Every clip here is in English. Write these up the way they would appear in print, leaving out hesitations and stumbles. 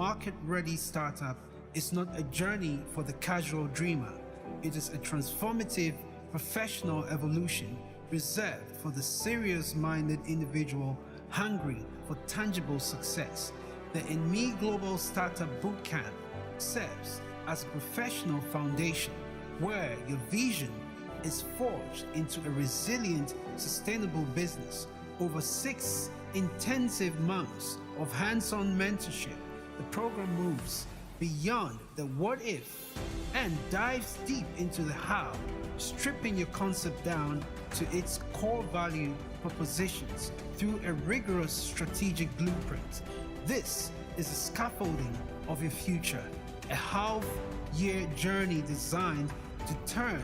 market-ready startup is not a journey for the casual dreamer. It is a transformative professional evolution reserved for the serious-minded individual hungry for tangible success. The INME Global Startup Bootcamp serves as a professional foundation where your vision is forged into a resilient, sustainable business. Over 6 intensive months of hands-on mentorship, the program moves beyond the what if and dives deep into the how, stripping your concept down to its core value propositions through a rigorous strategic blueprint. This is the scaffolding of your future, a half-year journey designed to turn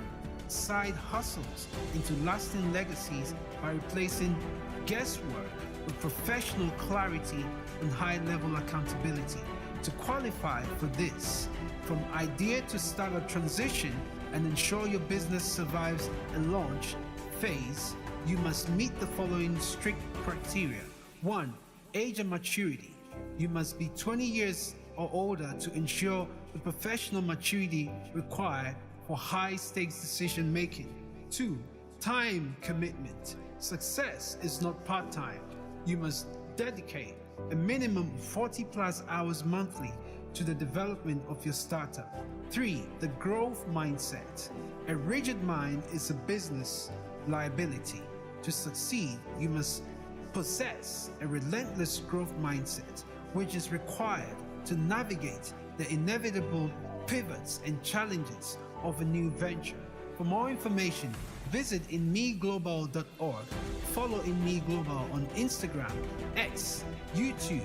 side hustles into lasting legacies by replacing guesswork with professional clarity and high-level accountability. To qualify for this, from idea to startup transition and ensure your business survives a launch phase, you must meet the following strict criteria. 1. Age and maturity. You must be 20 years or older to ensure the professional maturity required for high-stakes decision-making. 2. Time commitment. Success is not part-time. You must dedicate a minimum of 40+ hours monthly to the development of your startup. 3. The growth mindset. A rigid mind is a business liability. To succeed, you must possess a relentless growth mindset, which is required to navigate the inevitable pivots and challenges of a new venture. For more information, visit inmeglobal.org. Follow INME Global on Instagram, X, YouTube,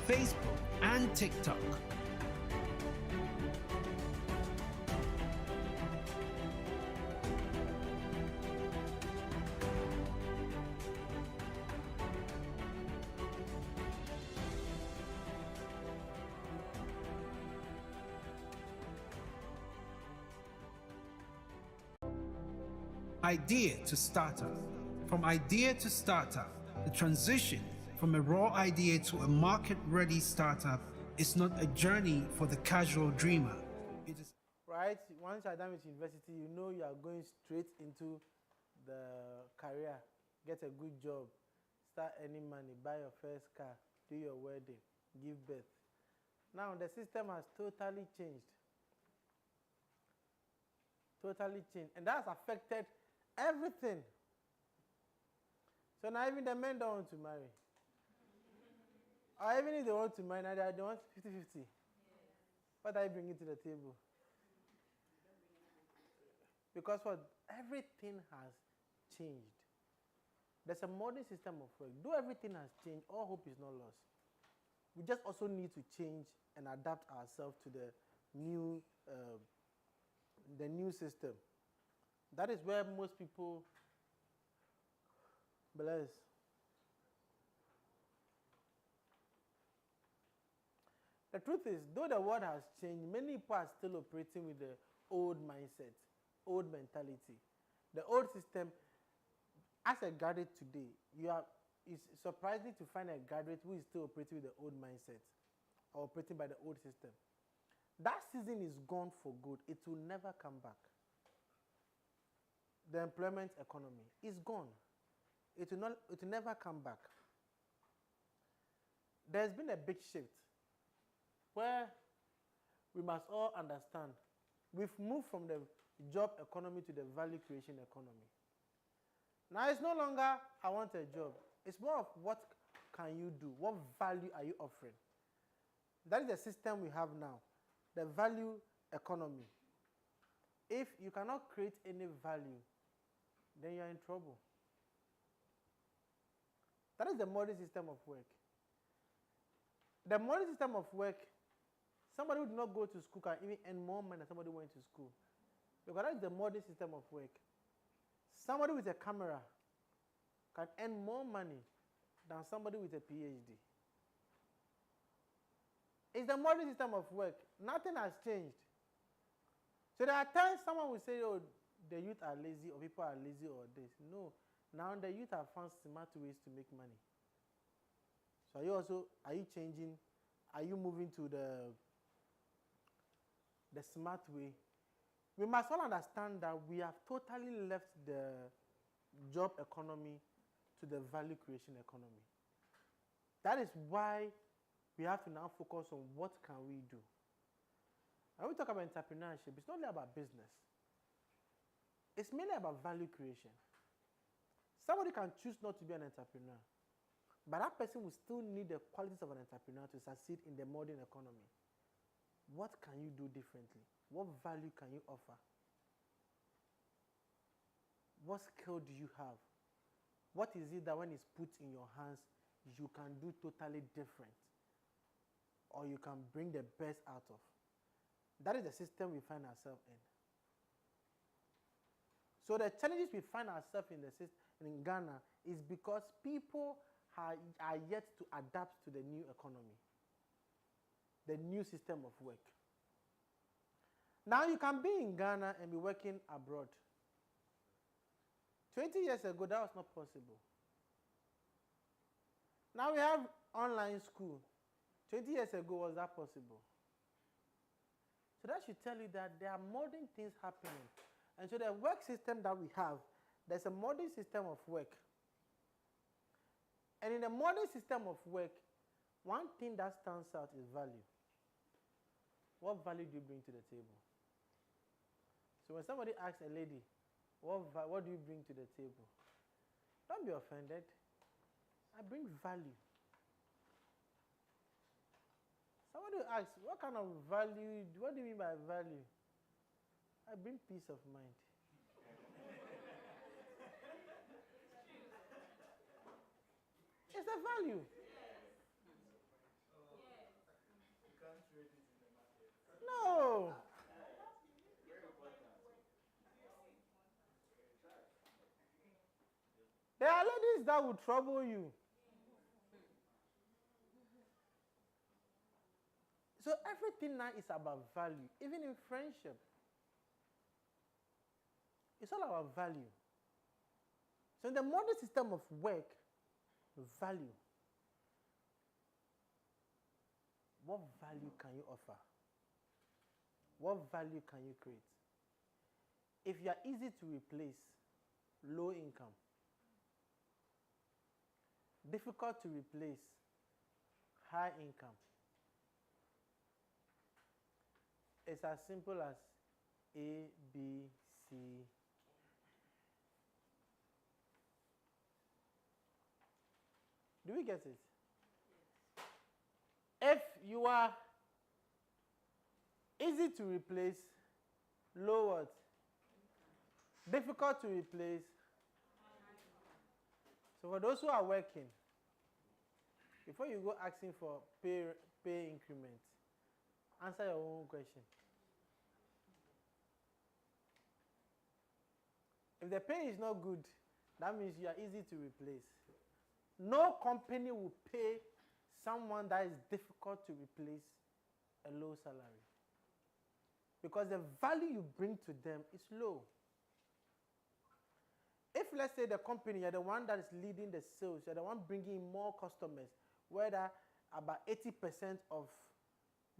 Facebook, and TikTok. Idea to startup. From idea to startup, the transition from a raw idea to a market-ready startup is not a journey for the casual dreamer. It is right. Once you're done with university, you know you are going straight into the career, get a good job, start earning money, buy your first car, do your wedding, give birth. Now the system has totally changed. Totally changed. And that's affected everything. So now even the men don't want to marry. Or even if they want to marry, now they want 50-50. What are you bringing to the table? Because what? Everything has changed. There's a modern system of work. Though everything has changed, all hope is not lost. We just also need to change and adapt ourselves to the new system. That is where most people bless. The truth is, though the world has changed, many people are still operating with the old mindset, old mentality. The old system, as a graduate today, it's surprising to find a graduate who is still operating with the old mindset or operating by the old system. That season is gone for good. It will never come back. The employment economy is gone. It will never come back. There's been a big shift where we must all understand we've moved from the job economy to the value creation economy. Now it's no longer I want a job. It's more of what can you do? What value are you offering? That is the system we have now, the value economy. If you cannot create any value, then you're in trouble. That is the modern system of work. The modern system of work, somebody who did not go to school can even earn more money than somebody who went to school. Because that is the modern system of work. Somebody with a camera can earn more money than somebody with a PhD. It's the modern system of work. Nothing has changed. So there are times someone will say, oh, the youth are lazy or people are lazy or this. No. Now the youth have found smart ways to make money. So are you changing are you moving to the smart way? We must all understand that we have totally left the job economy to the value creation economy. That is why we have to now focus on what can we do. When we talk about entrepreneurship, it's not only about business. It's mainly about value creation. Somebody can choose not to be an entrepreneur, but that person will still need the qualities of an entrepreneur to succeed in the modern economy. What can you do differently? What value can you offer? What skill do you have? What is it that when it's put in your hands, you can do totally different? Or you can bring the best out of? That is the system we find ourselves in. So the challenges we find ourselves in Ghana is because people are yet to adapt to the new economy, the new system of work. Now you can be in Ghana and be working abroad. 20 years ago, that was not possible. Now we have online school. 20 years ago, was that possible? So that should tell you that there are modern things happening. And so the work system that we have, there's a modern system of work. And in the modern system of work, one thing that stands out is value. What value do you bring to the table? So when somebody asks a lady, what do you bring to the table? Don't be offended. I bring value. Somebody asks, what kind of value, what do you mean by value? I bring peace of mind. It's a value. No. There are ladies that will trouble you. So everything now is about value, even in friendship. It's all about value. So in the modern system of work, value. What value can you offer? What value can you create? If you are easy to replace, low income. Difficult to replace, high income. It's as simple as A, B, C. Do we get it? If you are easy to replace, low what? Difficult to replace. So for those who are working, before you go asking for pay increment, answer your own question. If the pay is not good, that means you are easy to replace. No company will pay someone that is difficult to replace a low salary. Because the value you bring to them is low. If, let's say, the company, you're the one that is leading the sales, you're the one bringing in more customers, whether about 80% of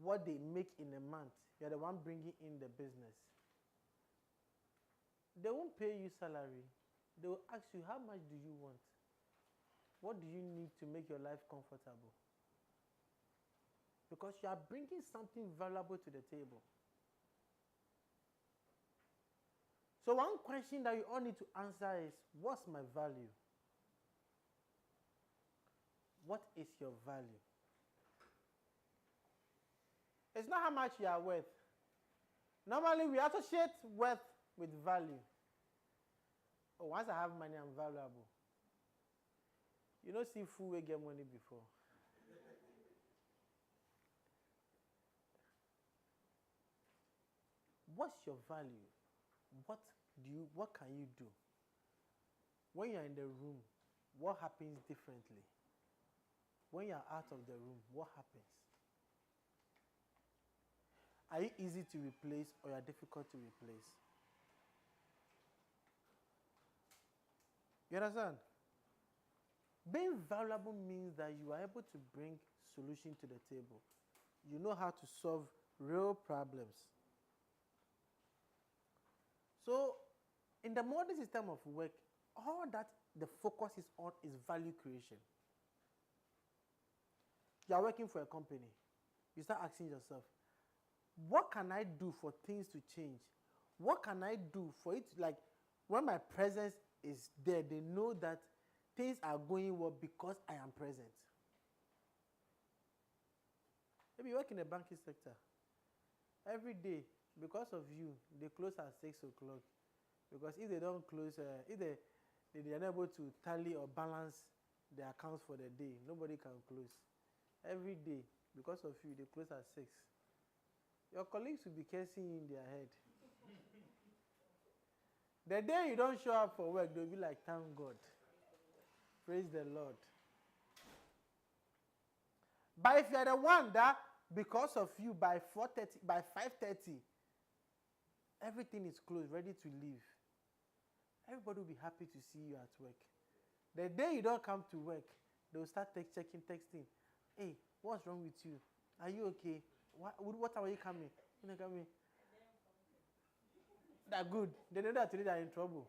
what they make in a month, you're the one bringing in the business. They won't pay you salary. They will ask you, how much do you want? What do you need to make your life comfortable? Because you are bringing something valuable to the table. So one question that you all need to answer is, what's my value? What is your value? It's not how much you are worth. Normally, we associate worth with value. Oh, once I have money, I'm valuable. You don't see fool will get money before. What's your value? What can you do? When you're in the room, what happens differently? When you're out of the room, what happens? Are you easy to replace or you're difficult to replace? You understand? Being valuable means that you are able to bring solution to the table. You know how to solve real problems. So, in the modern system of work, all that the focus is on is value creation. You are working for a company. You start asking yourself, what can I do for things to change? What can I do for it? Like, when my presence is there, they know that things are going well because I am present. Maybe you work in the banking sector. Every day, because of you, they close at 6 o'clock. Because if they don't close, if they are unable to tally or balance their accounts for the day, nobody can close. Every day, because of you, they close at 6. Your colleagues will be cursing you in their head. The day you don't show up for work, they'll be like, thank God. Praise the Lord. But if you're the one that, because of you, by 4:30, by 5:30, everything is closed, ready to leave, everybody will be happy to see you at work. The day you don't come to work, they'll start texting. Hey, what's wrong with you? Are you okay? What time are you coming? You're not coming. They're good. They know that today they're in trouble.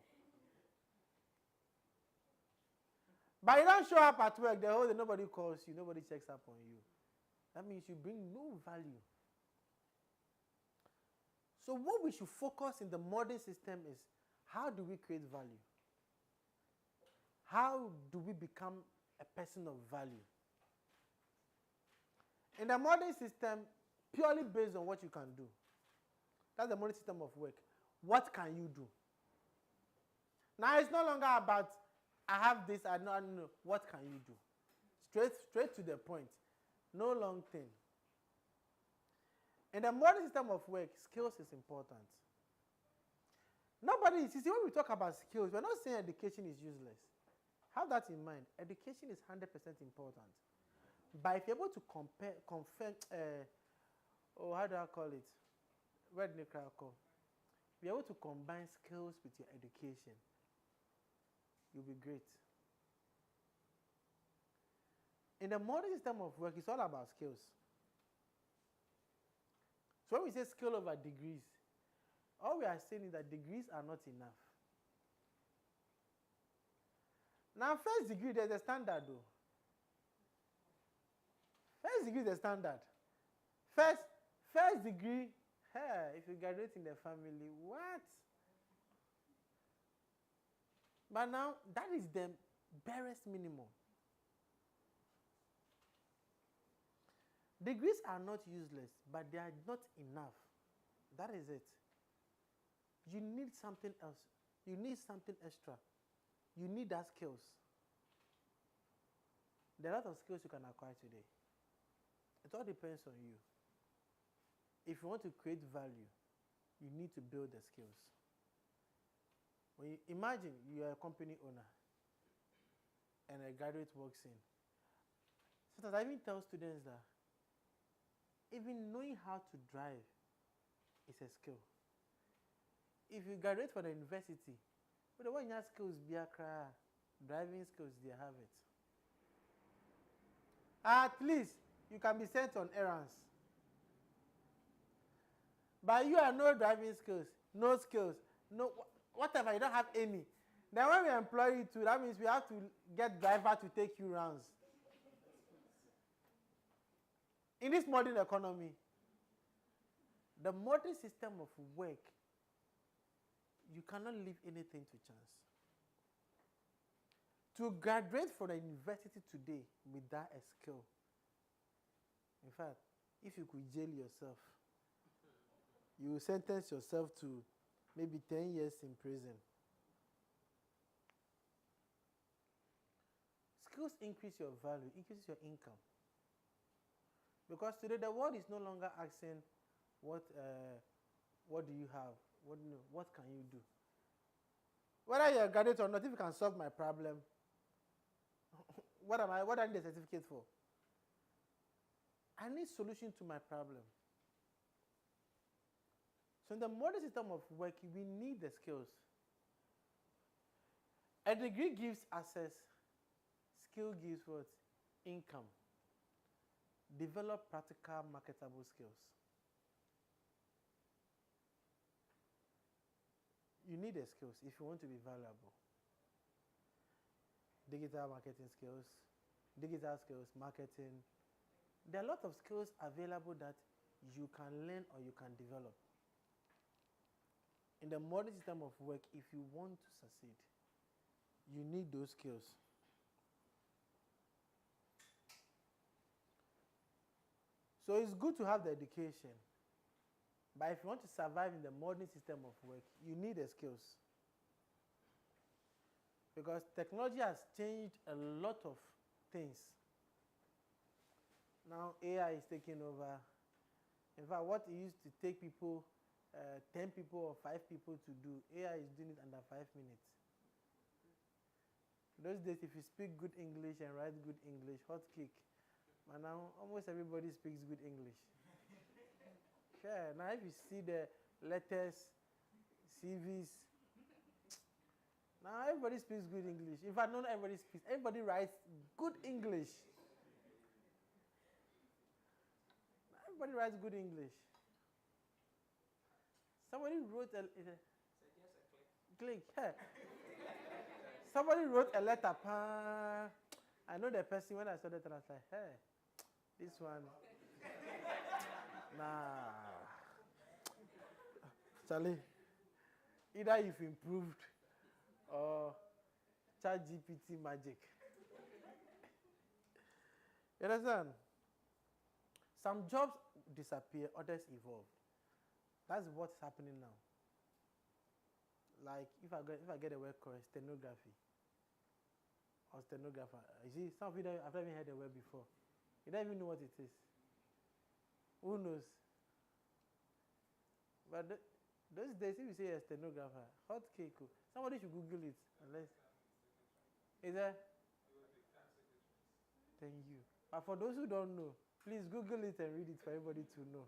But you don't show up at work, the whole day nobody calls you, nobody checks up on you. That means you bring no value. So what we should focus in the modern system is, how do we create value? How do we become a person of value? In the modern system, purely based on what you can do. That's the modern system of work. What can you do? Now it's no longer about, I have this, I know. What can you do? Straight to the point. No long thing. In the modern system of work, skills is important. You see, when we talk about skills, we're not saying education is useless. Have that in mind. Education is 100% important. But if you're able to how do I call it? Where did I call? Be able to combine skills with your education, you'll be great. In the modern system of work, it's all about skills. So when we say skill over degrees, all we are saying is that degrees are not enough. Now, first degree, there's a standard though. First degree is the standard. First degree, if you graduate in the family, what? But now, that is the barest minimum. Degrees are not useless, but they are not enough. That is it. You need something else. You need something extra. You need that skills. There are a lot of skills you can acquire today. It all depends on you. If you want to create value, you need to build the skills. Imagine you are a company owner and a graduate walks in. Sometimes I even tell students that even knowing how to drive is a skill. If you graduate from the university, but when you have skills, driving skills, they have it. At least you can be sent on errands. But you have no driving skills, no whatever, you don't have any. Then when we employ you too, that means we have to get driver to take you rounds. In this modern economy, the modern system of work, you cannot leave anything to chance. To graduate from the university today without a skill, in fact, if you could jail yourself, you will sentence yourself to maybe 10 years in prison. Skills increase your value, increase your income. Because today the world is no longer asking what do you have, what can you do. Whether you're a graduate or not, if you can solve my problem, what do I need a certificate for? I need solution to my problem. So in the modern system of work, we need the skills. A degree gives access, skill gives what? Income. develop practical marketable skills. You need the skills if you want to be valuable. Digital marketing skills, digital skills, marketing. There are a lot of skills available that you can learn or you can develop. In the modern system of work, if you want to succeed, you need those skills. So it's good to have the education, but if you want to survive in the modern system of work, you need the skills. Because technology has changed a lot of things. Now AI is taking over. In fact, what it used to take people, 10 people or 5 people to do, AI is doing it under 5 minutes. Those days, if you speak good English and write good English, hot kick. But now, almost everybody speaks good English. Sure. Now, if you see the letters, CVs, now everybody speaks good English. In fact, not everybody speaks. Everybody writes good English. Everybody writes good English. Somebody wrote a click. Yeah. Somebody wrote a letter. I know the person. When I saw that, I was like, hey, this one. Nah. Charlie, either you've improved or ChatGPT magic. You understand? Some jobs disappear, others evolve. That's what's happening now. Like if I get a word called stenography or stenographer, you see, some of you have never even heard the word before. You don't even know what it is. Who knows? But those days, if you say a stenographer, hot cake, somebody should Google it. Unless is there? Thank you. But for those who don't know, please Google it and read it for everybody to know.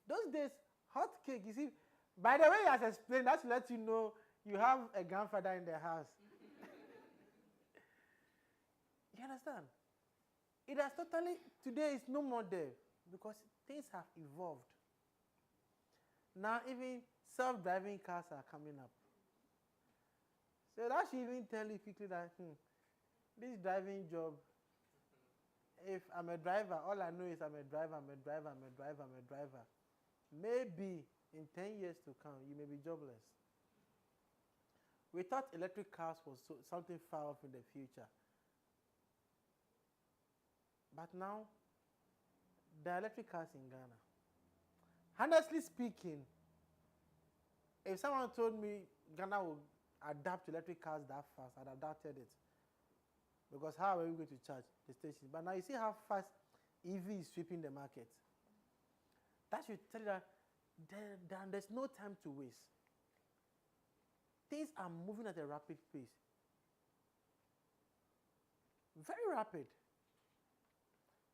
Those days, hot cake, you see, by the way he has explained, that should let you know you have a grandfather in the house. You understand? It has totally, today is no more there because things have evolved. Now even self-driving cars are coming up. So that should even tell you quickly that this driving job, if I'm a driver, all I know is I'm a driver. Maybe in 10 years to come, you may be jobless. We thought electric cars was something far off in the future. But now, there are electric cars in Ghana. Honestly speaking, if someone told me Ghana will adapt to electric cars that fast, I'd have doubted it. Because how are we going to charge the station? But now you see how fast EV is sweeping the market. That should tell you that there's no time to waste. Things are moving at a rapid pace. Very rapid.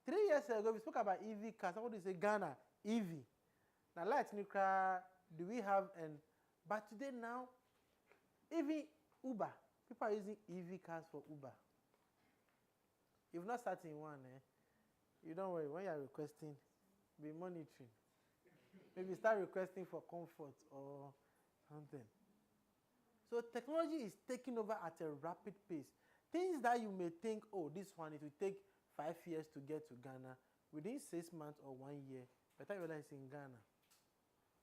3 years ago, we spoke about EV cars. Somebody say Ghana, EV. Now, lightning car, do we have but today now, even Uber, people are using EV cars for Uber. You've not started in one, you don't worry. When you are requesting, be monitoring. Maybe start requesting for comfort or something. So technology is taking over at a rapid pace. Things that you may think, oh, this one, it will take 5 years to get to Ghana. Within 6 months or 1 year, by the time you realize it's in Ghana.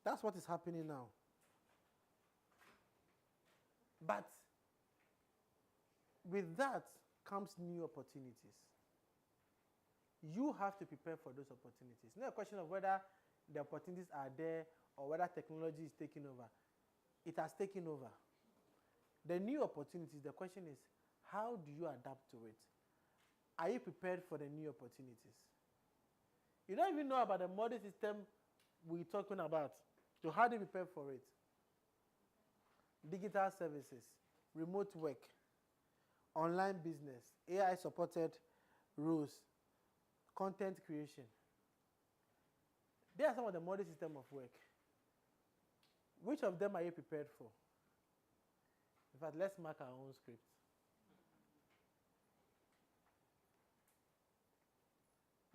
That's what is happening now. But with that comes new opportunities. You have to prepare for those opportunities. It's not a question of whether the opportunities are there or whether technology is taking over. It has taken over. The new opportunities, the question is, how do you adapt to it? Are you prepared for the new opportunities? You don't even know about the modern system we're talking about. So how do you prepare for it? Digital services, remote work, online business, AI-supported roles, content creation. They are some of the modern system of work. Which of them are you prepared for? In fact, let's mark our own script.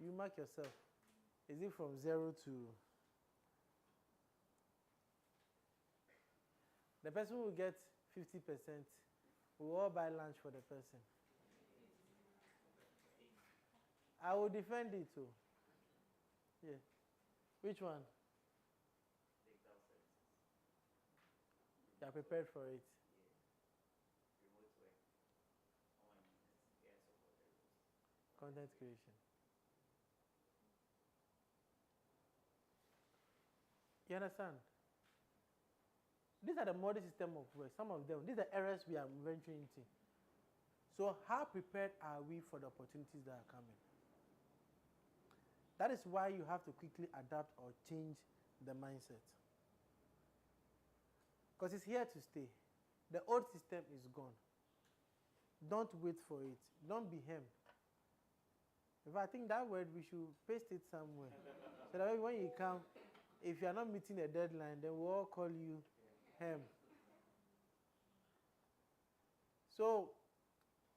You mark yourself. Is it from 0 to... The person will get 50%. We will all buy lunch for the person. I will defend it too. Yeah. Which one? You are prepared for it. Content creation. You understand? These are the modern system of work. Some of them, these are errors we are venturing into. So how prepared are we for the opportunities that are coming? That is why you have to quickly adapt or change the mindset. Because it's here to stay. The old system is gone. Don't wait for it. Don't be hemmed. If I think that word, we should paste it somewhere. So that when you come, if you are not meeting a deadline, then we'll all call you hem. So,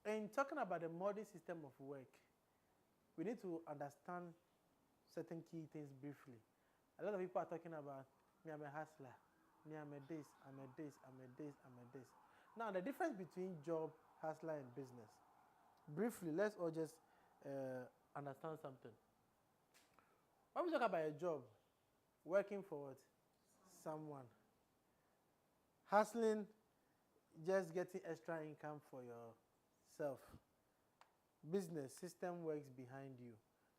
in talking about the modern system of work, we need to understand certain key things briefly. A lot of people are talking about, me, I'm a hustler. Me, I'm a this, I'm a this, I'm a this, I'm a this. Now, the difference between job, hustler, and business. Briefly, let's all just understand something. When we talk about a job, working for what? Someone. Hustling, just getting extra income for yourself. Business, system works behind you.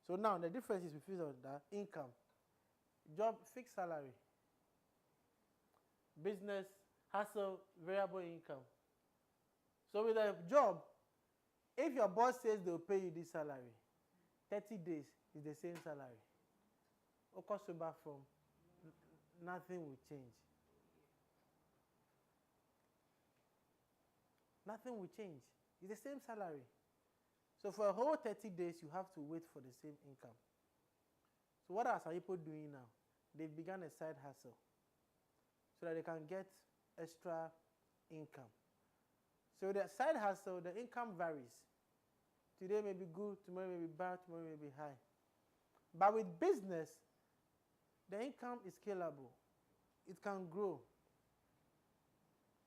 So now the difference is with that income. Job, fixed salary. Business, hustle, variable income. So with a job, if your boss says they'll pay you this salary, 30 days is the same salary. Okosoba from nothing will change. Nothing will change. It's the same salary. So for a whole 30 days, you have to wait for the same income. So what are some people doing now? They've begun a side hustle so that they can get extra income. So the side hustle, the income varies. Today may be good, tomorrow may be bad, tomorrow may be high. But with business, the income is scalable. It can grow.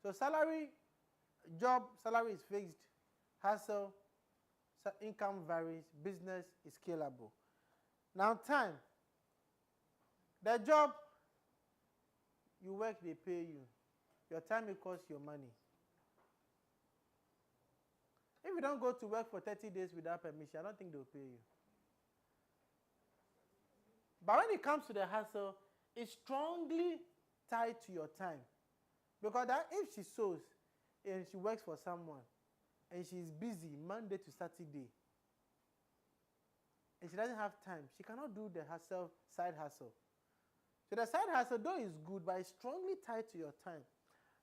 So job salary is fixed. Hustle, income varies. Business is scalable. Now time. The job, you work, they pay you. Your time will cost your money. If you don't go to work for 30 days without permission, I don't think they'll pay you. But when it comes to the hustle, it's strongly tied to your time. Because if she sews and she works for someone and she's busy Monday to Saturday and she doesn't have time, she cannot do the side hustle. So the side hustle, though, is good, but it's strongly tied to your time.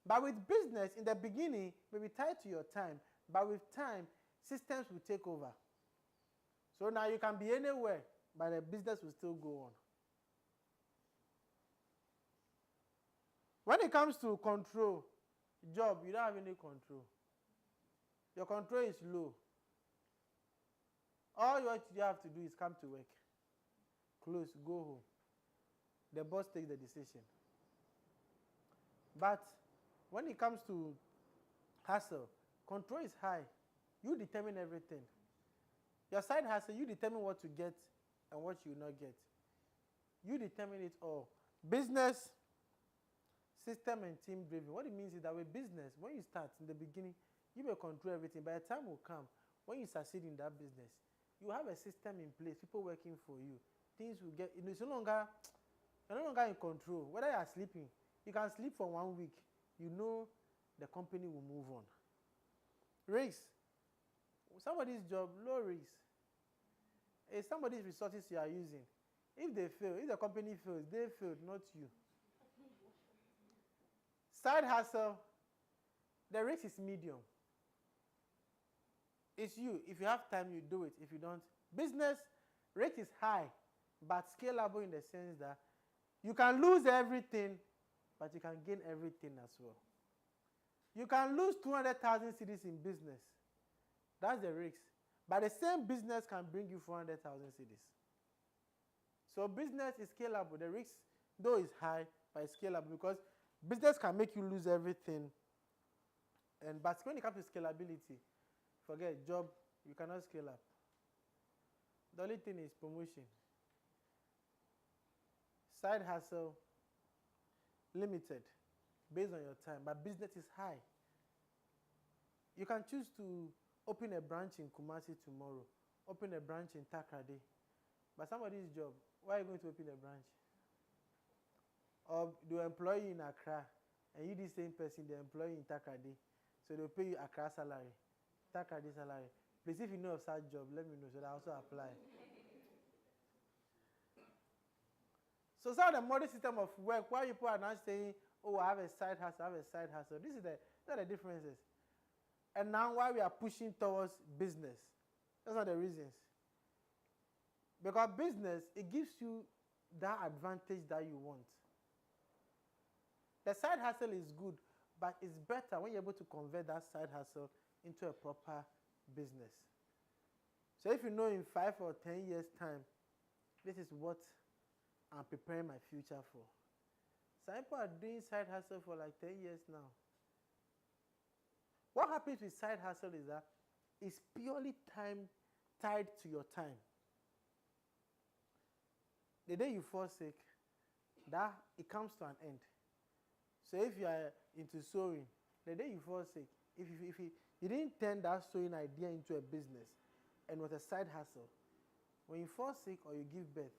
But with business, in the beginning, may be tied to your time. But with time, systems will take over. So now you can be anywhere, but the business will still go on. When it comes to control, job, you don't have any control. Your control is low. All you have to do is come to work, close, go home. The boss takes the decision. But when it comes to hustle, control is high. You determine everything. Your side hustle, you determine what to get and what you will not get. You determine it all. Business, system and team driven. What it means is that with business, when you start in the beginning, you may control everything. By the time will come, when you succeed in that business, you have a system in place, people working for you. Things will get, you're no longer in control. Whether you are sleeping, you can sleep for 1 week. You know the company will move on. Risk. Somebody's job, low risk. It's somebody's resources you are using. If they fail, if the company fails, they failed, not you. Side hustle, the risk is medium. It's you. If you have time, you do it. If you don't, business, risk is high, but scalable in the sense that you can lose everything, but you can gain everything as well. You can lose 200,000 cedis in business. That's the risk. But the same business can bring you 400,000 cedis. So business is scalable. The risk, though, is high, but it's scalable because business can make you lose everything. But when it comes to scalability, forget job, you cannot scale up. The only thing is promotion. Side hustle, limited, based on your time, but business is high. You can choose to open a branch in Kumasi tomorrow, open a branch in Takrade, but somebody's job, why are you going to open a branch? Or they employ you in Accra, and you the same person, they employ you in Takrade, so they'll pay you Accra salary, Takrade salary. Please, if you know of such job, let me know so that I also apply. So some of the modern system of work, why people are now saying, oh, I have a side hustle, I have a side hustle. These are the differences. And now why we are pushing towards business. Those are the reasons. Because business, it gives you that advantage that you want. The side hustle is good, but it's better when you're able to convert that side hustle into a proper business. So if you know in 5 or 10 years' time, this is what I'm preparing my future for. Some people are doing side hustle for like 10 years now. What happens with side hustle is that it's purely tied to your time. The day you fall sick, that it comes to an end. So if you are into sewing, the day you fall sick, if you didn't turn that sewing idea into a business and was a side hustle, when you fall sick or you give birth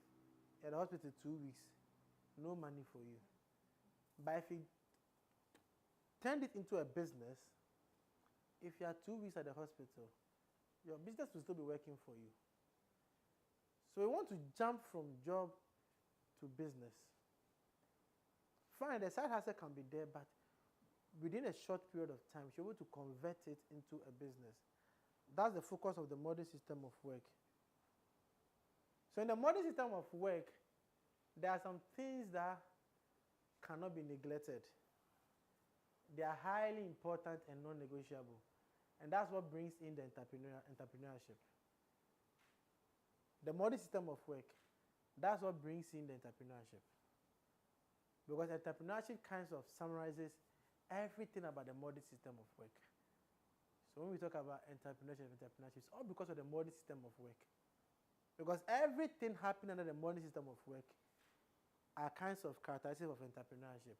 at the hospital 2 weeks, no money for you. But if you turned it into a business, if you are 2 weeks at the hospital, your business will still be working for you. So we want to jump from job to business. Fine, the side hustle can be there, but within a short period of time, you're able to convert it into a business. That's the focus of the modern system of work. So in the modern system of work, there are some things that cannot be neglected. They are highly important and non-negotiable. And that's what brings in the entrepreneurship. The modern system of work, that's what brings in the entrepreneurship. Because entrepreneurship kind of summarizes everything about the modern system of work. So when we talk about entrepreneurship, it's all because of the modern system of work. Because everything happening under the modern system of work are kinds of characteristics of entrepreneurship.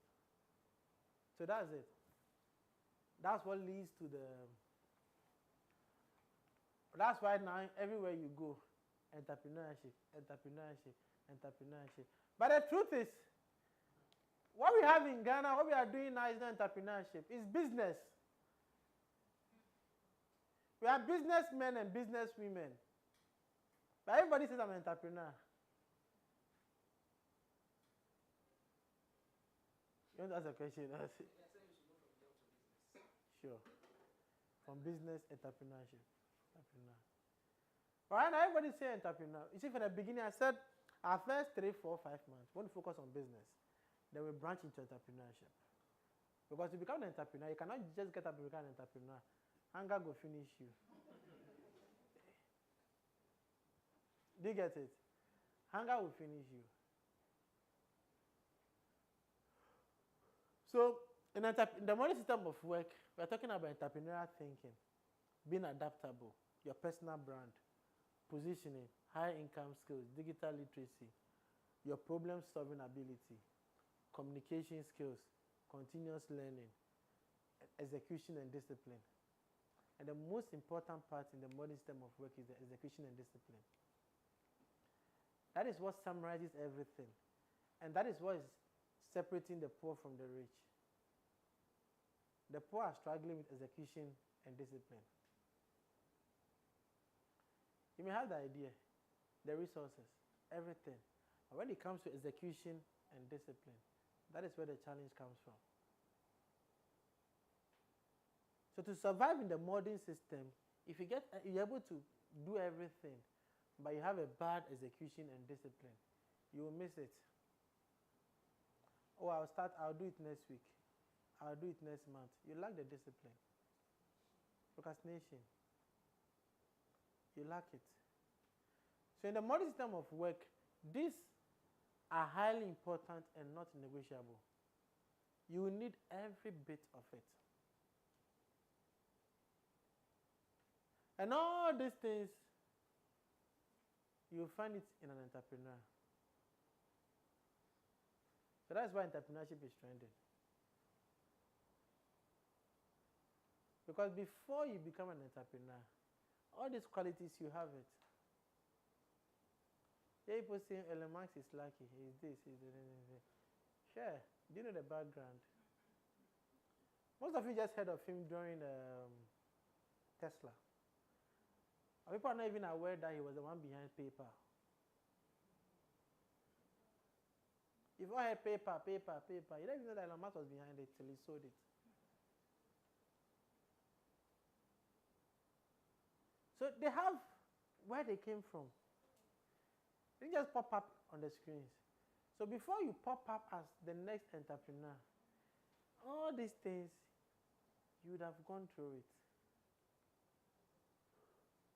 So that's it. That's what leads to the... That's why now everywhere you go, entrepreneurship. But the truth is, what we have in Ghana, what we are doing now is not entrepreneurship, it's business. We are businessmen and businesswomen. But everybody says I'm an entrepreneur. You want to ask a question? Sure. From business, entrepreneurship. All right, now everybody say entrepreneur. You see, from the beginning, I said our first 3, 4, 5 months, we want to focus on business. Then we branch into entrepreneurship. Because to become an entrepreneur, you cannot just get up and become an entrepreneur. Hunger will finish you. Do you get it? Hunger will finish you. So, in the modern system of work, we're talking about entrepreneurial thinking, being adaptable, your personal brand, positioning, high income skills, digital literacy, your problem-solving ability, communication skills, continuous learning, execution and discipline. And the most important part in the modern system of work is the execution and discipline. That is what summarizes everything. And that is what is separating the poor from the rich. The poor are struggling with execution and discipline. You may have the idea, the resources, everything. But when it comes to execution and discipline, that is where the challenge comes from. So to survive in the modern system, if you're able to do everything, but you have a bad execution and discipline, you will miss it. Oh, I'll do it next week. I'll do it next month. You lack the discipline. Procrastination. You lack it. So in the modern system of work, this are highly important and not negotiable. You will need every bit of it. And all these things, you'll find it in an entrepreneur. So that's why entrepreneurship is trending. Because before you become an entrepreneur, all these qualities, you have it. Yeah, people say Elon Musk is lucky, he's this, he's this. Sure, do you know the background? Most of you just heard of him during Tesla. People are not even aware that he was the one behind PayPal. If I had PayPal, you don't even know that Elon Musk was behind it till he sold it. So they have where they came from. They just pop up on the screens. So before you pop up as the next entrepreneur, all these things, you would have gone through it.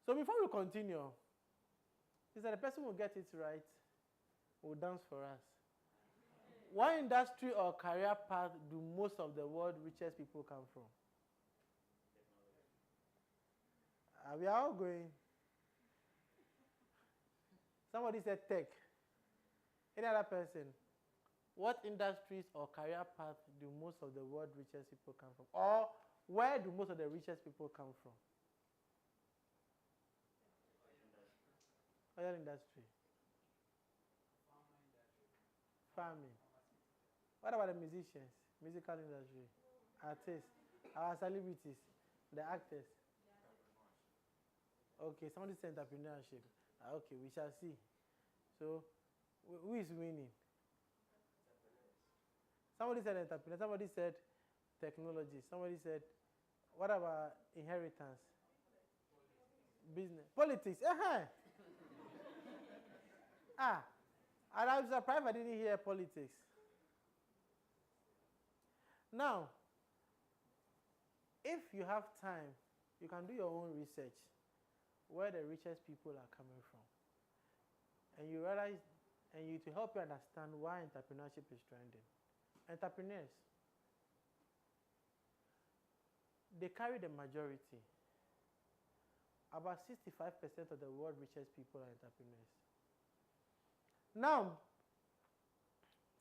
So before we continue, is that the person will get it right, will dance for us. What industry or career path do most of the world's richest people come from? We are all going. Somebody said tech. Any other person? What industries or career path do most of the world's richest people come from? Or where do most of the richest people come from? Oil industry. Farming. What about the musicians? Musical industry. Artists. Our celebrities. The actors. Okay, somebody said entrepreneurship. Okay, we shall see. So, who is winning? Somebody said entrepreneur. Somebody said technology. Somebody said, what about inheritance? Business. Politics. And I'm surprised I didn't hear politics. Now, if you have time, you can do your own research where the richest people are coming from. And you realize, to help you understand why entrepreneurship is trending. Entrepreneurs, they carry the majority. About 65% of the world's richest people are entrepreneurs. Now,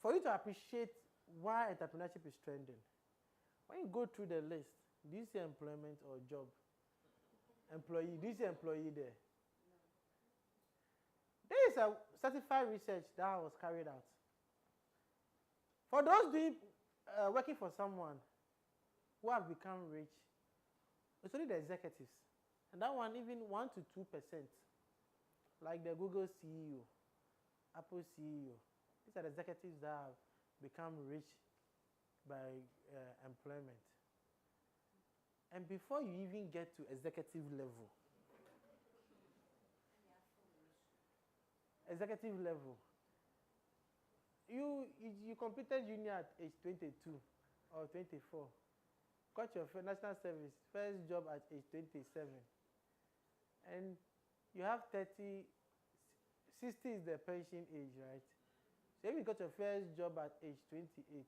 for you to appreciate why entrepreneurship is trending, when you go through the list, do you see employment or job? Employee, do you see employee there? No. There is a certified research that was carried out. For those working for someone who have become rich, it's only the executives. And that one, even 1 to 2%, like the Google CEO, Apple CEO. These are the executives that have become rich by employment. And before you even get to executive level, you completed junior at age 22 or 24, got your national service, first job at age 27, and you have 30, 60 is the pension age, right? So if you got your first job at age 28,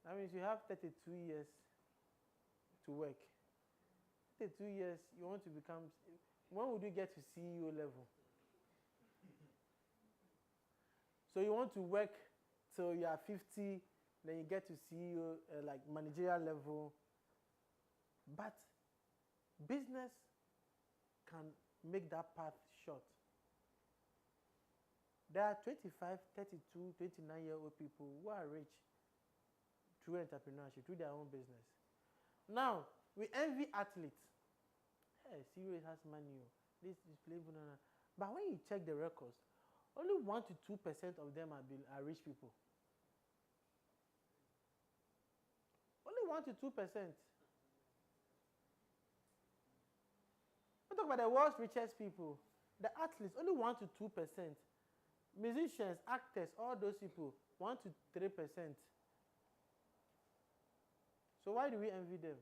that means you have 32 years to work. 32 years, you want to become, when would you get to CEO level? So you want to work till you are 50, then you get to CEO, like managerial level. But business can make that path short. There are 25, 32, 29-year-old people who are rich through entrepreneurship, through their own business. Now, we envy athletes. Hey, CEO has money. This is playable. But when you check the records, only 1 to 2% of them are rich people. Only 1 to 2%. We talk about the world's richest people. The athletes, only 1 to 2%. Musicians, actors, all those people, 1 to 3%. So why do we envy them?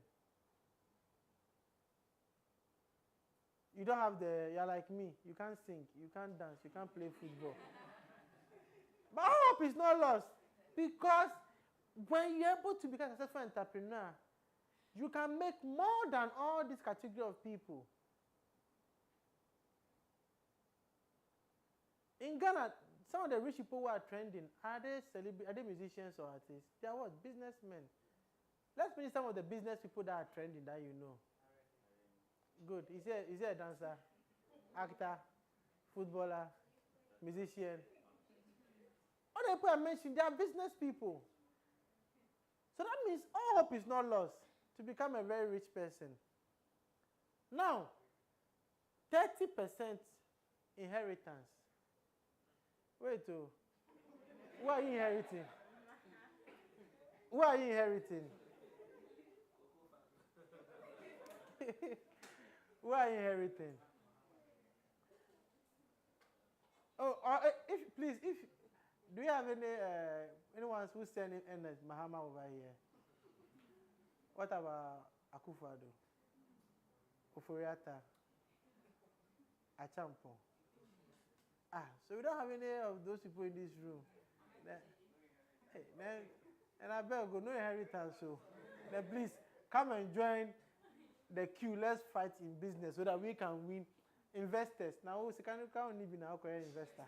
You don't have you're like me, you can't sing, you can't dance, you can't play football. hope is not lost, because when you're able to become a successful entrepreneur, you can make more than all this category of people. In Ghana, some of the rich people who are trending, are they musicians or artists? They are what? Businessmen. Let's mention some of the business people that are trending that you know. Good. Is he a dancer, actor, footballer, musician? All the people I mentioned, they are business people. So that means all hope is not lost to become a very rich person. Now, 30% inheritance. Wait, who are you inheriting? Who are you inheriting? Who are you inheriting? Oh, if do you have anyone who's sending Ernest Mahama over here? What about Akufo-Addo, Oforiatta, Achampo? So we don't have any of those people in this room. And I beg you, no inheritance. So then please come and join the queue. Let's fight in business so that we can win investors. Now, we can't even now investor.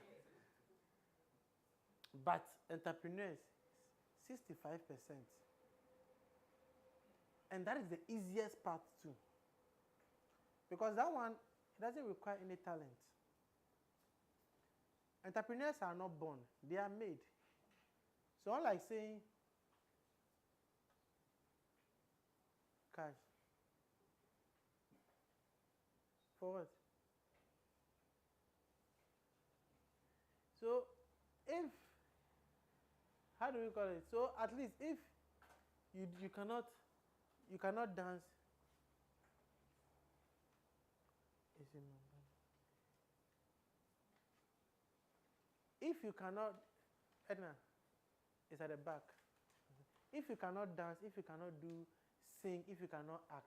But entrepreneurs, 65%. And that is the easiest part too. Because that one doesn't require any talent. Entrepreneurs are not born, they are made. So unlike saying cash. For what? So if, how do we call it? So at least if you cannot dance. If you cannot, Edna, it's at the back. If you cannot dance, if you cannot sing, if you cannot act,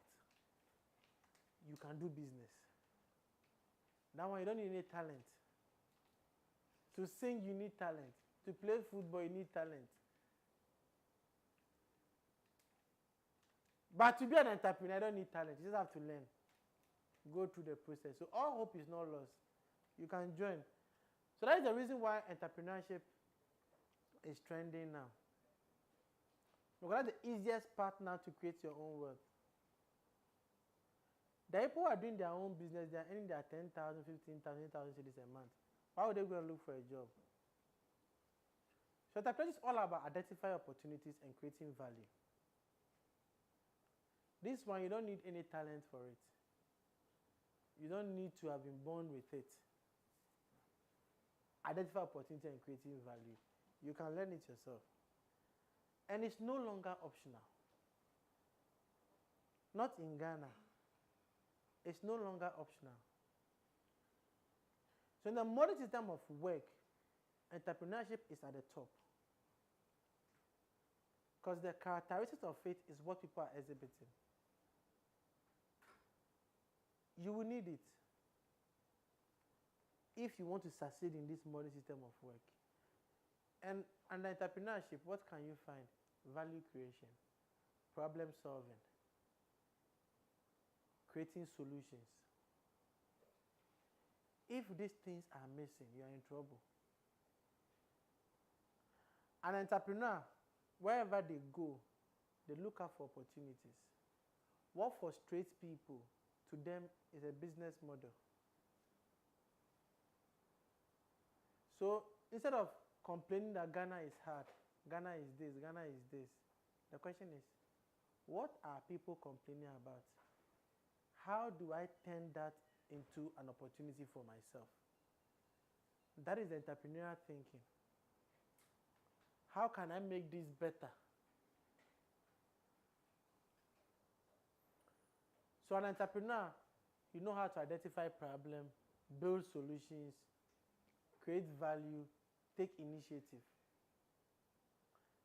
you can do business. That one, you don't need any talent. To sing, you need talent. To play football, you need talent. But to be an entrepreneur, you don't need talent. You just have to learn. Go through the process. So all hope is not lost. You can join. So that is the reason why entrepreneurship is trending now. Because that's the easiest path now to create your own wealth. The people who are doing their own business, they are earning their 10,000, 15,000, 8,000 cedis a month. Why would they go and look for a job? So entrepreneurship is all about identifying opportunities and creating value. This one, you don't need any talent for it. You don't need to have been born with it. Identify opportunity and creating value. You can learn it yourself. And it's no longer optional. Not in Ghana. It's no longer optional. So in the modern system of work, entrepreneurship is at the top. Because the characteristics of it is what people are exhibiting. You will need it if you want to succeed in this modern system of work. And under entrepreneurship, what can you find? Value creation, problem solving, creating solutions. If these things are missing, you are in trouble. An entrepreneur, wherever they go, they look out for opportunities. What frustrates people to them is a business model. So instead of complaining that Ghana is hard, Ghana is this, Ghana is this, the question is, what are people complaining about? How do I turn that into an opportunity for myself? That is entrepreneurial thinking. How can I make this better? So an entrepreneur, you know how to identify problem, build solutions, create value, take initiative.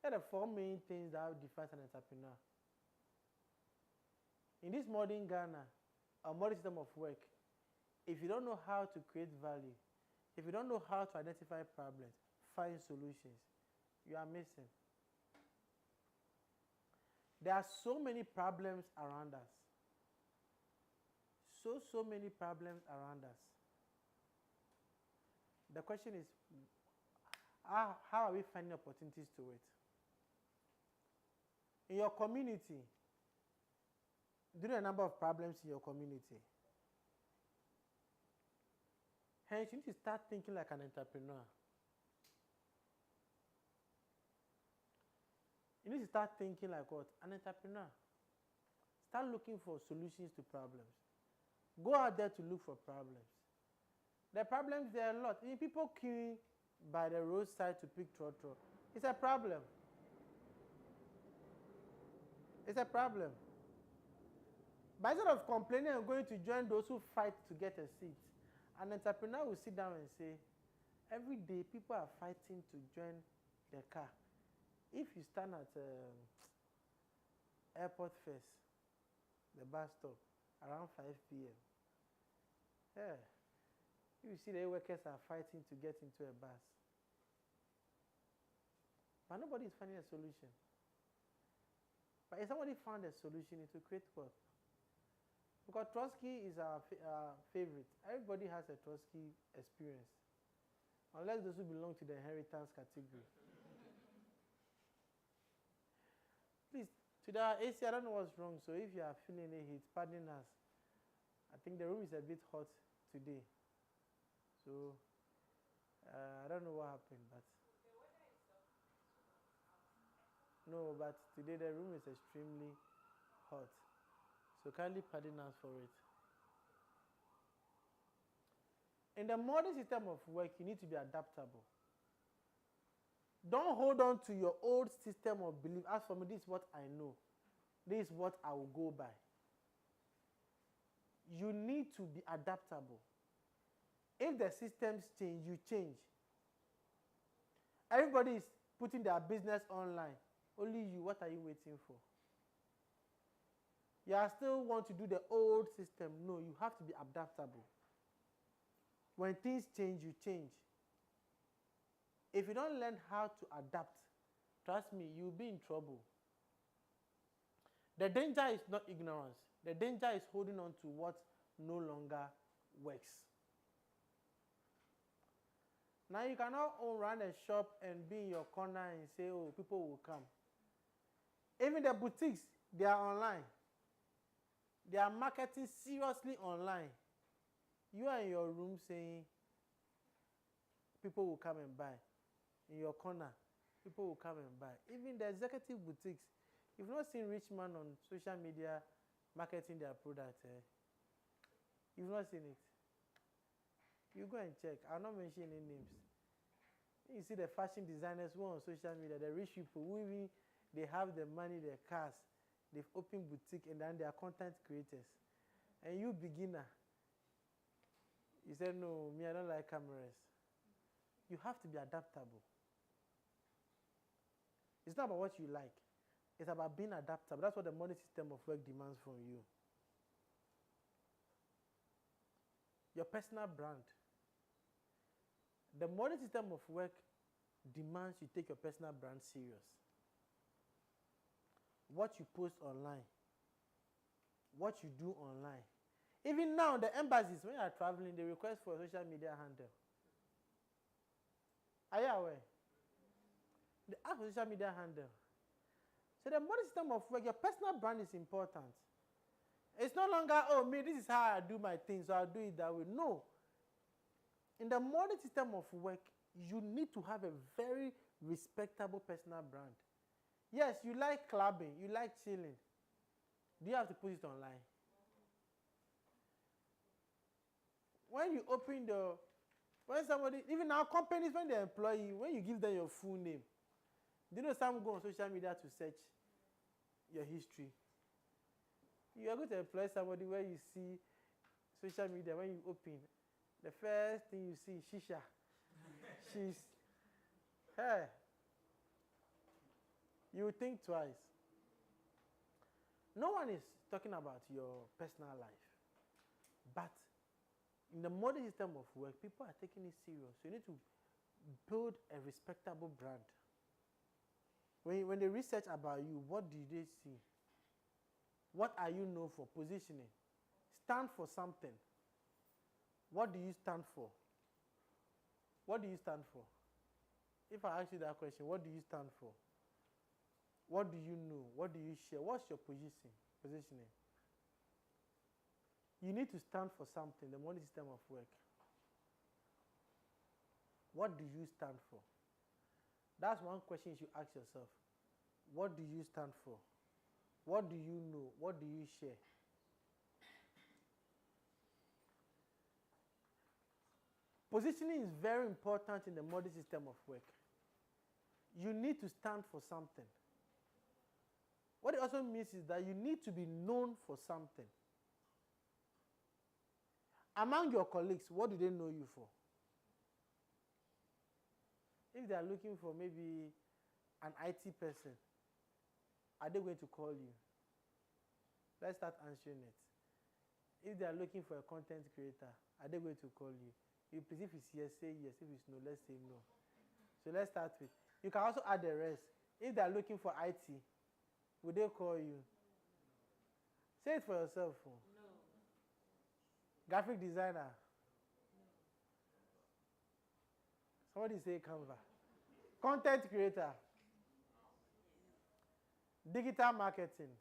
There are the four main things that define an entrepreneur. In this modern Ghana, a modern system of work, if you don't know how to create value, if you don't know how to identify problems, find solutions, you are missing. There are so many problems around us. So many problems around us. The question is, how are we finding opportunities to it? In your community, do you know a number of problems in your community? Hence, you need to start thinking like an entrepreneur. You need to start thinking like what? An entrepreneur. Start looking for solutions to problems. Go out there to look for problems. The problems, there are a lot. People queuing by the roadside to pick trotro. It's a problem. It's a problem. But instead of complaining and going to join those who fight to get a seat, an entrepreneur will sit down and say, every day people are fighting to join the car. If you stand at airport first, the bus stop, around 5 p.m., yeah, you see the workers are fighting to get into a bus. But nobody is finding a solution. But if somebody found a solution, it will create work. Because Trotsky is our favorite. Everybody has a Trotsky experience. Unless those who belong to the inheritance category. Please, to the AC, I don't know what's wrong. So if you are feeling a heat, pardon us. I think the room is a bit hot today. So I don't know what happened, but no, but today the room is extremely hot. So kindly pardon us for it. In the modern system of work, you need to be adaptable. Don't hold on to your old system of belief. As for me, this is what I know. This is what I will go by. You need to be adaptable. If the systems change, you change. Everybody is putting their business online. Only you, what are you waiting for? You are still want to do the old system. No, you have to be adaptable. When things change, you change. If you don't learn how to adapt, trust me, you'll be in trouble. The danger is not ignorance. The danger is holding on to what no longer works. Now you cannot run a shop and be in your corner and say, oh, people will come. Even the boutiques, they are online. They are marketing seriously online. You are in your room saying, people will come and buy. In your corner, people will come and buy. Even the executive boutiques, you've not seen rich man on social media marketing their product. You've not seen it. You go and check. I'll not mention any names. You see the fashion designers who are on social media, the rich people who even, they have the money, their cars, they've opened boutique and then they are content creators. And you beginner, you say, no, me, I don't like cameras. You have to be adaptable. It's not about what you like. It's about being adaptable. That's what the modern system of work demands from you. Your personal brand. The modern system of work demands you take your personal brand serious. What you post online. What you do online. Even now, the embassies, when you are traveling, they request for a social media handle. Are you aware? They ask for social media handle. So the modern system of work, your personal brand is important. It's no longer, oh, me, this is how I do my things, so I'll do it that way. No. In the modern system of work, you need to have a very respectable personal brand. Yes, you like clubbing, you like chilling. Do you have to put it online? When you open when somebody, even now companies, when they employ you, when you give them your full name, do you know some go on social media to search your history? You are going to employ somebody where you see social media, when you open, the first thing you see, shisha. She's, hey. You think twice. No one is talking about your personal life. But in the modern system of work, people are taking it serious. So you need to build a respectable brand. When they research about you, what do they see? What are you known for? Positioning. Stand for something. What do you stand for? What do you stand for? If I ask you that question, what do you stand for? What do you know? What do you share? What's your positioning? You need to stand for something, the modern system of work. What do you stand for? That's one question you should ask yourself. What do you stand for? What do you know? What do you share? Positioning is very important in the modern system of work. You need to stand for something. What it also means is that you need to be known for something. Among your colleagues, what do they know you for? If they are looking for maybe an IT person, are they going to call you? Let's start answering it. If they are looking for a content creator, are they going to call you? If it's yes, say yes. If it's no, let's say no. So let's start with. You can also add the rest. If they are looking for IT, will they call you? Say it for yourself. No. Graphic designer. No. Somebody say Canva. Content creator. Digital marketing.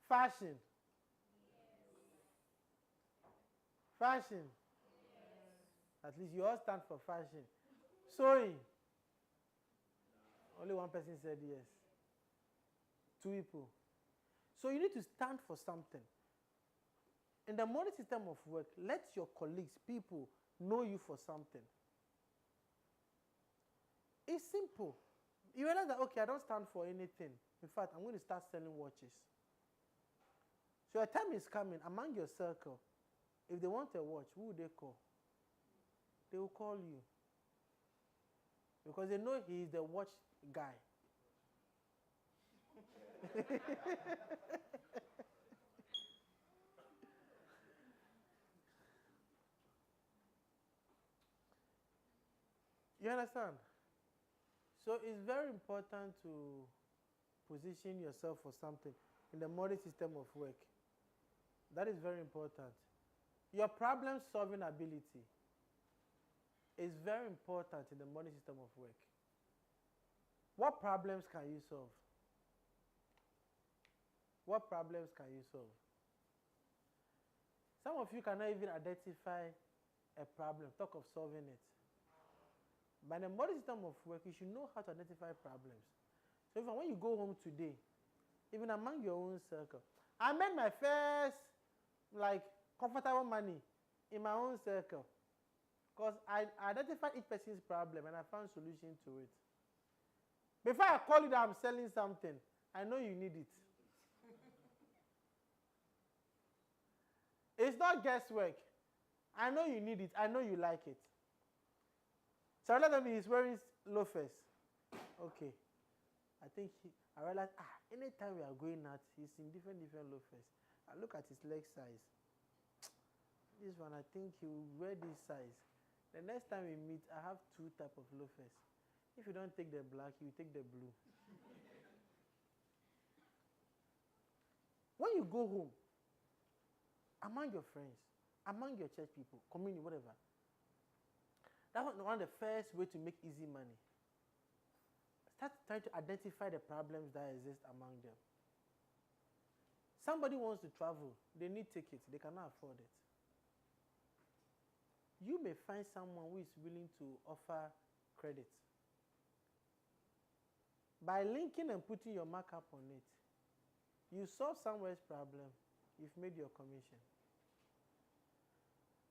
Fashion. Fashion. At least you all stand for fashion. Sewing. Only one person said yes. 2 people. So you need to stand for something. In the modern system of work, let your colleagues, people, know you for something. It's simple. You realize that, okay, I don't stand for anything. In fact, I'm going to start selling watches. So a time is coming among your circle. If they want a watch, who will they call? They will call you. Because they know he is the watch guy. You understand? So it's very important to position yourself for something in the modern system of work. That is very important. Your problem-solving ability is very important in the modern system of work. What problems can you solve? What problems can you solve? Some of you cannot even identify a problem, talk of solving it. By the modern system of work, you should know how to identify problems. So even when you go home today, even among your own circle, I made my first comfortable money in my own circle because I identified each person's problem and I found solution to it. Before I call you that I'm selling something, I know you need it. It's not guesswork. I know you need it. I know you like it. So I let me, he's wearing loafers. Okay. I realized, anytime we are going out, he's in different loafers. I look at his leg size. This one, I think he will wear this size. The next time we meet, I have 2 types of loafers. If you don't take the black, you take the blue. When you go home, among your friends, among your church people, community, whatever, that's one of the first way to make easy money. Start trying to identify the problems that exist among them. Somebody wants to travel. They need tickets. They cannot afford it. You may find someone who is willing to offer credit. By linking and putting your markup on it, you solve someone's problem, you've made your commission.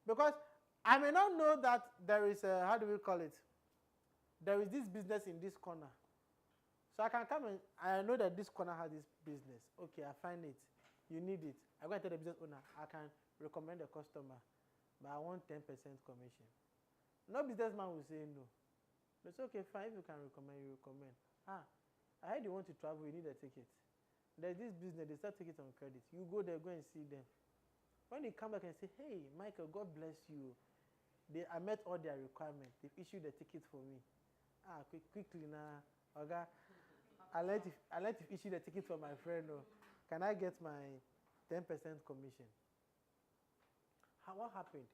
Because I may not know that there is a, how do we call it? There is this business in this corner. So I can come and I know that this corner has this business. Okay, I find it. You need it. I go and tell the business owner, I can recommend a customer, but I want 10% commission. No businessman will say no. It's okay, fine. If you can recommend, you recommend. I heard you want to travel, you need a ticket. There's this business, they start tickets on credit. You go there, go and see them. When they come back and say, hey, Michael, God bless you. I met all their requirements. They've issued the ticket for me. Quickly now, Oga, I let you issue the ticket for my friend. Oh. Can I get my 10% commission? What happened?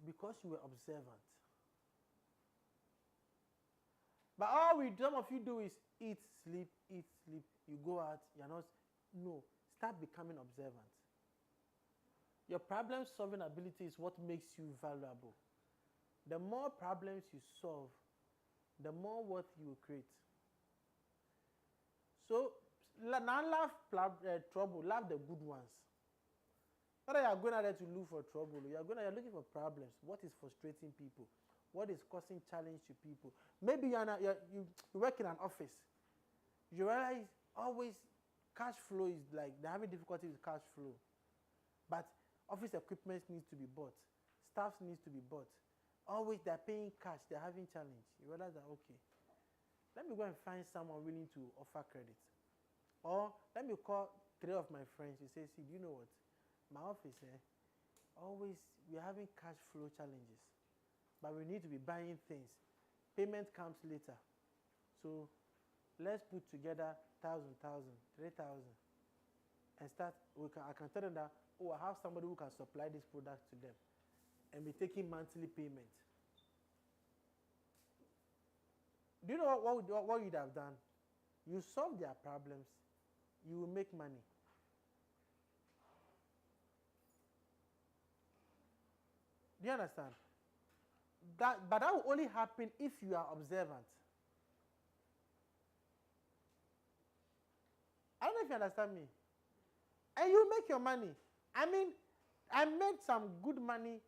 Because you were observant. But some of you do is eat, sleep. You go out, you're not. No, start becoming observant. Your problem-solving ability is what makes you valuable. The more problems you solve, the more worth you will create. So, now laugh trouble, laugh the good ones. Not that you are going out there to look for trouble. You're looking for problems. What is frustrating people? What is causing challenge to people? Maybe you work in an office. You realize always cash flow is like they're having difficulty with cash flow. But office equipment needs to be bought. Staff needs to be bought. Always they're paying cash. They're having challenge. You realize that, okay, let me go and find someone willing to offer credit. Or let me call 3 of my friends. You say, see, do you know what? My office, always we're having cash flow challenges. But we need to be buying things. Payment comes later. So let's put together 1,000, 3,000 and start. I can tell them that, I have somebody who can supply this product to them and be taking monthly payment. Do you know what you'd have done? You solve their problems, you will make money. Do you understand? But that will only happen if you are observant. I don't know if you understand me. And you make your money. I mean, I made some good money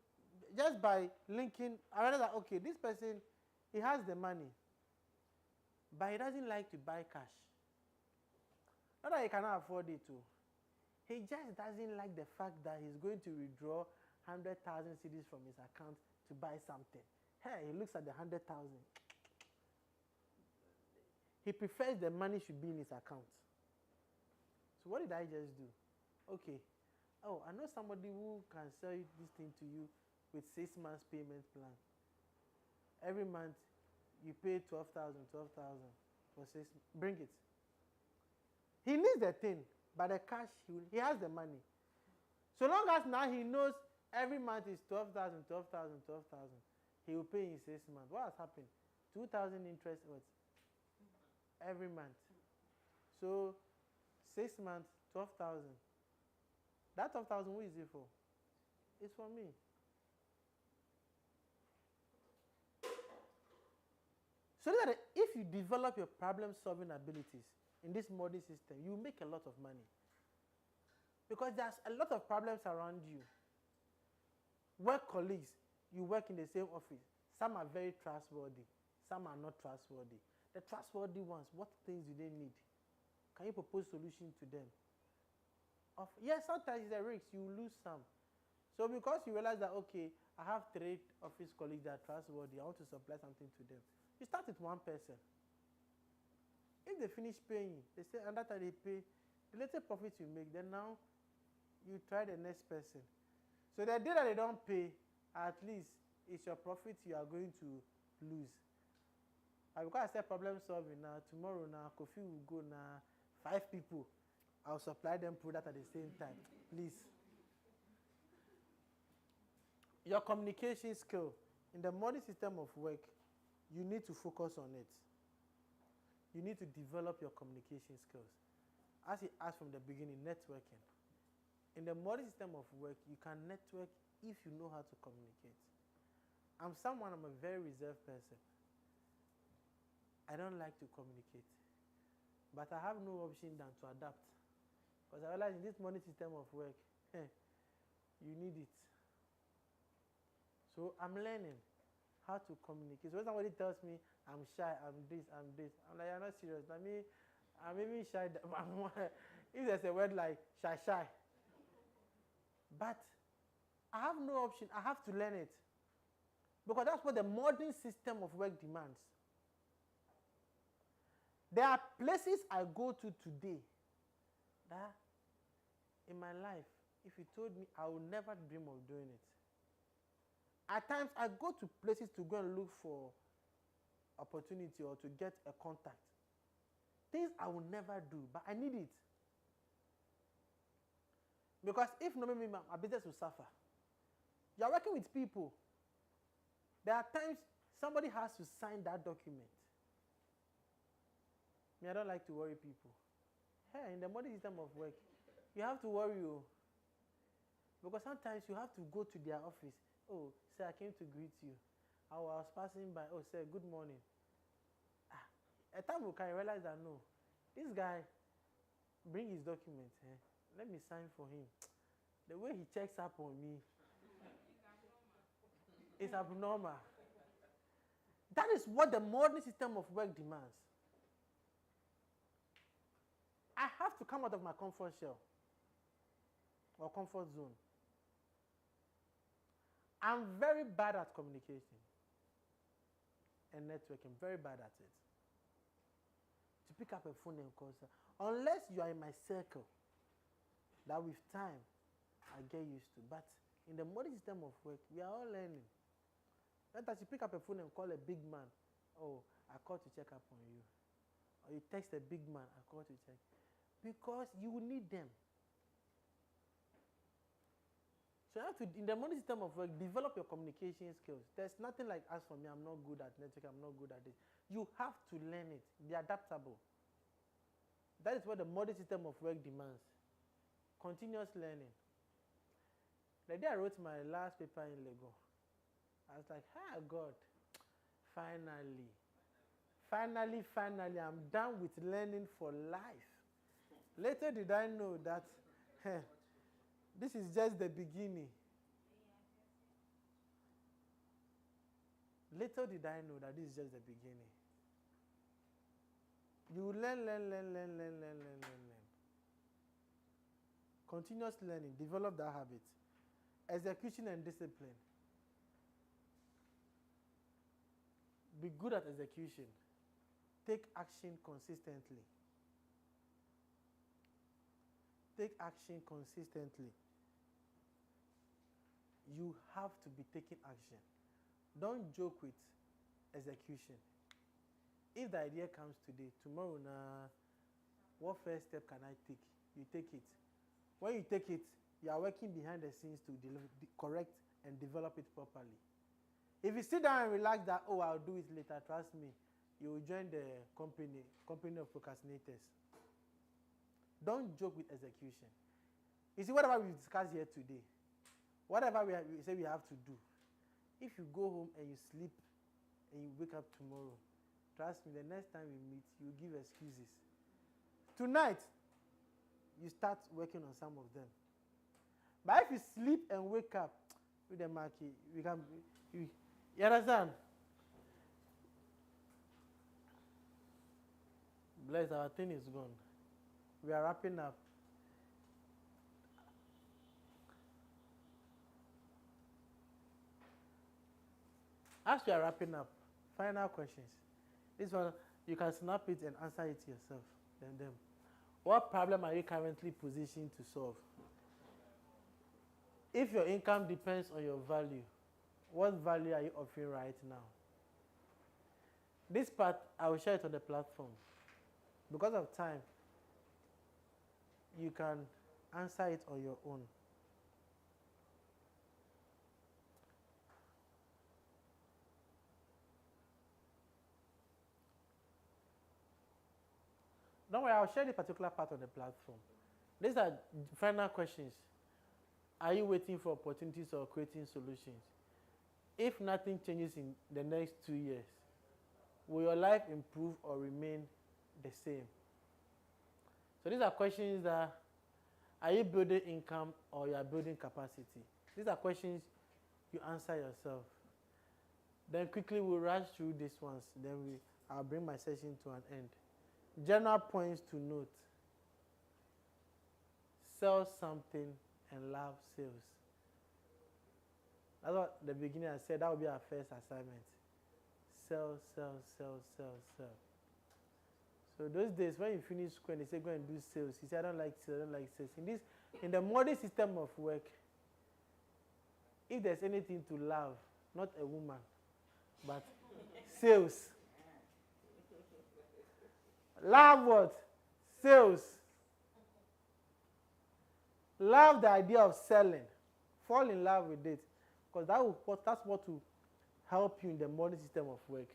just by linking. I realized that, okay, this person, he has the money, but he doesn't like to buy cash. Not that he cannot afford it too. He just doesn't like the fact that he's going to withdraw 100,000 cedis from his account to buy something. Hey, he looks at the 100,000. He prefers the money should be in his account. So what did I just do? Okay. Oh, I know somebody who can sell this thing to you with 6 months payment plan. Every month you pay 12,000 for 6 months. Bring it. He needs the thing, but the cash, he has the money. So long as now he knows every month is 12,000, he will pay in 6 months. What has happened? 2,000 interest every month. So 6 months, 12,000. That 12,000, who is it for? It's for me. So that if you develop your problem-solving abilities in this modern system, you make a lot of money. Because there's a lot of problems around you. Work colleagues, you work in the same office. Some are very trustworthy. Some are not trustworthy. The trustworthy ones, what things do they need? Can you propose solutions to them? Yes, sometimes it's a risk. You lose some. So because you realize that, okay, I have 3 office colleagues that are trustworthy, I want to supply something to them. You start with one person. If they finish paying, they say, and after they pay, the little profit you make, then now you try the next person. So the day that they don't pay, at least it's your profit you are going to lose. And because I said problem solving now, tomorrow now, Kofi will go now, 5 people. I'll supply them product at the same time. Please. Your communication skill. In the modern system of work, you need to focus on it. You need to develop your communication skills. As he asked from the beginning, networking. In the modern system of work, you can network if you know how to communicate. I'm a very reserved person. I don't like to communicate. But I have no option than to adapt. Because I realize in this modern system of work, you need it. So I'm learning how to communicate. So when somebody tells me I'm shy, I'm this, I'm like, you're not serious. I mean, I'm even shy. If there's a word like shy. But I have no option. I have to learn it. Because that's what the modern system of work demands. There are places I go to today that in my life, if you told me, I would never dream of doing it. At times, I go to places to go and look for opportunity or to get a contact. Things I will never do, but I need it. Because if not, maybe my business will suffer. You are working with people. There are times somebody has to sign that document. I don't like to worry people. Hey, in the modern system of work, you have to worry you. Because sometimes you have to go to their office. Oh, sir, I came to greet you. I was passing by. Oh, sir, good morning. A time you can realize that no, this guy bring his documents. Let me sign for him. The way he checks up on me is abnormal. That is what the modern system of work demands. I have to come out of my comfort shell or comfort zone. I'm very bad at communication and networking, very bad at it. To pick up a phone and call, unless you are in my circle, that with time I get used to. But in the modern system of work, we are all learning. That you pick up a phone and call a big man, oh, I called to check up on you. Or you text a big man, I called to check. Because you will need them. So you have to, in the modern system of work, develop your communication skills. There's nothing like, as for me, I'm not good at networking, I'm not good at this. You have to learn it. Be adaptable. That is what the modern system of work demands. Continuous learning. The day I wrote my last paper in Lego, I was like, ah, God, finally, I'm done with learning for life. Later did I know that this is just the beginning. Later did I know that this is just the beginning. You learn. Continuous learning, develop that habit. Execution and discipline. Be good at execution. Take action consistently. Take action consistently. You have to be taking action. Don't joke with execution. If the idea comes today, tomorrow, what first step can I take? You take it. When you take it, you are working behind the scenes to correct and develop it properly. If you sit down and relax that, oh, I'll do it later, trust me, you will join the company of procrastinators. Don't joke with execution. You see, whatever we discussed here today, whatever we say we have to do, if you go home and you sleep and you wake up tomorrow, trust me, the next time we meet, you give excuses. Tonight, you start working on some of them. But if you sleep and wake up with the market, you understand? Bless, our thing is gone. We are wrapping up. As we are wrapping up, final questions. This one, you can snap it and answer it yourself. Then them. What problem are you currently positioned to solve? If your income depends on your value, what value are you offering right now? This part, I will share it on the platform. Because of time, you can answer it on your own. Don't worry, I'll share the particular part on the platform. These are final questions. Are you waiting for opportunities or creating solutions? If nothing changes in the next 2 years, will your life improve or remain the same? So these are questions that, are you building income or you are building capacity? These are questions you answer yourself. Then quickly we'll rush through these ones. Then I'll bring my session to an end. General points to note. Sell something and love sales. That's what the beginning I said. That will be our first assignment. Sell. So those days when you finish school and they say go and do sales, you say I don't like sales. In the modern system of work, if there's anything to love, not a woman, but sales. Love what? Sales. Love the idea of selling. Fall in love with it. Because that's what will help you in the modern system of work.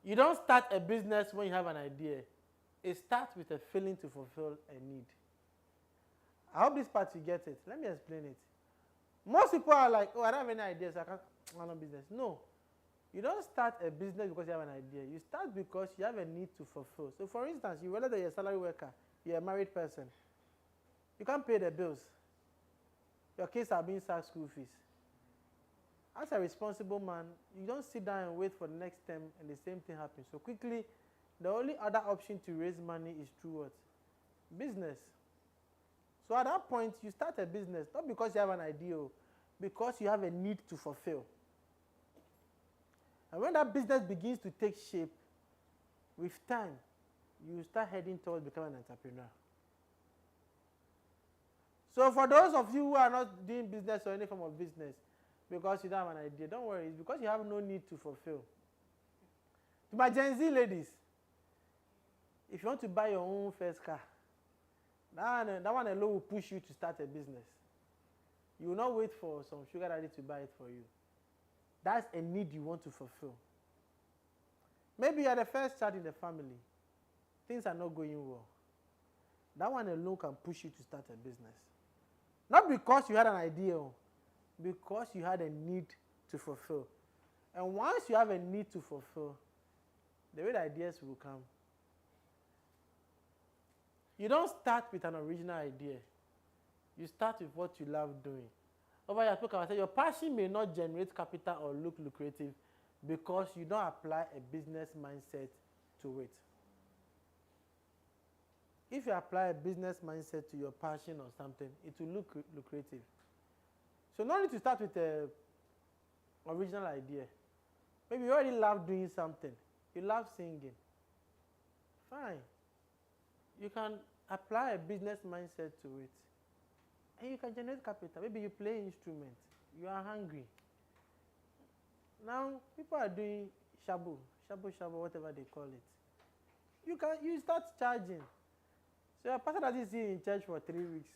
You don't start a business when you have an idea. It starts with a feeling to fulfill a need. I hope this part you get it. Let me explain it. Most people are like, oh, I don't have any ideas, so I can't run a business. No. You don't start a business because you have an idea. You start because you have a need to fulfill. So for instance, you realize that you're a salary worker, you're a married person. You can't pay the bills. Your kids are being sacked school fees. As a responsible man, you don't sit down and wait for the next term and the same thing happens. So quickly, the only other option to raise money is through what? Business. So at that point, you start a business, not because you have an idea, because you have a need to fulfill. And when that business begins to take shape, with time, you start heading towards becoming an entrepreneur. So for those of you who are not doing business or any form of business, because you don't have an idea, don't worry, it's because you have no need to fulfill. To my Gen Z ladies, if you want to buy your own first car, that one alone will push you to start a business. You will not wait for some sugar daddy to buy it for you. That's a need you want to fulfill. Maybe you are the first child in the family. Things are not going well. That one alone can push you to start a business. Not because you had an idea, because you had a need to fulfill. And once you have a need to fulfill, the way the ideas will come. You don't start with an original idea. You start with what you love doing. Over here, I say your passion may not generate capital or look lucrative because you don't apply a business mindset to it. If you apply a business mindset to your passion or something, it will look lucrative. So no need to start with an original idea. Maybe you already love doing something. You love singing. Fine. You can apply a business mindset to it. And you can generate capital. Maybe you play instruments. You are hungry. Now, people are doing shabu, whatever they call it. You start charging. So a pastor doesn't see you in church for 3 weeks.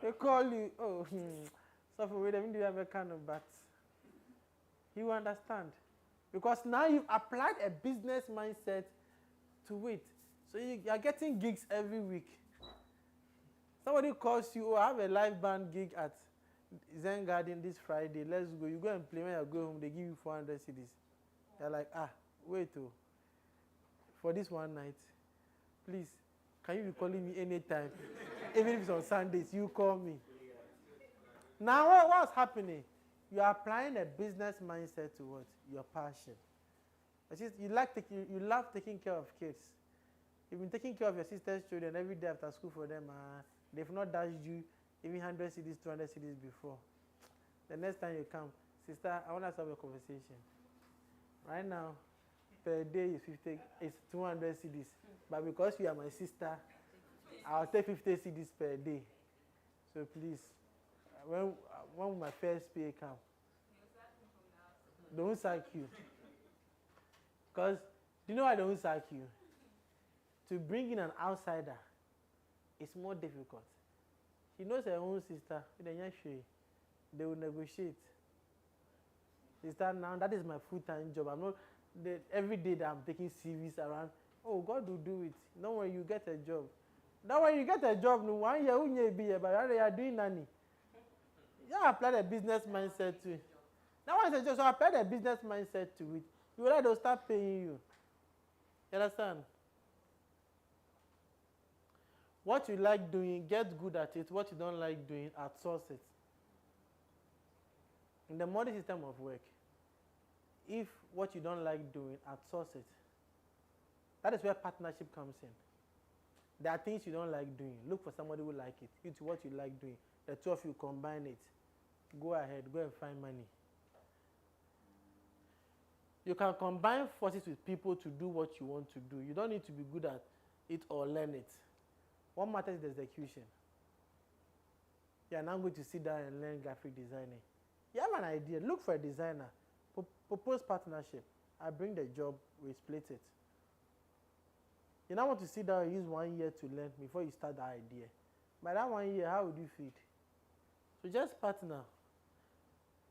They call you, so for wait, I mean, do you have a kind of bat? He will understand. Because now you've applied a business mindset to it. So you are getting gigs every week. Somebody calls you, I have a live band gig at Zen Garden this Friday. Let's go. You go and play. When you go home, they give you 400 CDs. You're like, wait, for this one night, please, can you be calling me anytime? Even if it's on Sundays, you call me. Now, what's happening? You are applying a business mindset to what? Your passion. You love taking care of kids. You've been taking care of your sister's children every day after school for them. They've not dashed you even 100 CDs, 200 CDs before. The next time you come, sister, I want us to have a conversation. Right now, per day is 200 CDs. But because you are my sister, I'll take 50 CDs per day. So please, when will my first pay come? They won't sack you. Because, do you know why they won't sack you? To bring in an outsider, it's more difficult. She knows her own sister. They will negotiate. Sister, now that is my full-time job. I'm not every day that I'm taking CVs around. Oh, God will do it. Don't worry, you get a job. Don't worry, you get a job. No 1 year, but you are doing nanny. You apply a business mindset to it. Now, once I just apply a business mindset to it, you will they'll start paying you. You understand? What you like doing, get good at it. What you don't like doing, outsource it. In the modern system of work, if what you don't like doing, outsource it. That is where partnership comes in. There are things you don't like doing. Look for somebody who like it. It's what you like doing. The two of you combine it. Go ahead, go and find money. You can combine forces with people to do what you want to do. You don't need to be good at it or learn it. What matters is the execution. You are now going to sit down and learn graphic designing. You have an idea. Look for a designer. Propose partnership. I bring the job, we split it. You now want to sit down and use 1 year to learn before you start that idea. By that 1 year, how would you feel? So just partner.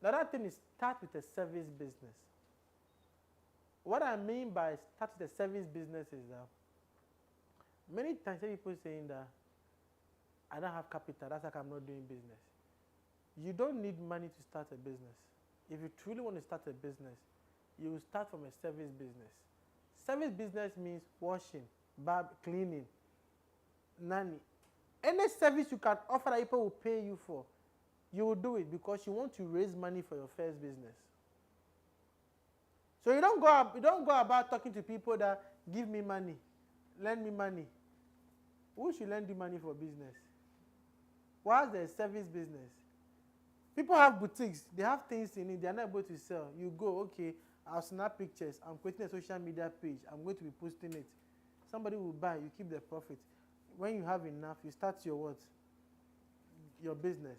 The other thing is start with a service business. What I mean by start with a service business is that many times people saying that I don't have capital, that's like I'm not doing business. You don't need money to start a business. If you truly want to start a business, you will start from a service business. Service business means washing, cleaning, nanny. Any service you can offer that people will pay you for, you will do it because you want to raise money for your first business. So you don't go about talking to people that give me money, lend me money. Who should lend you money for business? What's the service business? People have boutiques, they have things in it, they are not able to sell. You go, okay, I'll snap pictures, I'm creating a social media page, I'm going to be posting it. Somebody will buy, you keep the profit. When you have enough, you start your what? Your business.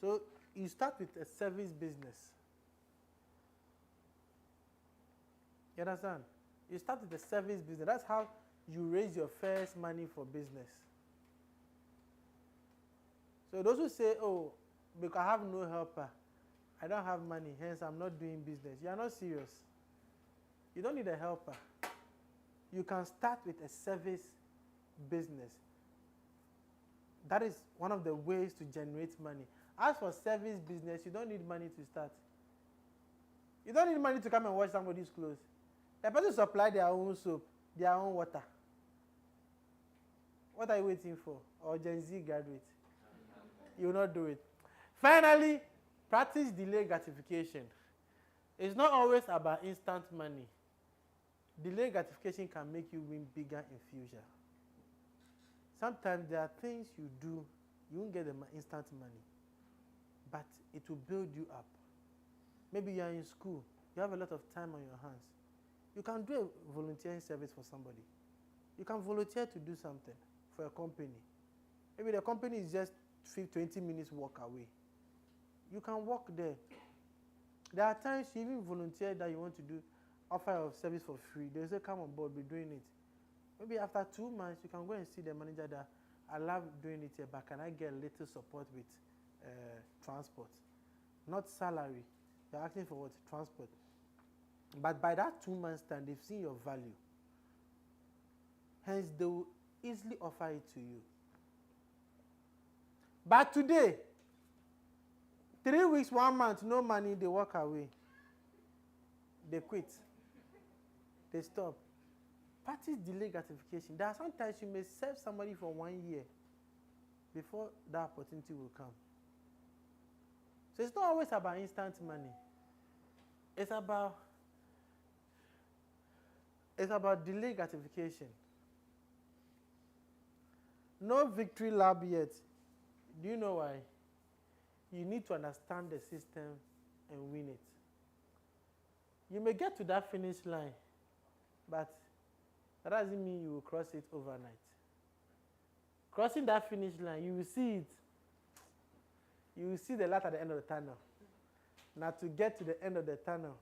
So you start with a service business. You understand? You start with a service business. That's how you raise your first money for business. So those who say, oh, because I have no helper, I don't have money, hence I'm not doing business. You are not serious. You don't need a helper. You can start with a service business. That is one of the ways to generate money. As for service business, you don't need money to start. You don't need money to come and wash somebody's clothes. The person supply their own soap, their own water. What are you waiting for? Or Gen Z graduate? You will not do it. Finally, practice delayed gratification. It's not always about instant money. Delayed gratification can make you win bigger in future. Sometimes there are things you do, you won't get the instant money, but it will build you up. Maybe you are in school, you have a lot of time on your hands. You can do a volunteering service for somebody. You can volunteer to do something for a company. Maybe the company is just 20 minutes walk away. You can walk there. There are times you even volunteer that you want to do offer of service for free. They say, come on board, be doing it. Maybe after 2 months, you can go and see the manager that I love doing it here, but can I get a little support with transport? Not salary. You're asking for what? Transport. But by that 2 months' time, they've seen your value. Hence, they will easily offer it to you. But today, 3 weeks, 1 month, no money, they walk away. They quit. They stop. Practice delayed gratification. There are sometimes you may serve somebody for 1 year before that opportunity will come. So it's not always about instant money. It's about delayed gratification. No victory lap yet. Do you know why? You need to understand the system and win it. You may get to that finish line, but that doesn't mean you will cross it overnight. Crossing that finish line, you will see it. You will see the light at the end of the tunnel. Now to get to the end of the tunnel,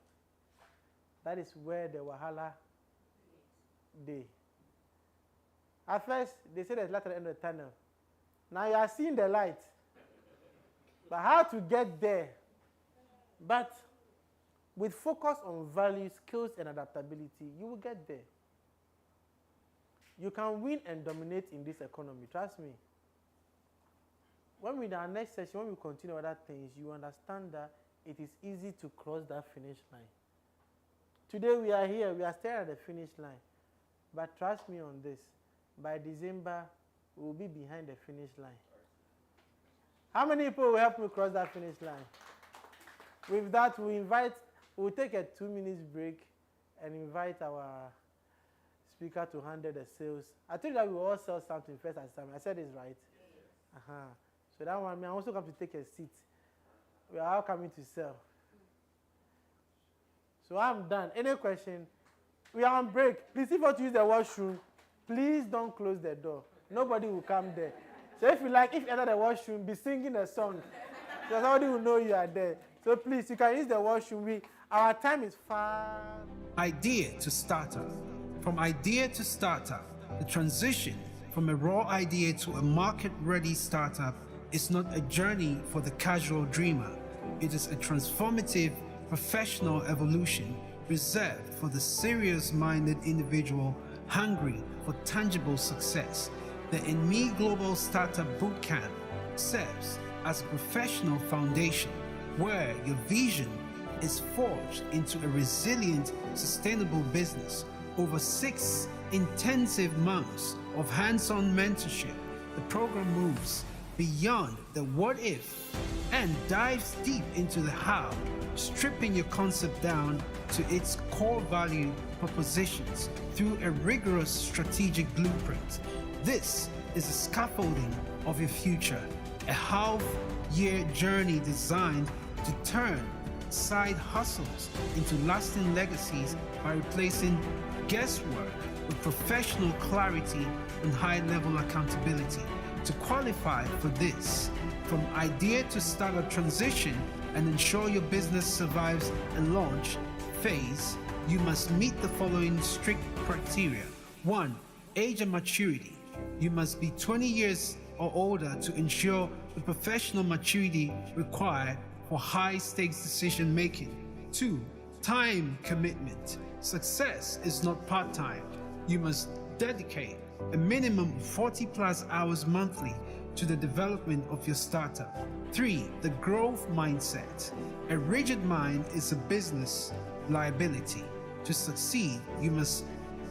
that is where the wahala day. At first, they say there's light at the end of the tunnel. Now you are seeing the light. But how to get there? But with focus on value, skills, and adaptability, you will get there. You can win and dominate in this economy. Trust me. When we in our next session, when we continue other things, you understand that it is easy to cross that finish line. Today we are here, we are staring at the finish line. But trust me on this, by December, we will be behind the finish line. How many people will help me cross that finish line? With that, we'll take a 2 minutes break and invite our speaker to handle the sales. I told you that we will all sell something first at time. I said this right? Yes. So that one, I'm also going to take a seat. We are all coming to sell. So I'm done. Any question? We are on break. Please, if you want to use the washroom, please don't close the door. Nobody will come there. So if you enter the washroom, be singing a song. So somebody will know you are there. So please, you can use the washroom. Our time is far. Idea to startup. From idea to startup, the transition from a raw idea to a market-ready startup is not a journey for the casual dreamer. It is a transformative professional evolution reserved for the serious-minded individual hungry for tangible success. The INME Global Startup Bootcamp serves as a professional foundation where your vision is forged into a resilient, sustainable business. Over 6 intensive months of hands-on mentorship, the program moves beyond the what if and dives deep into the how, stripping your concept down to its core value propositions through a rigorous strategic blueprint. This is the scaffolding of your future, a half-year journey designed to turn side hustles into lasting legacies by replacing guesswork with professional clarity and high-level accountability. To qualify for this, from idea to startup transition and ensure your business survives a launch phase, you must meet the following strict criteria. 1. Age and maturity. You must be 20 years or older to ensure the professional maturity required for high-stakes decision-making. 2. Time commitment. Success is not part-time. You must dedicate a minimum of 40+ hours monthly to the development of your startup. 3. The growth mindset. A rigid mind is a business liability. To succeed, you must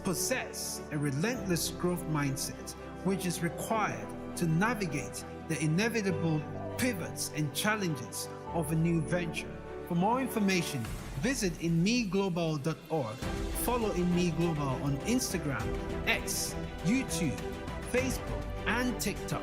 possess a relentless growth mindset, which is required to navigate the inevitable pivots and challenges of a new venture. For more information, visit INMEGlobal.org. Follow INME Global on Instagram, X, YouTube, Facebook, and TikTok.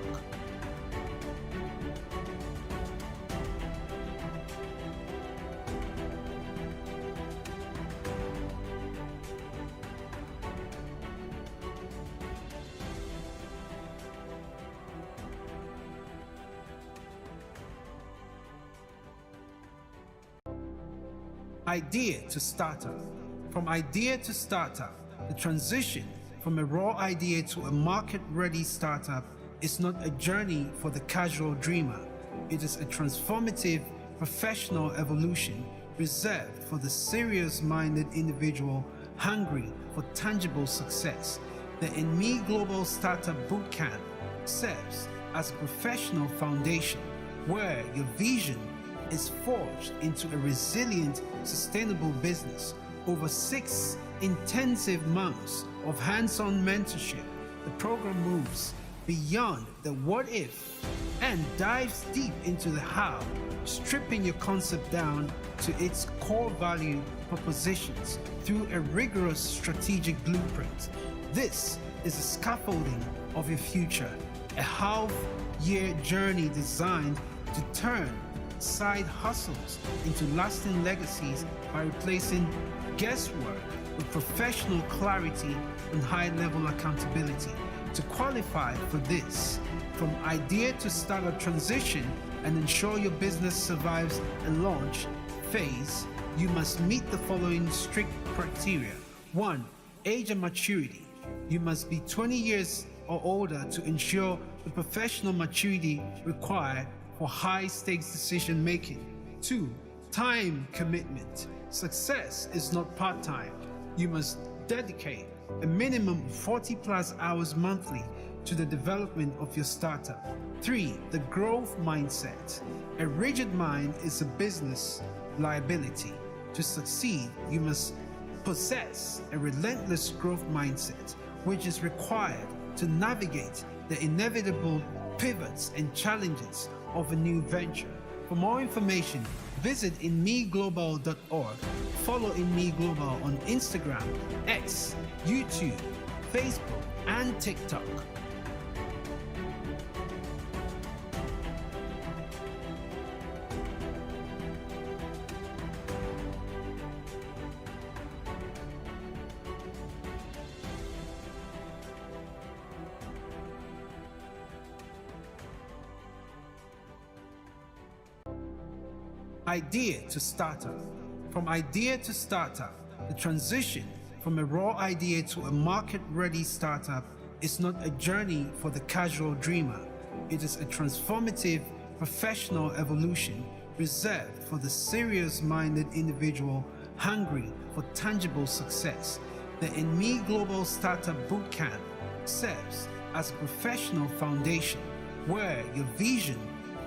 Idea to startup. From idea to startup, the transition from a raw idea to a market-ready startup is not a journey for the casual dreamer. It is a transformative professional evolution reserved for the serious-minded individual hungry for tangible success. The INME Global Startup Bootcamp serves as a professional foundation where your vision is forged into a resilient, sustainable business. Over 6 intensive months of hands-on mentorship, the program moves beyond the what if and dives deep into the how, stripping your concept down to its core value propositions through a rigorous strategic blueprint. This is the scaffolding of your future, a half-year journey designed to turn side hustles into lasting legacies by replacing guesswork with professional clarity and high-level accountability. To qualify for this, from idea to startup transition and ensure your business survives a launch phase, you must meet the following strict criteria. 1. Age and maturity. You must be 20 years or older to ensure the professional maturity required for high-stakes decision-making. 2. Time commitment. Success is not part-time. You must dedicate a minimum of 40+ hours monthly to the development of your startup. 3. The growth mindset. A rigid mind is a business liability. To succeed, you must possess a relentless growth mindset, which is required to navigate the inevitable pivots and challenges of a new venture. For more information, visit INMEGlobal.org. Follow INME Global on Instagram, X, YouTube, Facebook, and TikTok. Idea to startup. From idea to startup, the transition from a raw idea to a market-ready startup is not a journey for the casual dreamer. It is a transformative professional evolution reserved for the serious-minded individual hungry for tangible success. The INME Global Startup Bootcamp serves as a professional foundation where your vision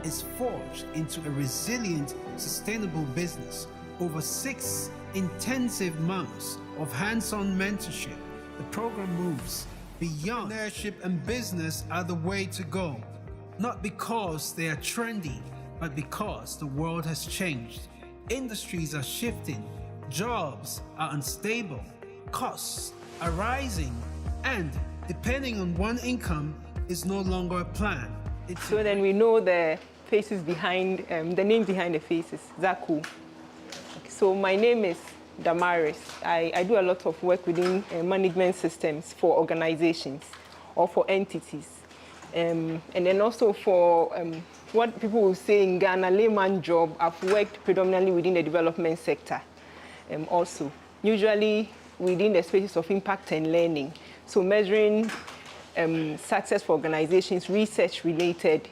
is forged into a resilient, sustainable business. Over 6 intensive months of hands-on mentorship, the program moves beyond entrepreneurship and business are the way to go. Not because they are trendy, but because the world has changed. Industries are shifting, jobs are unstable, costs are rising, and depending on one income is no longer a plan. So then we know the faces behind, the names behind the faces. Is that cool? Okay, so my name is Damaris. I do a lot of work within management systems for organizations or for entities. And then also for what people will say in Ghana, layman job, I've worked predominantly within the development sector also. Usually within the spaces of impact and learning. So measuring success for organizations, research related,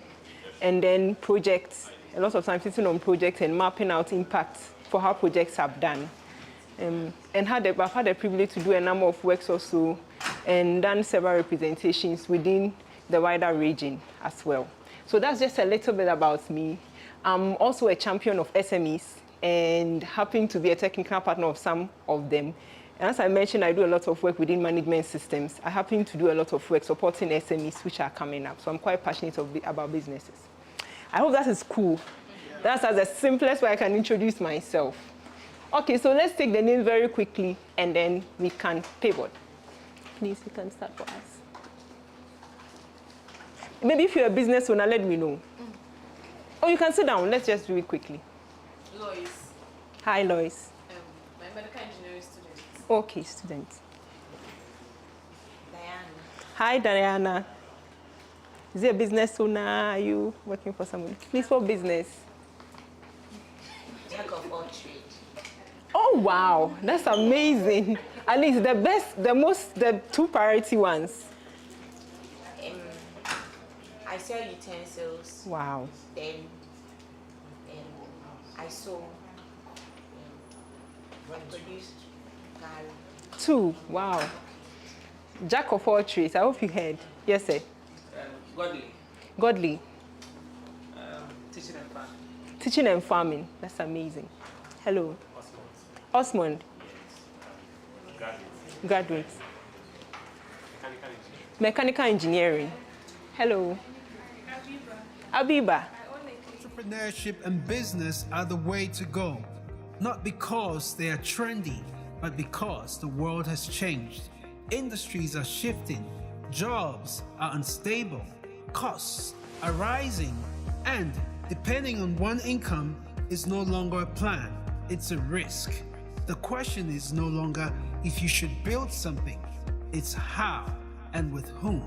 and then projects, a lot of times sitting on projects and mapping out impacts for how projects have done. And I've had the privilege to do a number of works also and done several representations within the wider region as well. So that's just a little bit about me. I'm also a champion of SMEs and happen to be a technical partner of some of them. And as I mentioned, I do a lot of work within management systems. I happen to do a lot of work supporting SMEs which are coming up. So I'm quite passionate about businesses. I hope that is cool. That's the simplest way I can introduce myself. Okay, so let's take the names very quickly and then we can pivot. Please, you can start for us. Maybe if you're a business owner, let me know. Oh, you can sit down. Let's just do it quickly. Lois. Hi, Lois. My medical engineering student. Okay, student. Diana. Hi, Diana. Is it a business owner? Are you working for someone? Please, what business? Jack of all trades. Oh, wow. That's amazing. At least the best, the two priority ones. I sell utensils. Wow. Then I sew. Produce garri. 2. Wow. Jack of all trades. I hope you heard. Yes, sir. Godly. Godly. Teaching and farming. Teaching and farming. That's amazing. Hello. Osmond. Graduate. Mechanical engineering. Hello. Abiba. Entrepreneurship and business are the way to go. Not because they are trendy, but because the world has changed. Industries are shifting, jobs are unstable, costs are rising, and depending on one income is no longer a plan, it's a risk. The question is no longer if you should build something, it's how and with whom.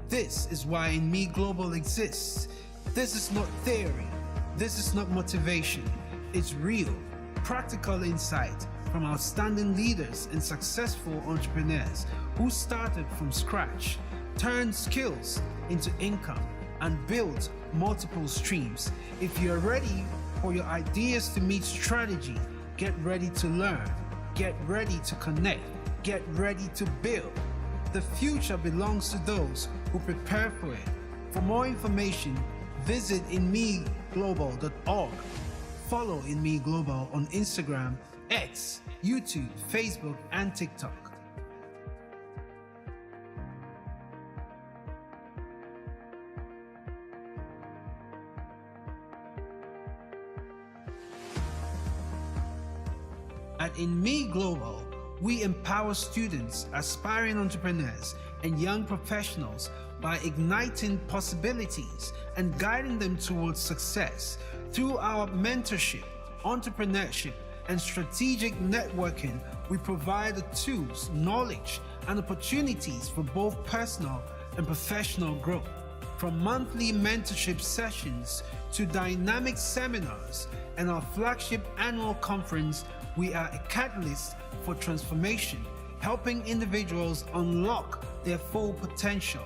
This is why INME Global exists. This is not theory. This is not motivation. It's real, practical insight from outstanding leaders and successful entrepreneurs who started from scratch, turned skills into income, and built multiple streams. If you're ready for your ideas to meet strategy, get ready to learn, get ready to connect, get ready to build. The future belongs to those who prepare for it. For more information, visit INMEglobal.org. Follow INME Global on Instagram, X, YouTube, Facebook, and TikTok. At INME Global, we empower students, aspiring entrepreneurs, and young professionals by igniting possibilities and guiding them towards success. Through our mentorship, entrepreneurship, and strategic networking, we provide the tools, knowledge, and opportunities for both personal and professional growth. From monthly mentorship sessions to dynamic seminars and our flagship annual conference, we are a catalyst for transformation, helping individuals unlock their full potential.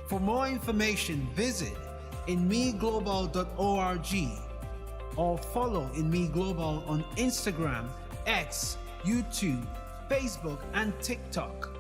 For more information, visit INMEGlobal.org or follow INME Global on Instagram, X, YouTube, Facebook, and TikTok.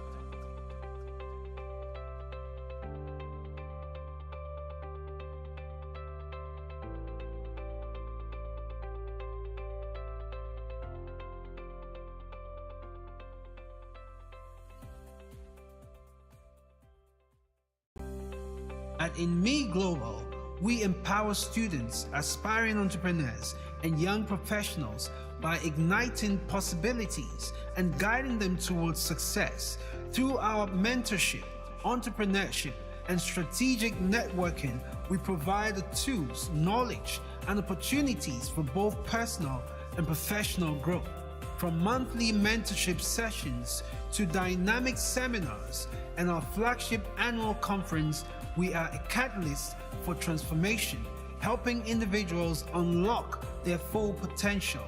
At INME Global, we empower students, aspiring entrepreneurs, and young professionals by igniting possibilities and guiding them towards success. Through our mentorship, entrepreneurship, and strategic networking, we provide the tools, knowledge, and opportunities for both personal and professional growth. From monthly mentorship sessions to dynamic seminars and our flagship annual conference, we are a catalyst for transformation, helping individuals unlock their full potential.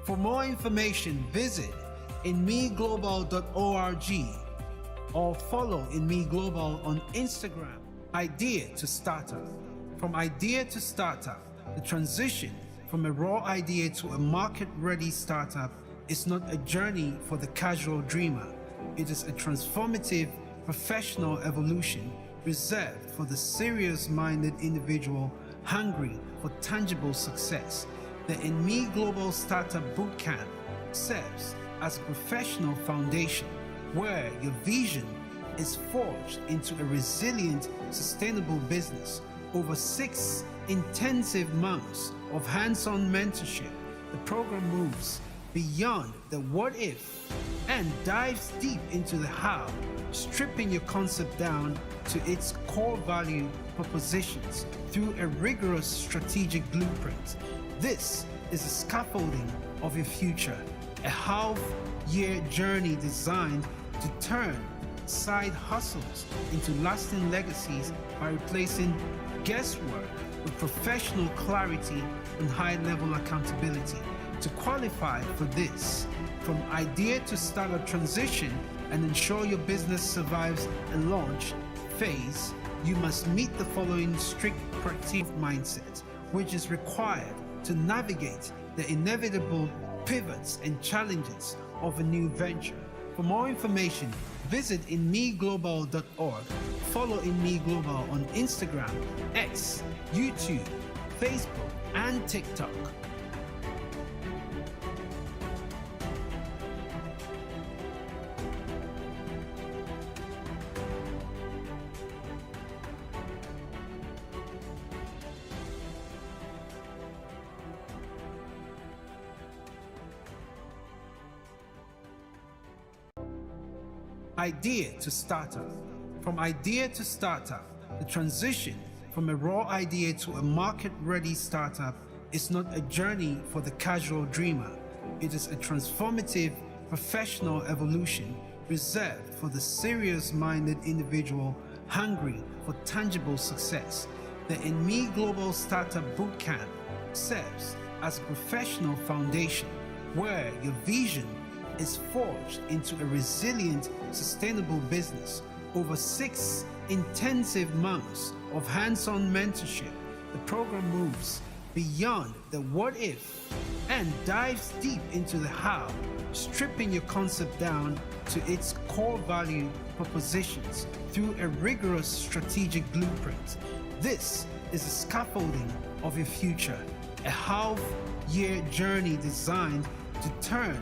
For more information, visit INMEGlobal.org or follow INME Global on Instagram. Idea to startup. From idea to startup, the transition from a raw idea to a market-ready startup is not a journey for the casual dreamer. It is a transformative professional evolution reserved for the serious-minded individual hungry for tangible success. The INME Global Startup Bootcamp serves as a professional foundation where your vision is forged into a resilient, sustainable business. Over 6 intensive months of hands-on mentorship, the program moves beyond the what if and dives deep into the how, stripping your concept down to its core value propositions through a rigorous strategic blueprint. This is the scaffolding of your future, a half-year journey designed to turn side hustles into lasting legacies by replacing guesswork with professional clarity and high-level accountability. To qualify for this, from idea to startup transition and ensure your business survives a launch phase, you must meet the following strict criteria mindset, which is required to navigate the inevitable pivots and challenges of a new venture. For more information, visit INMEGlobal.org, follow INME Global on Instagram, X, YouTube, Facebook, and TikTok. Idea to startup. From idea to startup, the transition from a raw idea to a market-ready startup is not a journey for the casual dreamer. It is a transformative professional evolution reserved for the serious-minded individual hungry for tangible success. The INME Global Startup Bootcamp serves as a professional foundation where your vision is forged into a resilient, sustainable business. Over 6 intensive months of hands-on mentorship, the program moves beyond the what if and dives deep into the how, stripping your concept down to its core value propositions through a rigorous strategic blueprint. This is the scaffolding of your future, a half-year journey designed to turn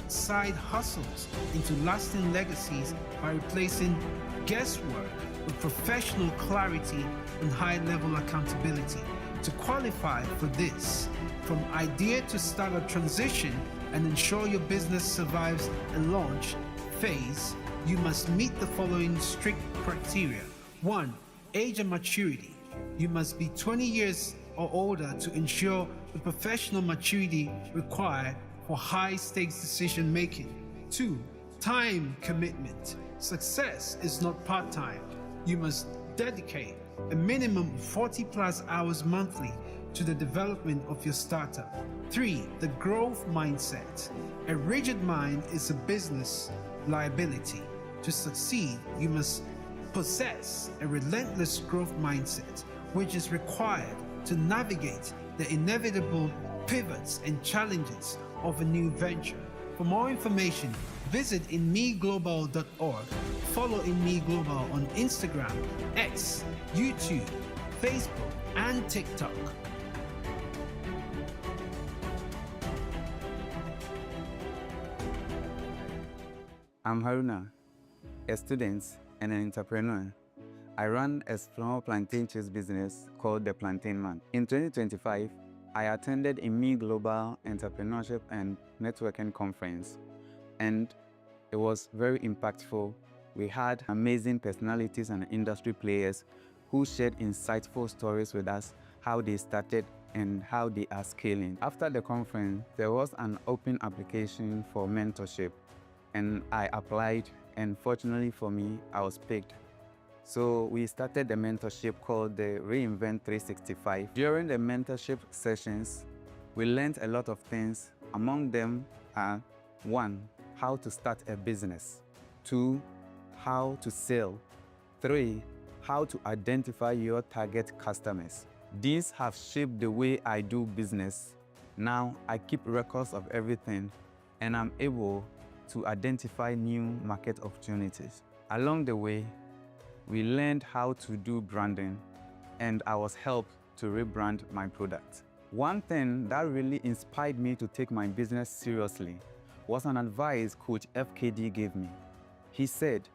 side hustles into lasting legacies by replacing guesswork with professional clarity and high-level accountability. To qualify for this, from idea to startup transition and ensure your business survives a launch phase, you must meet the following strict criteria. 1. Age and maturity. You must be 20 years or older to ensure the professional maturity required for high-stakes decision-making. 2. Time commitment. Success is not part-time. You must dedicate a minimum of 40+ hours monthly to the development of your startup. 3. The growth mindset. A rigid mind is a business liability. To succeed, you must possess a relentless growth mindset, which is required to navigate the inevitable pivots and challenges of a new venture. For more information, visit INMEGlobal.org. Follow INME Global on Instagram, X, YouTube, Facebook, and TikTok. I'm Haruna, a student and an entrepreneur. I run a small plantain chips business called The Plantain Man. In 2025, I attended INME Global Entrepreneurship and Networking Conference, and it was very impactful. We had amazing personalities and industry players who shared insightful stories with us, how they started and how they are scaling. After the conference, there was an open application for mentorship, and I applied, and fortunately for me, I was picked. So we started the mentorship called the Reinvent 365. During the mentorship sessions, we learned a lot of things. Among them are 1, how to start a business, 2, how to sell, 3, how to identify your target customers. These have shaped the way I do business. Now I keep records of everything, and I'm able to identify new market opportunities. Along the way, we learned how to do branding, and I was helped to rebrand my product. One thing that really inspired me to take my business seriously was an advice Coach FKD gave me. He said,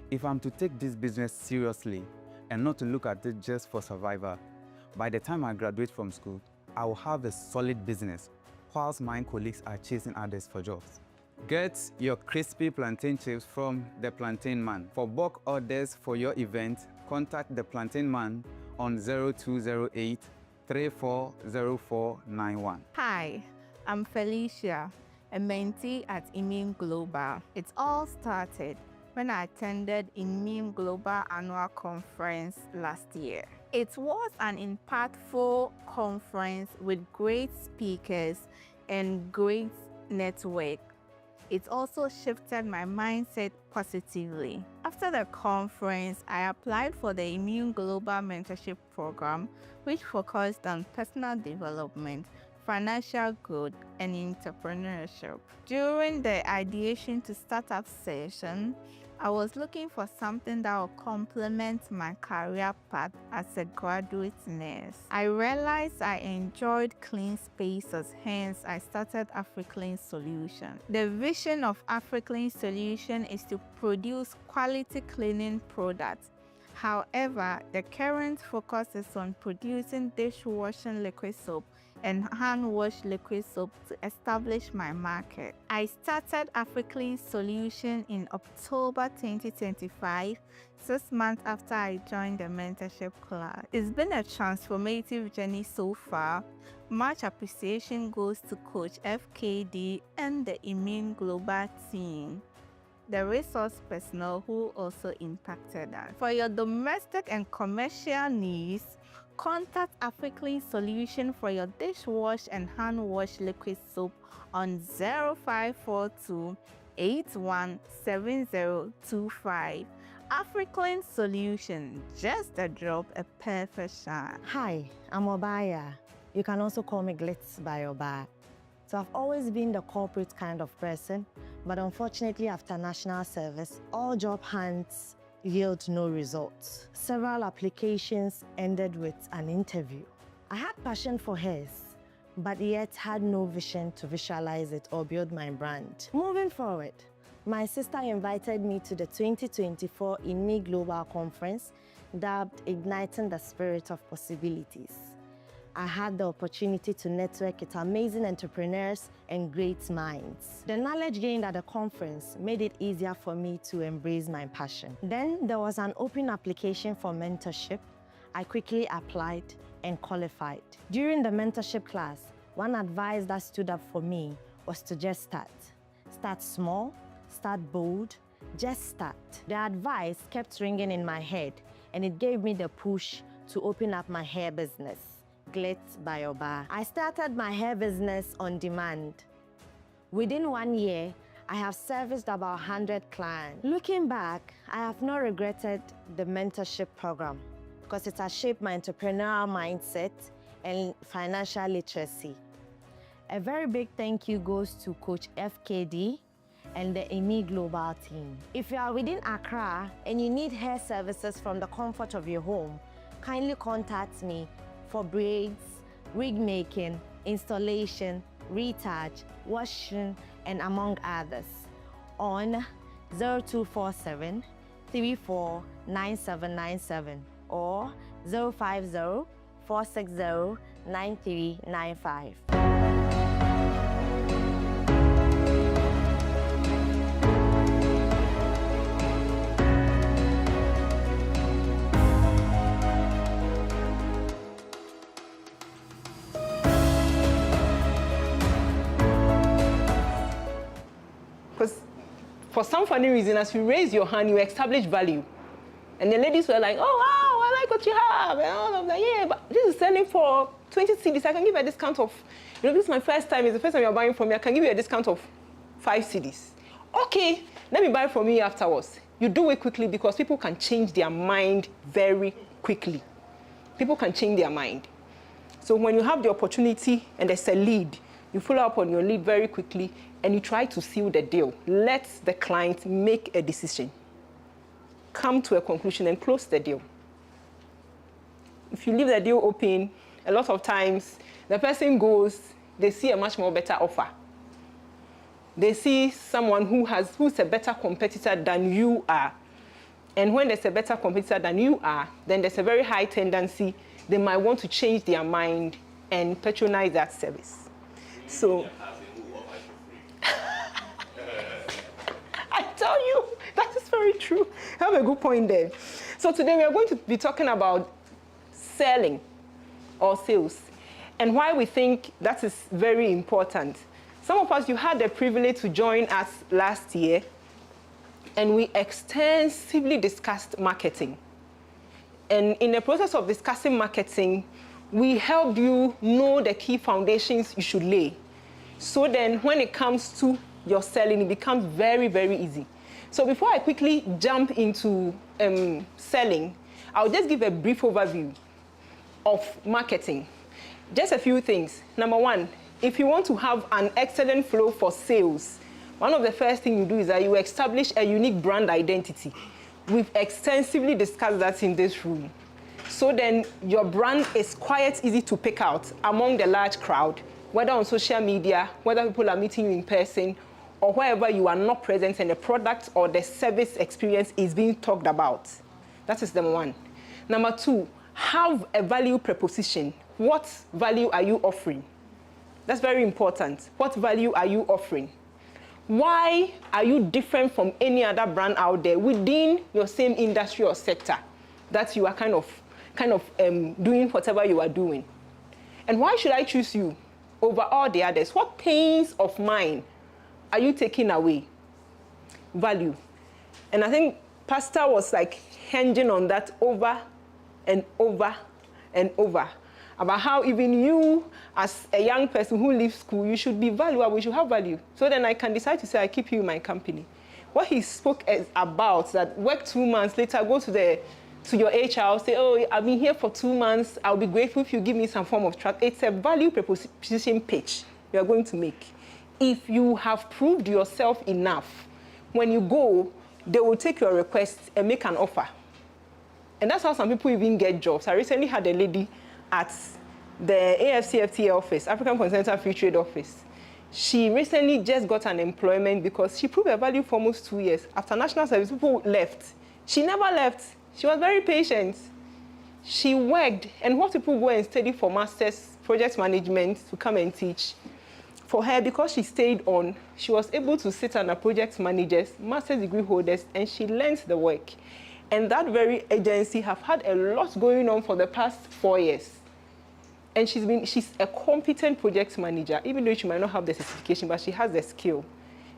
if I'm to take this business seriously and not to look at it just for survival, by the time I graduate from school, I will have a solid business whilst my colleagues are chasing others for jobs. Get your crispy plantain chips from The Plantain Man. For bulk orders for your event, contact The Plantain Man on 0208 340491. Hi, I'm Felicia, a mentee at INME Global. It all started when I attended INME Global Annual Conference last year. It was an impactful conference with great speakers and great network. It also shifted my mindset positively. After the conference, I applied for the INME Global Mentorship Program, which focused on personal development, financial growth, and entrepreneurship. During the ideation to startup session, I was looking for something that would complement my career path as a graduate nurse. I realized I enjoyed clean spaces, hence I started AfriClean Solution. The vision of AfriClean Solution is to produce quality cleaning products. However, the current focus is on producing dishwashing liquid soap and hand wash liquid soap to establish my market. I started AfriClean Solution in October 2025, 6 months after I joined the mentorship class. It's been a transformative journey so far. Much appreciation goes to Coach FKD and the INME Global team, the resource personnel who also impacted us. For your domestic and commercial needs, contact AfriClean Solution for your dishwash and hand wash liquid soap on 0542 817025. AfriClean Solution, just a drop, a perfect shot. Hi, I'm Obaya. You can also call me Glitz by Oba. So I've always been the corporate kind of person, but unfortunately after national service, all job hunts yield no results. Several applications ended with an interview. I had passion for hairs, but yet had no vision to visualize it or build my brand. Moving forward, my sister invited me to the 2024 INME Global Conference, dubbed Igniting the Spirit of Possibilities. I had the opportunity to network with amazing entrepreneurs and great minds. The knowledge gained at the conference made it easier for me to embrace my passion. Then there was an open application for mentorship. I quickly applied and qualified. During the mentorship class, one advice that stood up for me was to just start. Start small, start bold, just start. The advice kept ringing in my head, and it gave me the push to open up my hair business, Glitz by Oba. I started my hair business on demand. Within 1 year, I have serviced about 100 clients. Looking back, I have not regretted the mentorship program because it has shaped my entrepreneurial mindset and financial literacy. A very big thank you goes to Coach FKD and the INME Global team. If you are within Accra and you need hair services from the comfort of your home, kindly contact me for braids, wig making, installation, retouch, washing, and among others on 0247 34 9797 or 050 460 9395. Because for some funny reason, as you raise your hand, you establish value. And the ladies were like, oh, wow, I like what you have. And all of that, yeah, but this is selling for 20 cedis. I can give you a discount of, this is my first time. It's the first time you're buying from me. I can give you a discount of 5 cedis. Okay, let me buy from you afterwards. You do it quickly because people can change their mind very quickly. People can change their mind. So when you have the opportunity and there's a lead, you follow up on your lead very quickly and you try to seal the deal. Let the client make a decision. Come to a conclusion and close the deal. If you leave the deal open, a lot of times the person goes, they see a much more better offer. They see someone who's a better competitor than you are. And when there's a better competitor than you are, then there's a very high tendency they might want to change their mind and patronize that service. So, I tell you, that is very true. I have a good point there. So today we are going to be talking about selling or sales and why we think that is very important. Some of us, you had the privilege to join us last year and we extensively discussed marketing. And in the process of discussing marketing, we helped you know the key foundations you should lay. So then when it comes to your selling, it becomes very, very easy. So before I quickly jump into selling, I'll just give a brief overview of marketing. Just a few things. Number one, if you want to have an excellent flow for sales, one of the first things you do is that you establish a unique brand identity. We've extensively discussed that in this room. So then your brand is quite easy to pick out among the large crowd, whether on social media, whether people are meeting you in person, or wherever you are not present and the product or the service experience is being talked about. That is number one. Number two, have a value proposition. What value are you offering? That's very important. What value are you offering? Why are you different from any other brand out there within your same industry or sector that you are kind of doing whatever you are doing? And why should I choose you over all the others? What pains of mine are you taking away? Value. And I think Pastor was like hinging on that over and over and over, about how even you, as a young person who leaves school, you should be valuable, you should have value. So then I can decide to say, I keep you in my company. What he spoke about, that work 2 months, later go to your HR, say, oh, I've been here for 2 months, I'll be grateful if you give me some form of trust. It's a value proposition pitch you are going to make. If you have proved yourself enough, when you go, they will take your request and make an offer. And that's how some people even get jobs. I recently had a lady at the AFCFTA office, African Continental Free Trade Office. She recently just got an employment because she proved her value for almost 2 years. After national service, people left. She never left. She was very patient. She worked, and what people go and study for master's project management to come and teach. For her, because she stayed on, she was able to sit under project managers, master's degree holders, and she learned the work. And that very agency have had a lot going on for the past 4 years. And she's a competent project manager, even though she might not have the certification, but she has the skill.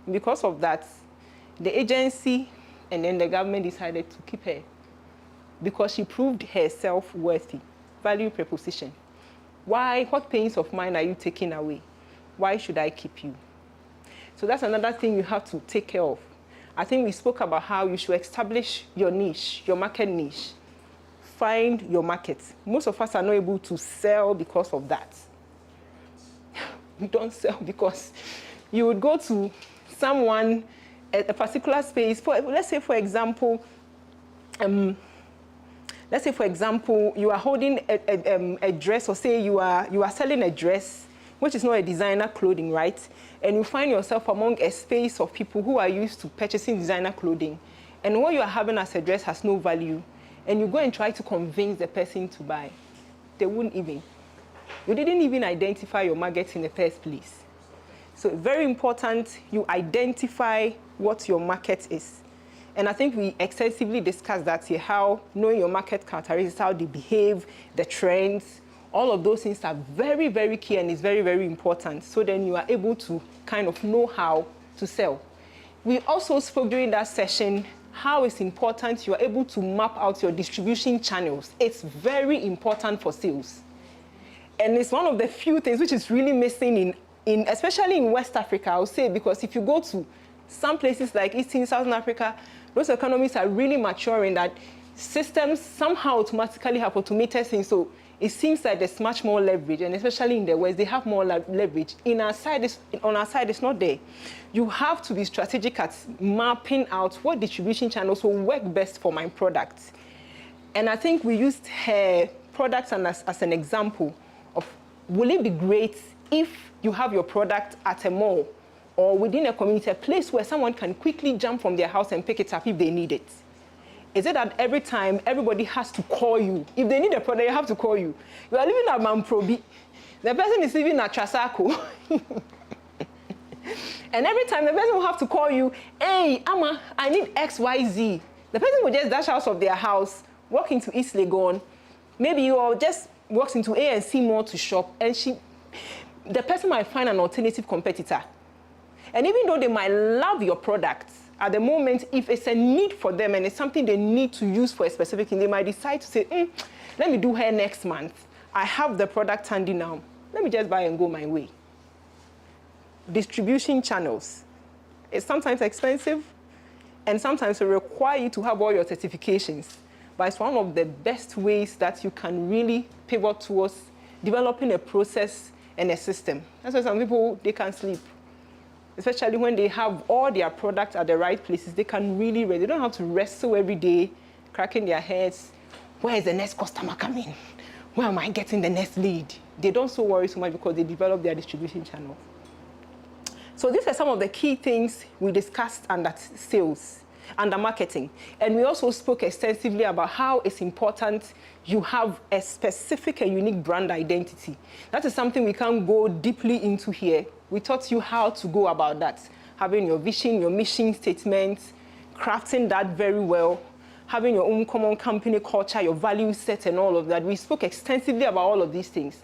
And because of that, the agency and then the government decided to keep her because she proved herself worthy. Value proposition. Why? What pains of mine are you taking away? Why should I keep you? So that's another thing you have to take care of. I think we spoke about how you should establish your niche, your market niche. Find your market. Most of us are not able to sell because of that. You don't sell because you would go to someone at a particular space. Let's say, for example, you are holding a dress, or say you are selling a dress, which is not a designer clothing, right? And you find yourself among a space of people who are used to purchasing designer clothing. And what you are having as a dress has no value. And you go and try to convince the person to buy. They wouldn't even. You didn't even identify your market in the first place. So very important, you identify what your market is. And I think we extensively discussed that here, how knowing your market characteristics, how they behave, the trends, all of those things are very, very key, and it's very, very important. So then you are able to kind of know how to sell. We also spoke during that session how it's important you are able to map out your distribution channels. It's very important for sales. And it's one of the few things which is really missing especially in West Africa, I would say, because if you go to some places like Eastern, Southern Africa, those economies are really maturing, that systems somehow automatically have automated things. So it seems like there's much more leverage, and especially in the West, they have more leverage. On our side, it's not there. You have to be strategic at mapping out what distribution channels will work best for my product. And I think we used her products as an example of, will it be great if you have your product at a mall or within a community, a place where someone can quickly jump from their house and pick it up if they need it? Is it that every time everybody has to call you? If they need a product, they have to call you. You are living at Mamprobi. The person is living at Trasako. And every time the person will have to call you, hey, Amma, I need XYZ. The person will just dash out of their house, walk into East Legon. Maybe you just walks into A&C Mall to shop, and the person might find an alternative competitor. And even though they might love your product, at the moment, if it's a need for them and it's something they need to use for a specific thing, they might decide to say, let me do hair next month. I have the product handy now. Let me just buy and go my way. Distribution channels. It's sometimes expensive, and sometimes it requires you to have all your certifications. But it's one of the best ways that you can really pivot towards developing a process and a system. That's why some people, they can't sleep. Especially when they have all their products at the right places, they can really rest. They don't have to wrestle every day, cracking their heads. Where is the next customer coming? Where am I getting the next lead? They don't so worry so much because they develop their distribution channel. So these are some of the key things we discussed under sales, under marketing. And we also spoke extensively about how it's important you have a specific and unique brand identity. That is something we can't go deeply into here. We taught you how to go about that. Having your vision, your mission statement, crafting that very well, having your own common company culture, your value set and all of that. We spoke extensively about all of these things.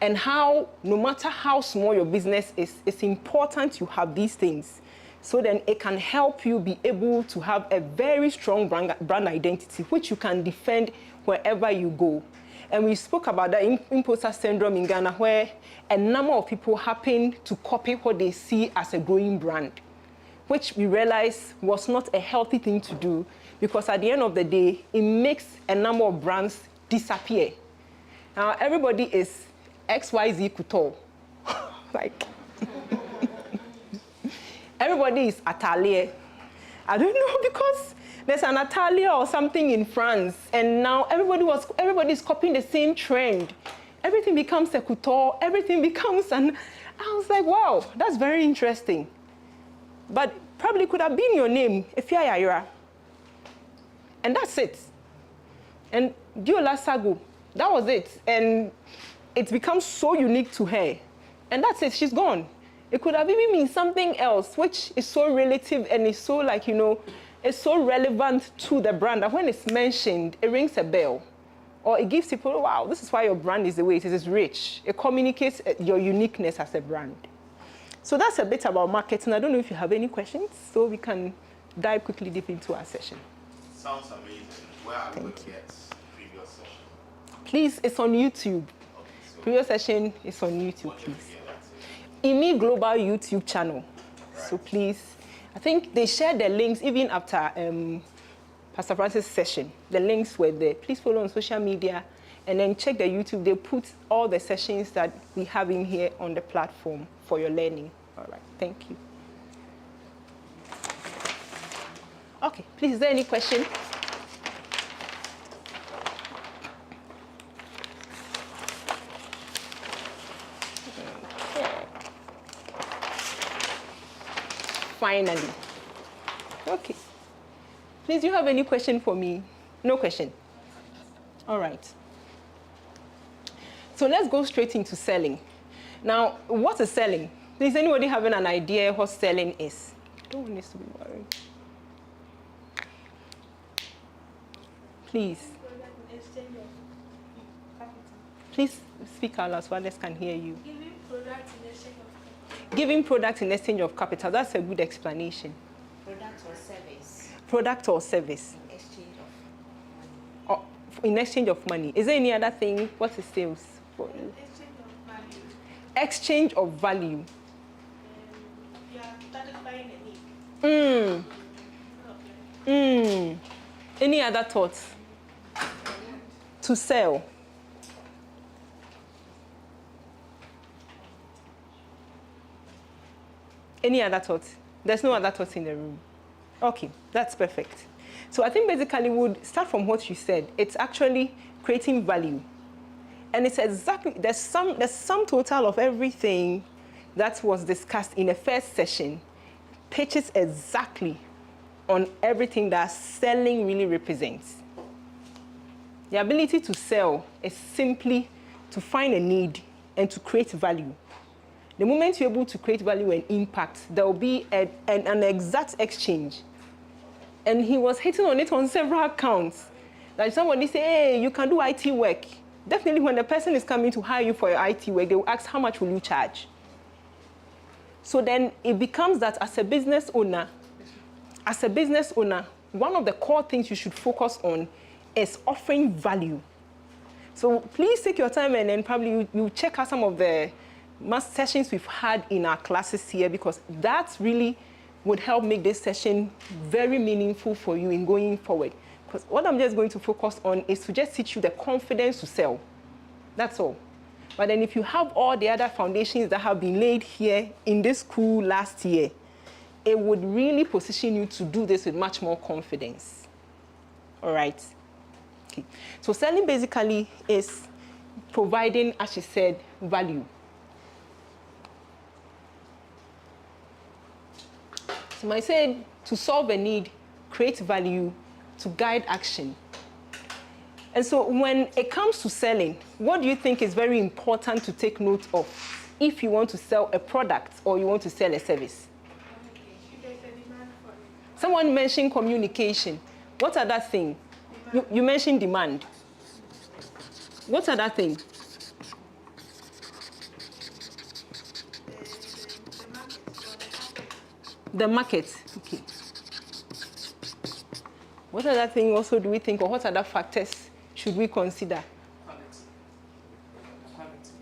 And how, no matter how small your business is, it's important you have these things. So then it can help you be able to have a very strong brand identity, which you can defend wherever you go. And we spoke about the imposter syndrome in Ghana, where a number of people happen to copy what they see as a growing brand, which we realized was not a healthy thing to do, because at the end of the day, it makes a number of brands disappear. Now, everybody is XYZ Couture. Like, everybody is Atelier. I don't know, because there's an Atelier or something in France, and now everybody is copying the same trend. Everything becomes a couture, everything becomes I was like, wow, that's very interesting. But probably could have been your name, Efia Yayura. And that's it. And Diola Sago, that was it. And it becomes so unique to her. And that's it, she's gone. It could have even been something else, which is so relative and is so like, it's so relevant to the brand that when it's mentioned, it rings a bell. Or it gives people, wow, this is why your brand is the way it is. It's rich. It communicates your uniqueness as a brand. So that's a bit about marketing. I don't know if you have any questions, so we can dive quickly deep into our session. Sounds amazing. Where are we going to get previous session? Please, it's on YouTube. Okay, so Previous session is on YouTube, what should we please. get that to? INME Global YouTube channel. Right. So please, I think they shared the links even after Pastor Francis' session. The links were there. Please follow on social media and then check the YouTube. They put all the sessions that we have in here on the platform for your learning. All right, thank you. Okay, please, is there any question? Finally. Okay. Please, do you have any question for me? No question? All right. So let's go straight into selling. Now, what is selling? Is anybody having an idea what selling is? I don't want this to be worried. Please. Please speak out loud so others can hear you. Giving product in exchange of capital. Giving product in exchange of capital. That's a good explanation. Product or service. Product or service. In exchange of money. Or in exchange of money. Is there any other thing? What is sales for you? Exchange of value. Exchange of value. You are satisfying a need. Any other thoughts? To sell. Any other thoughts? There's no other thoughts in the room. Okay, that's perfect. So I think basically we'd start from what you said. It's actually creating value. And it's exactly, there's some total of everything that was discussed in the first session, pitches exactly on everything that selling really represents. The ability to sell is simply to find a need and to create value. The moment you're able to create value and impact, there will be an exact exchange. And he was hitting on it on several counts. Like somebody say, hey, you can do IT work. Definitely when the person is coming to hire you for your IT work, they will ask, how much will you charge? So then it becomes that as a business owner, one of the core things you should focus on is offering value. So please take your time and then probably you check out some of the mass sessions we've had in our classes here, because that really would help make this session very meaningful for you in going forward. Because what I'm just going to focus on is to just teach you the confidence to sell. That's all. But then if you have all the other foundations that have been laid here in this school last year, it would really position you to do this with much more confidence. All right? Okay. So selling basically is providing, as she said, value. So I said to solve a need, create value, to guide action. And so when it comes to selling, what do you think is very important to take note of if you want to sell a product or you want to sell a service? There's a demand for it. Someone mentioned communication. What other thing? You mentioned demand. What other thing? The market. Okay. What other thing also do we think, or what other factors should we consider?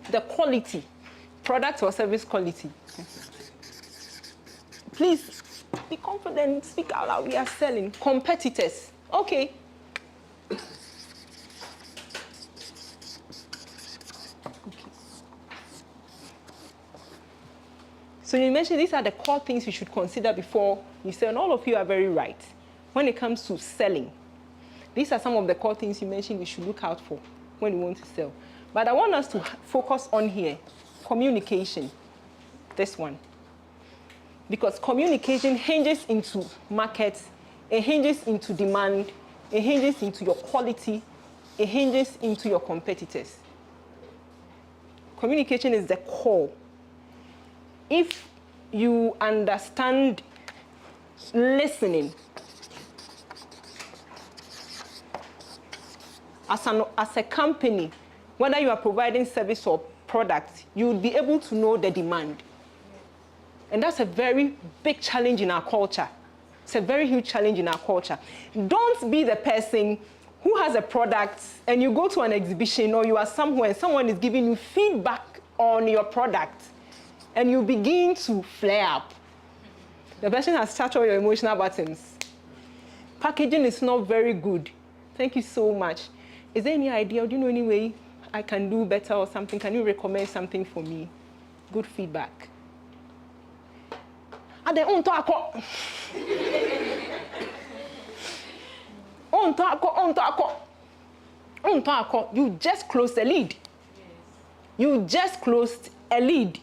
The quality. Product or service quality. Please be confident, speak out loud. We are selling. Competitors. Okay. So you mentioned these are the core things you should consider before you sell, and all of you are very right. When it comes to selling, these are some of the core things you mentioned we should look out for when we want to sell. But I want us to focus on here, communication, this one. Because communication hinges into markets, it hinges into demand, it hinges into your quality, it hinges into your competitors. Communication is the core. If you understand listening as a company, whether you are providing service or product, you will be able to know the demand. And that's a very big challenge in our culture. It's a very huge challenge in our culture. Don't be the person who has a product and you go to an exhibition or you are somewhere and someone is giving you feedback on your product, and you begin to flare up. The person has touched all your emotional buttons. Packaging is not very good. Thank you so much. Is there any idea, do you know any way I can do better or something? Can you recommend something for me? Good feedback. You just closed the lead. You just closed a lead.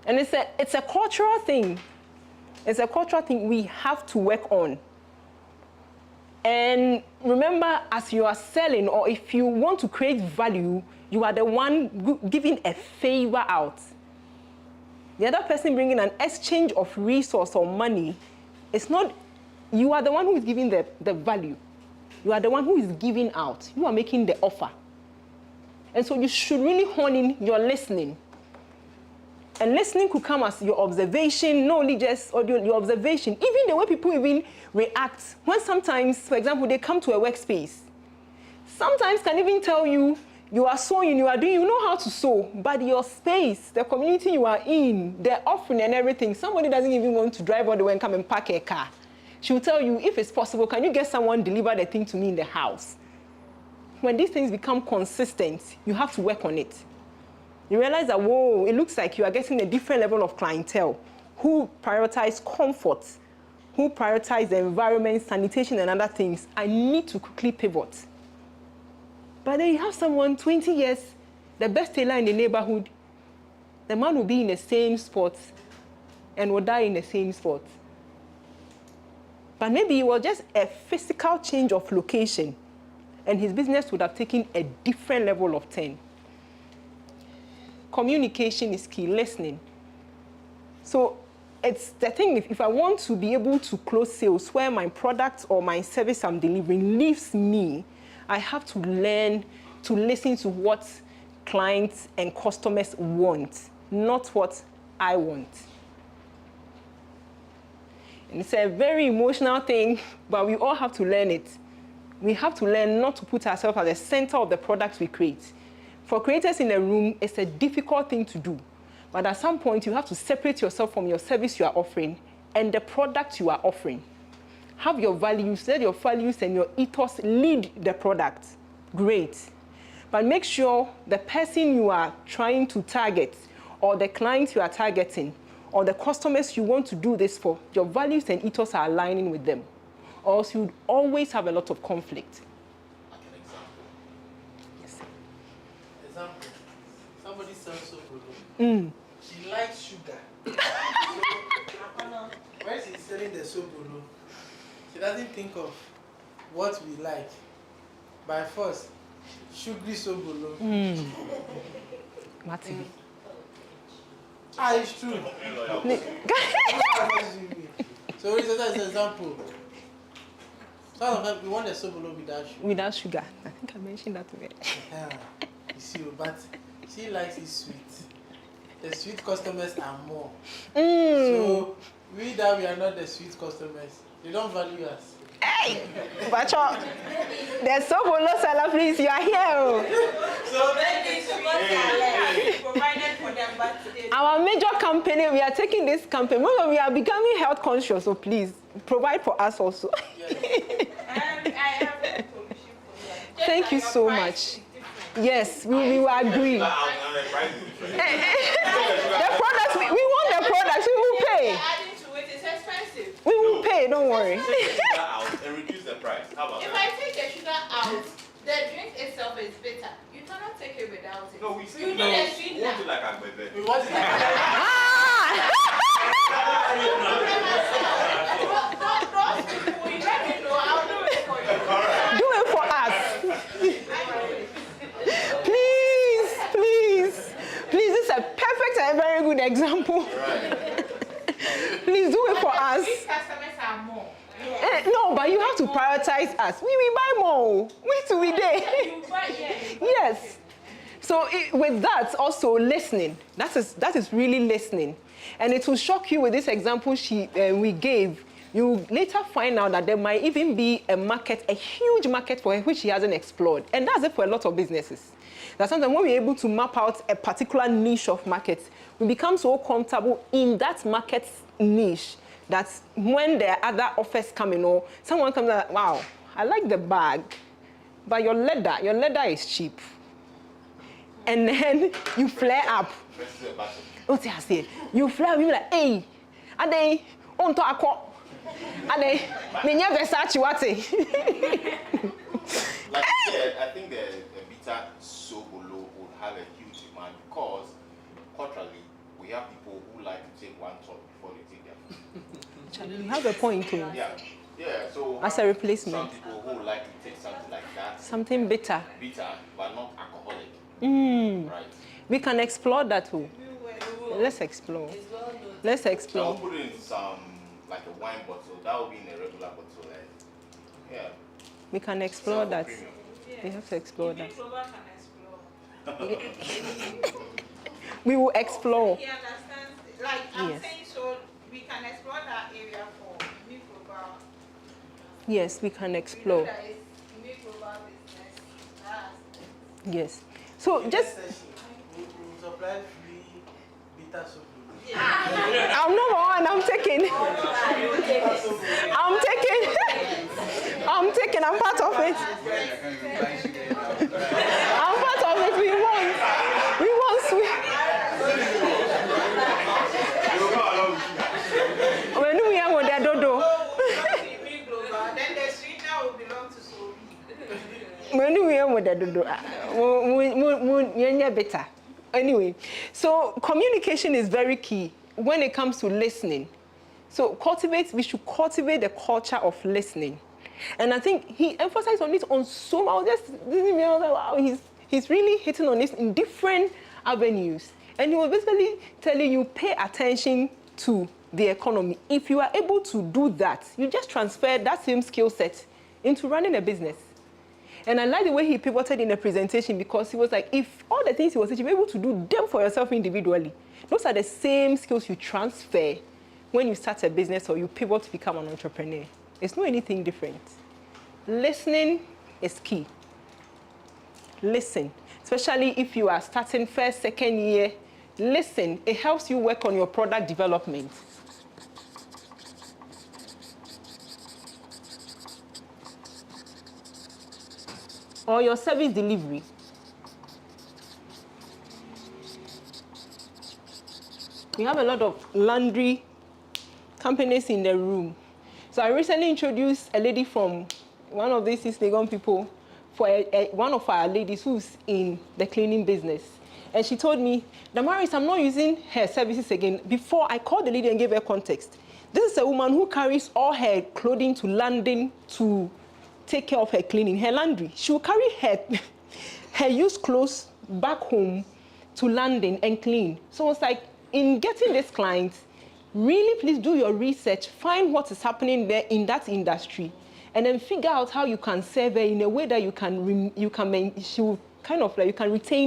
And it's a cultural thing. It's a cultural thing we have to work on. And remember, as you are selling, or if you want to create value, you are the one giving a favor out. The other person bringing an exchange of resource or money, it's not, you are the one who is giving the value. You are the one who is giving out. You are making the offer. And so you should really hone in your listening. And listening could come as your observation, not only just audio, your observation, even the way people even react. When sometimes, for example, they come to a workspace, sometimes can even tell you, you are sewing, you know how to sew, but your space, the community you are in, the offering and everything, somebody doesn't even want to drive all the way and come and park a car. She will tell you, if it's possible, can you get someone deliver the thing to me in the house? When these things become consistent, you have to work on it. You realize that, whoa, it looks like you are getting a different level of clientele who prioritize comfort, who prioritize the environment, sanitation, and other things. I need to quickly pivot. But then you have someone, 20 years, the best tailor in the neighborhood, the man will be in the same spot and will die in the same spot. But maybe it was just a physical change of location, and his business would have taken a different level of turn. Communication is key, listening. So it's the thing, if I want to be able to close sales where my product or my service I'm delivering leaves me, I have to learn to listen to what clients and customers want, not what I want. And it's a very emotional thing, but we all have to learn it. We have to learn not to put ourselves at the center of the product we create. For creators in a room, it's a difficult thing to do. But at some point, you have to separate yourself from your service you are offering and the product you are offering. Have your values, let your values and your ethos lead the product. Great. But make sure the person you are trying to target, or the clients you are targeting, or the customers you want to do this for, your values and ethos are aligning with them. Or else you'd always have a lot of conflict. Example, somebody sells soap. She likes sugar. So, when she's selling the soap, she doesn't think of what we like. By force, sugary soap. Martin. It's true. So this is an example. Some of them, we want the soap without sugar. Without sugar. I think I mentioned that already. You see, but she likes it sweet. The sweet customers are more. So we are not the sweet customers. They don't value us. Hey, Bacho, there's so much seller, please. You are here. So provided for them, but our major company, we are taking this campaign. We are becoming health conscious, so please provide for us also. I have a commission for you. Thank you so much. Yes, we will agree. The products, we want the products, we will pay. Adding to it, it's expensive. We will pay, don't worry. Take the sugar out and reduce the price. How about If that? I take the sugar out, the drink itself is bitter. You cannot take it without it. No, we still You need a sweetener. want it like Agbebe. we want it like Those people, you let me know, I'll do it for you. Do it for us. Please, this is a perfect and very good example. Please do it for us. These customers are more. No, but you have to prioritize us. We will buy more. Wait till we there. You buy, Yes. So with that, also listening. That is really listening. And it will shock you with this example we gave you later find out that there might even be a market, a huge market for her, which she hasn't explored. And that's it for a lot of businesses. That sometimes when we're able to map out a particular niche of markets, we become so comfortable in that market niche that when there are other offers coming, or someone comes out, wow, I like the bag, but your leather is cheap. And then you flare up. What's I say? You flare up, you be like, hey, are they on to aqua? Are they? Menya Versace what? Like you said, I think the beta sobolo would have a huge demand because culturally we have people who like to take one top before they take their food. You have a point too. Yeah. So as a replacement. Some people who like to take something like that. Something bitter. Bitter, but not alcoholic. Right. We can explore that too. Let's explore. Let's explore. So I'll put it in some, like a wine bottle. That will be in a regular bottle. Yeah. We can explore that. We have to explore that. We will explore. He understands. Like I'm saying, so we can explore that area for microbial. Yes, we can explore. We know that it's microbial business. Yes. So just. We supply free bitter soup. I'm number one. I'm taking. I'm part of it. I'm part of it. We want sweet. When we are with the dodo. Then the sweetener will belong to Sobi. When we are with the dodo, we better. Anyway, so communication is very key when it comes to listening. So we should cultivate the culture of listening. And I think he emphasized on this on so much. I was like, wow, he's really hitting on this in different avenues. And he was basically telling you, pay attention to the economy. If you are able to do that, you just transfer that same skill set into running a business. And I like the way he pivoted in the presentation because he was like, if all the things he was teaching, you're able to do them for yourself individually. Those are the same skills you transfer when you start a business or you pivot to become an entrepreneur. It's not anything different. Listening is key. Listen, especially if you are starting first, second year, listen. It helps you work on your product development. Or your service delivery. We have a lot of laundry companies in the room. So I recently introduced a lady from one of these East Legon people for one of our ladies who's in the cleaning business. And she told me, Damaris, I'm not using her services again. Before I called the lady and gave her context. This is a woman who carries all her clothing to London to take care of her cleaning, her laundry. She will carry her used clothes back home to London and clean. So it's like, in getting this client, really please do your research, find what is happening there in that industry, and then figure out how you can serve her in a way that you can retain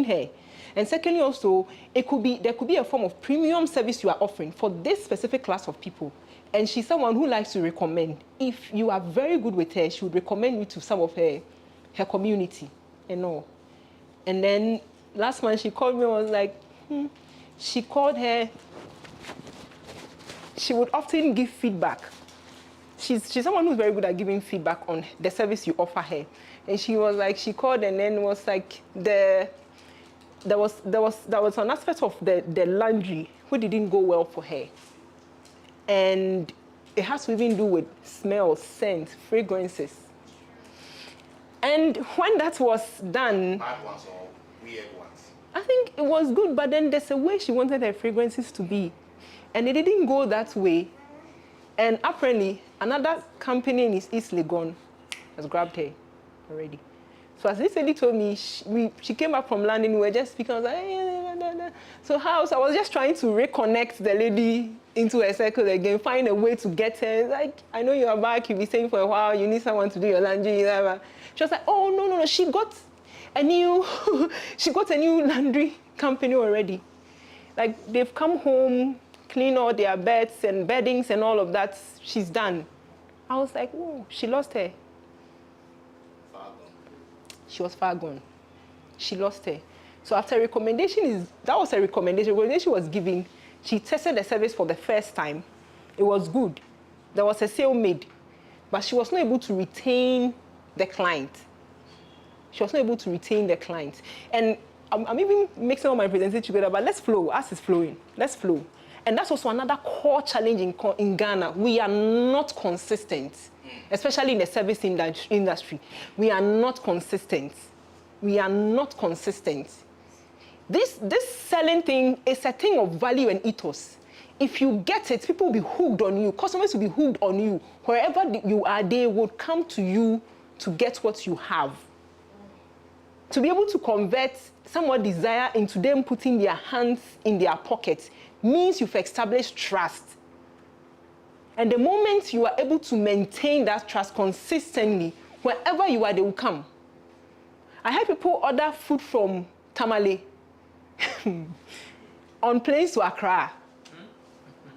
her. And secondly, also, there could be a form of premium service you are offering for this specific class of people. And she's someone who likes to recommend. If you are very good with her, she would recommend you to some of her community and all. And then last month she called me and was like, She called her. She would often give feedback. She's someone who's very good at giving feedback on the service you offer her. And she was like, she called and then was like, there was an aspect of the laundry who didn't go well for her. And it has to even do with smells, scents, fragrances. And when that was done, Bad ones or weird ones? I think it was good, but then there's a way she wanted her fragrances to be. And it didn't go that way. And apparently, another company in East Legon has grabbed her already. So as this lady told me, she came back from London, we were just speaking, I was like, So I was just trying to reconnect the lady into her circle again, find a way to get her. Like, I know you are back, you'll be staying for a while, you need someone to do your laundry. She was like, oh, no, she got a new laundry company already. Like, they've come home, clean all their beds and beddings and all of that, she's done. I was like, oh, she lost her. Far gone. She was far gone. She lost her. So after recommendation that was a recommendation. Recommendation was given. She tested the service for the first time. It was good. There was a sale made, but she was not able to retain the client. She was not able to retain the client. And I'm even mixing all my presentation together, but let's flow. As is flowing. Let's flow. And that's also another core challenge in Ghana. We are not consistent, especially in the service industry. We are not consistent. We are not consistent. This selling thing is a thing of value and ethos. If you get it, people will be hooked on you. Customers will be hooked on you. Wherever you are, they will come to you to get what you have. To be able to convert someone's desire into them putting their hands in their pockets means you've established trust. And the moment you are able to maintain that trust consistently, wherever you are, they will come. I had people order food from Tamale on planes to Accra.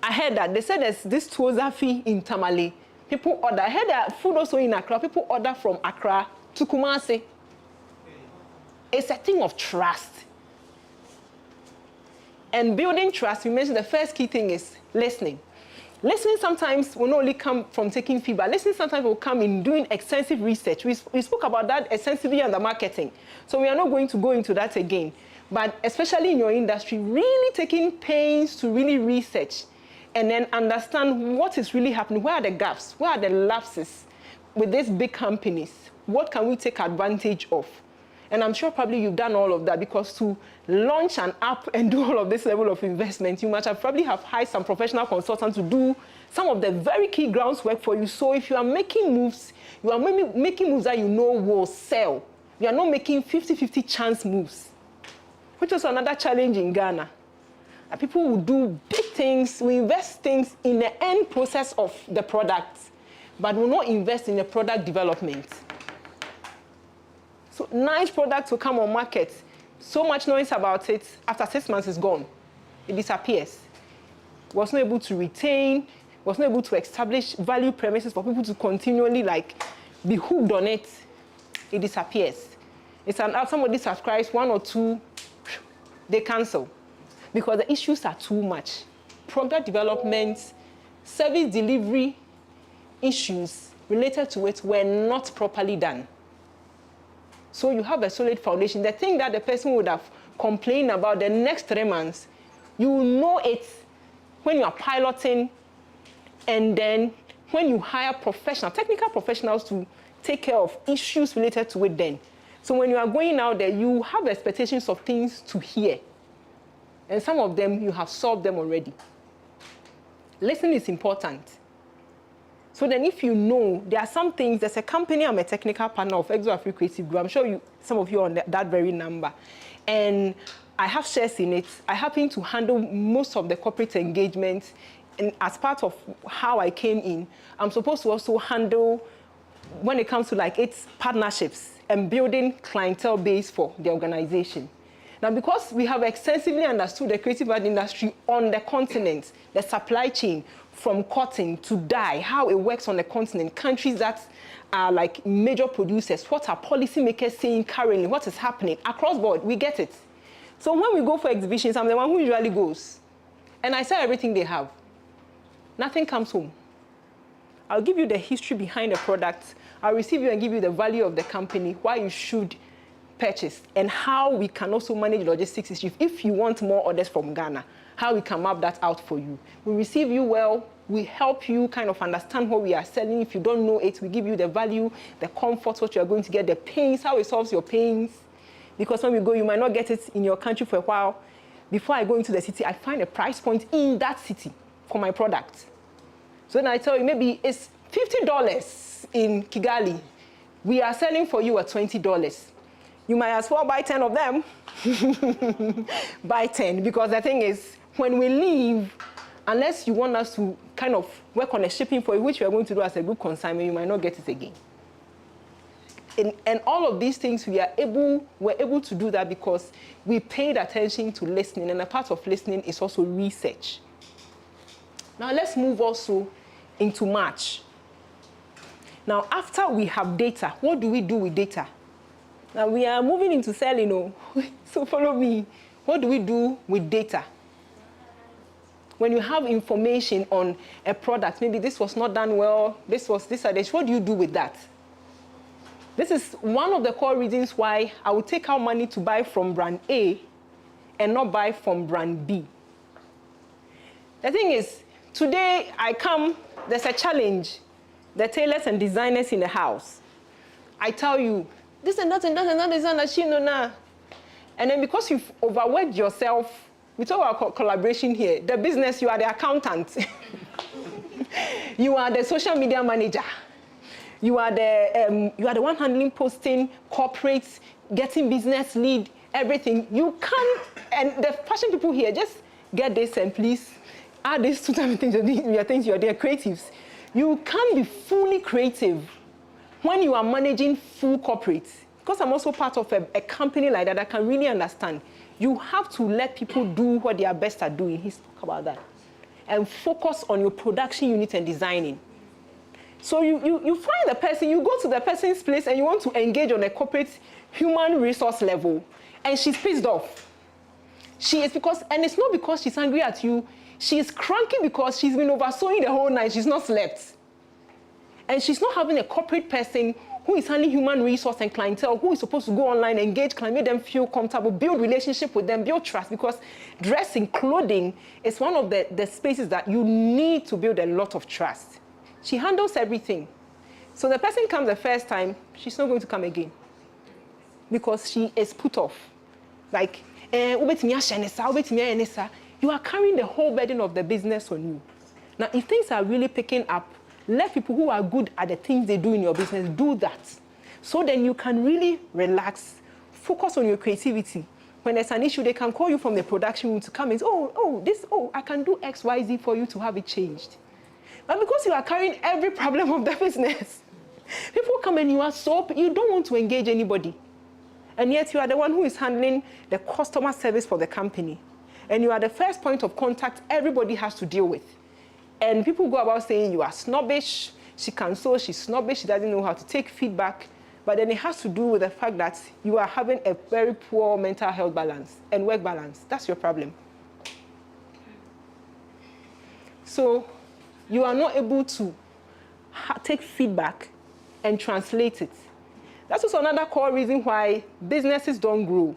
I heard that. They said there's this Toza fee in Tamale. People order. I heard that food also in Accra. People order from Accra to Kumasi. It's a thing of trust. And building trust, we mentioned the first key thing is listening. Listening sometimes will not only come from taking feedback. Listening sometimes will come in doing extensive research. We spoke about that extensively under marketing. So we are not going to go into that again. But especially in your industry, really taking pains to really research and then understand what is really happening. Where are the gaps? Where are the lapses with these big companies? What can we take advantage of? And I'm sure probably you've done all of that, because to launch an app and do all of this level of investment, you must have probably hired some professional consultants to do some of the very key groundwork for you. So if you are making moves, you are making moves that you know will sell. You are not making 50-50 chance moves, which is another challenge in Ghana. People will do big things, will invest things in the end process of the product, but will not invest in the product development. So nice products will come on market. So much noise about it. After 6 months, it's gone. It disappears. Was not able to retain, was not able to establish value premises for people to continually be hooked on it. It disappears. It's an app, somebody subscribes 1 or 2, they cancel. Because the issues are too much. Product development, service delivery issues related to it were not properly done. So you have a solid foundation. The thing that the person would have complained about the next 3 months, you will know it when you are piloting, and then when you hire technical professionals to take care of issues related to it then. So when you are going out there, you have expectations of things to hear. And some of them, you have solved them already. Listening is important. So then if you know, there are some things, there's a company, I'm a technical partner of Exo Africa Creative Group. I'm sure some of you are on that very number. And I have shares in it. I happen to handle most of the corporate engagement. And as part of how I came in, I'm supposed to also handle, when it comes to its partnerships and building clientele base for the organization. Now, because we have extensively understood the creative art industry on the continent, the supply chain, from cotton to dye, how it works on the continent, countries that are major producers, what are policymakers saying currently, what is happening across board, we get it. So when we go for exhibitions, I'm the one who usually goes. And I sell everything they have. Nothing comes home. I'll give you the history behind the product. I'll receive you and give you the value of the company, why you should purchase, and how we can also manage logistics issues. If you want more orders from Ghana, how we can map that out for you. We receive you well. We help you kind of understand what we are selling. If you don't know it, we give you the value, the comfort, what you are going to get, the pains, how it solves your pains. Because when we go, you might not get it in your country for a while. Before I go into the city, I find a price point in that city for my product. So then I tell you, maybe it's $50 in Kigali. We are selling for you at $20. You might as well buy 10 of them. Buy 10, because the thing is, when we leave, unless you want us to kind of work on the shipping for you, which we are going to do as a group consignment, you might not get it again. And all of these things, we're able to do that because we paid attention to listening, and a part of listening is also research. Now let's move also into March. Now, after we have data, what do we do with data? Now, we are moving into selling, oh. So follow me. What do we do with data? When you have information on a product, maybe this was not done well, this or this, what do you do with that? This is one of the core reasons why I would take out money to buy from brand A and not buy from brand B. The thing is, today I come, there's a challenge. The tailors and designers in the house. I tell you, this and that and that and that is not she no. And then because you've overworked yourself, we talk about collaboration here. The business, you are the accountant. You are the social media manager. You are the one handling posting, corporates, getting business lead, everything. You can't, and the fashion people here, just get this and please add this to some things you're there, creatives. You can't be fully creative when you are managing full corporates. Because I'm also part of a company like that, I can really understand. You have to let people do what they are best at doing. He's talking about that. And focus on your production unit and designing. So you find the person, you go to the person's place and you want to engage on a corporate human resource level. And she's pissed off. She is and it's not because she's angry at you. She is cranky because she's been oversewing the whole night. She's not slept. And she's not having a corporate person who is handling human resource and clientele, who is supposed to go online, engage clients, make them feel comfortable, build relationship with them, build trust, because dressing, clothing is one of the spaces that you need to build a lot of trust. She handles everything. So the person comes the first time, she's not going to come again because she is put off. Like, you are carrying the whole burden of the business on you. Now, if things are really picking up, let people who are good at the things they do in your business do that. So then you can really relax, focus on your creativity. When there's an issue, they can call you from the production room to come and say, I can do X, Y, Z for you to have it changed. But because you are carrying every problem of the business, people come and you don't want to engage anybody. And yet you are the one who is handling the customer service for the company. And you are the first point of contact everybody has to deal with. And people go about saying you are snobbish, she can sew, she's snobbish, she doesn't know how to take feedback. But then it has to do with the fact that you are having a very poor mental health balance and work balance. That's your problem. So you are not able to take feedback and translate it. That's also another core reason why businesses don't grow.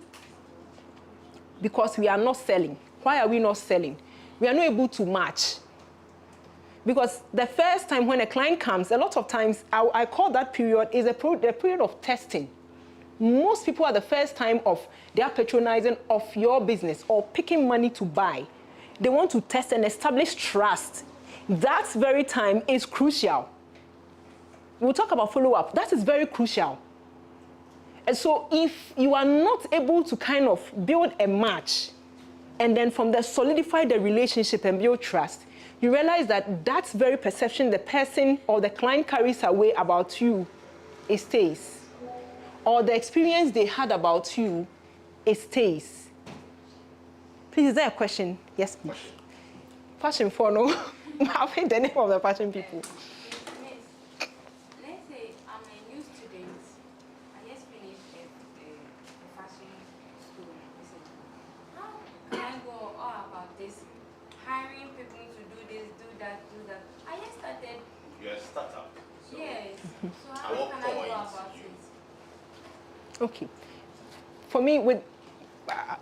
Because we are not selling. Why are we not selling? We are not able to match. Because the first time when a client comes, a lot of times, I call that period is the period of testing. Most people at the first time of their patronizing of your business or picking money to buy, they want to test and establish trust. That very time is crucial. We'll talk about follow-up. That is very crucial. And so if you are not able to kind of build a match and then from there solidify the relationship and build trust, you realize that that very perception the person or the client carries away about you, it stays. Or the experience they had about you, it stays. Please, is there a question? Yes, please. Fashion for no. I've heard the name of the fashion people. Let's say I'm a new student. I just finished a fashion school recently. How can I go all about this? Hiring people to do this, do that, do that. I just started. You're a startup. So Yes. So how can I go about it? Okay. For me,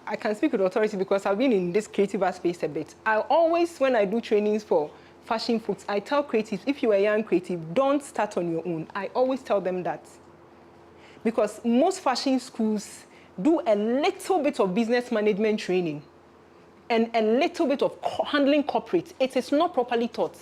I can speak with authority because I've been in this creative space a bit. I always, when I do trainings for fashion folks, I tell creatives, if you are a young creative, don't start on your own. I always tell them that. Because most fashion schools do a little bit of business management training and a little bit of handling corporate. It is not properly taught.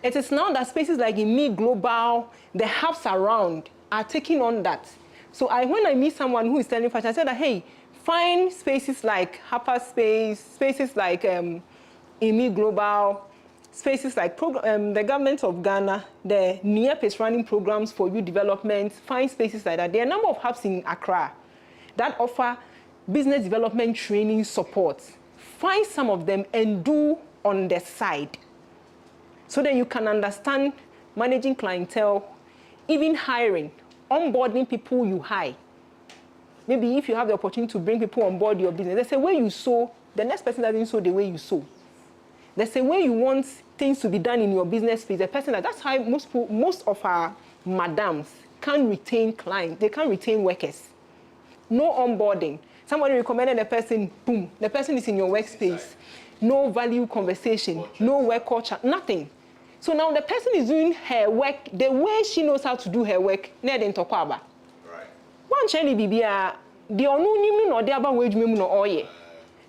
It is now that spaces like INME Global, the hubs around are taking on that. So when I meet someone who is selling fashion, I said that, hey, find spaces like Hyperspace, spaces like INME Global, spaces like the government of Ghana, the NIEP is running programs for youth development, find spaces like that. There are a number of hubs in Accra that offer business development training support. Find some of them and do on the side so that you can understand managing clientele, even hiring, onboarding people you hire. Maybe if you have the opportunity to bring people on board your business, there's a way you sow, the next person doesn't sow the way you sow. There's a way you want things to be done in your business space. The person that's how most of our madams can't retain clients, they can't retain workers. No onboarding. Somebody recommended the person, boom, the person is in your workspace. No value conversation, no work culture, nothing. So now the person is doing her work the way she knows how to do her work. Right. One cheli bibia, the onu no de aba wage memu no oye.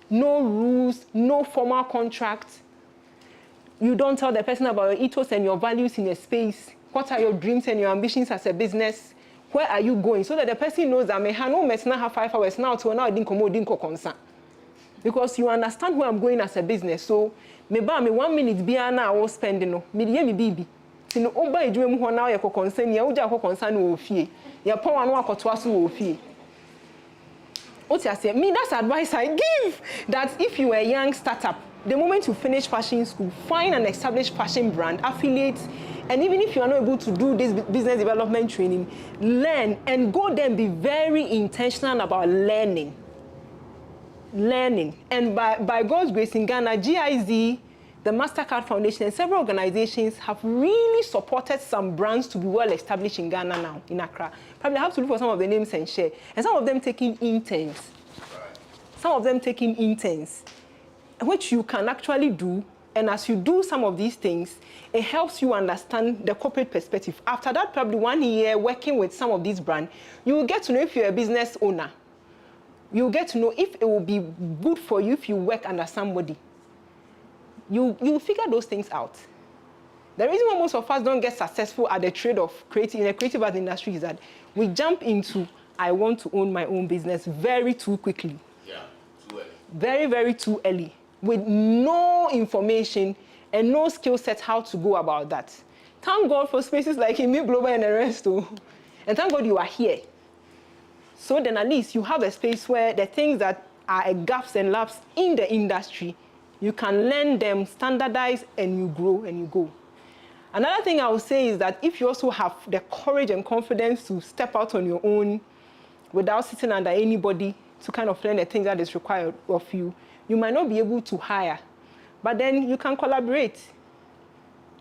No rules, no formal contract. You don't tell the person about your ethos and your values in a space. What are your dreams and your ambitions as a business? Where are you going? So that the person knows that me no mess now have 5 hours now to now dinko concern. Because you understand where I'm going as a business. So me 1 minute bia na I will spend no. Me dey me bibi. Ti no oba edwuma mu ho na ye ko concern ya uja ko concern no ofie. Ya pon anu akoto aso ofie. What you say? Me, that's advice I give. That if you are a young startup, the moment you finish fashion school, find an established fashion brand, affiliate, and even if you are not able to do this business development training, learn and go there and be very intentional about learning. And by God's grace in Ghana, GIZ, the MasterCard Foundation, and several organizations have really supported some brands to be well established in Ghana now, in Accra. Probably have to look for some of the names and share. And some of them taking interns. Which you can actually do. And as you do some of these things, it helps you understand the corporate perspective. After that, probably 1 year working with some of these brands, you will get to know if you're a business owner. You'll get to know if it will be good for you if you work under somebody. You figure those things out. The reason why most of us don't get successful at the trade of creative in the creative art industry is that we jump into I want to own my own business very too quickly. Yeah, too early. Very, very too early, with no information and no skill set how to go about that. Thank God for spaces like INME Global and the rest too. And thank God you are here. So then at least you have a space where the things that are gaps and laps in the industry, you can learn them, standardize, and you grow and you go. Another thing I would say is that if you also have the courage and confidence to step out on your own without sitting under anybody to kind of learn the things that is required of you, you might not be able to hire, but then you can collaborate.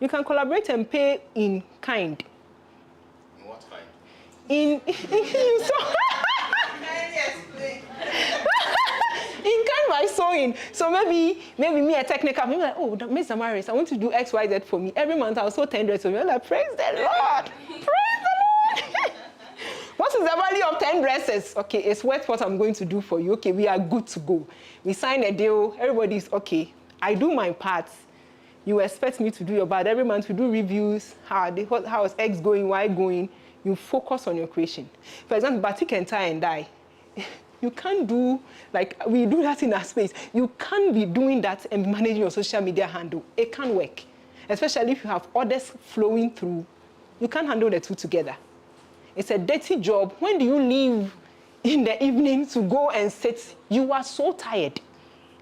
You can collaborate and pay in kind. In what kind? In kind by sewing. So maybe me a technical, maybe like, oh, Miss Damaris, I want to do X, Y, Z for me. Every month I'll sew 10 dresses. You're like, praise the Lord. Praise the Lord. What is the value of 10 dresses? Okay, it's worth what I'm going to do for you. Okay, we are good to go. We sign a deal. Everybody's okay. I do my part. You expect me to do your part. Every month we do reviews. How is X going, Y going? You focus on your creation. For example, batik and tie and dye. You can't do, like we do that in our space. You can't be doing that and managing your social media handle. It can't work. Especially if you have orders flowing through. You can't handle the two together. It's a dirty job. When do you leave in the evening to go and sit? You are so tired.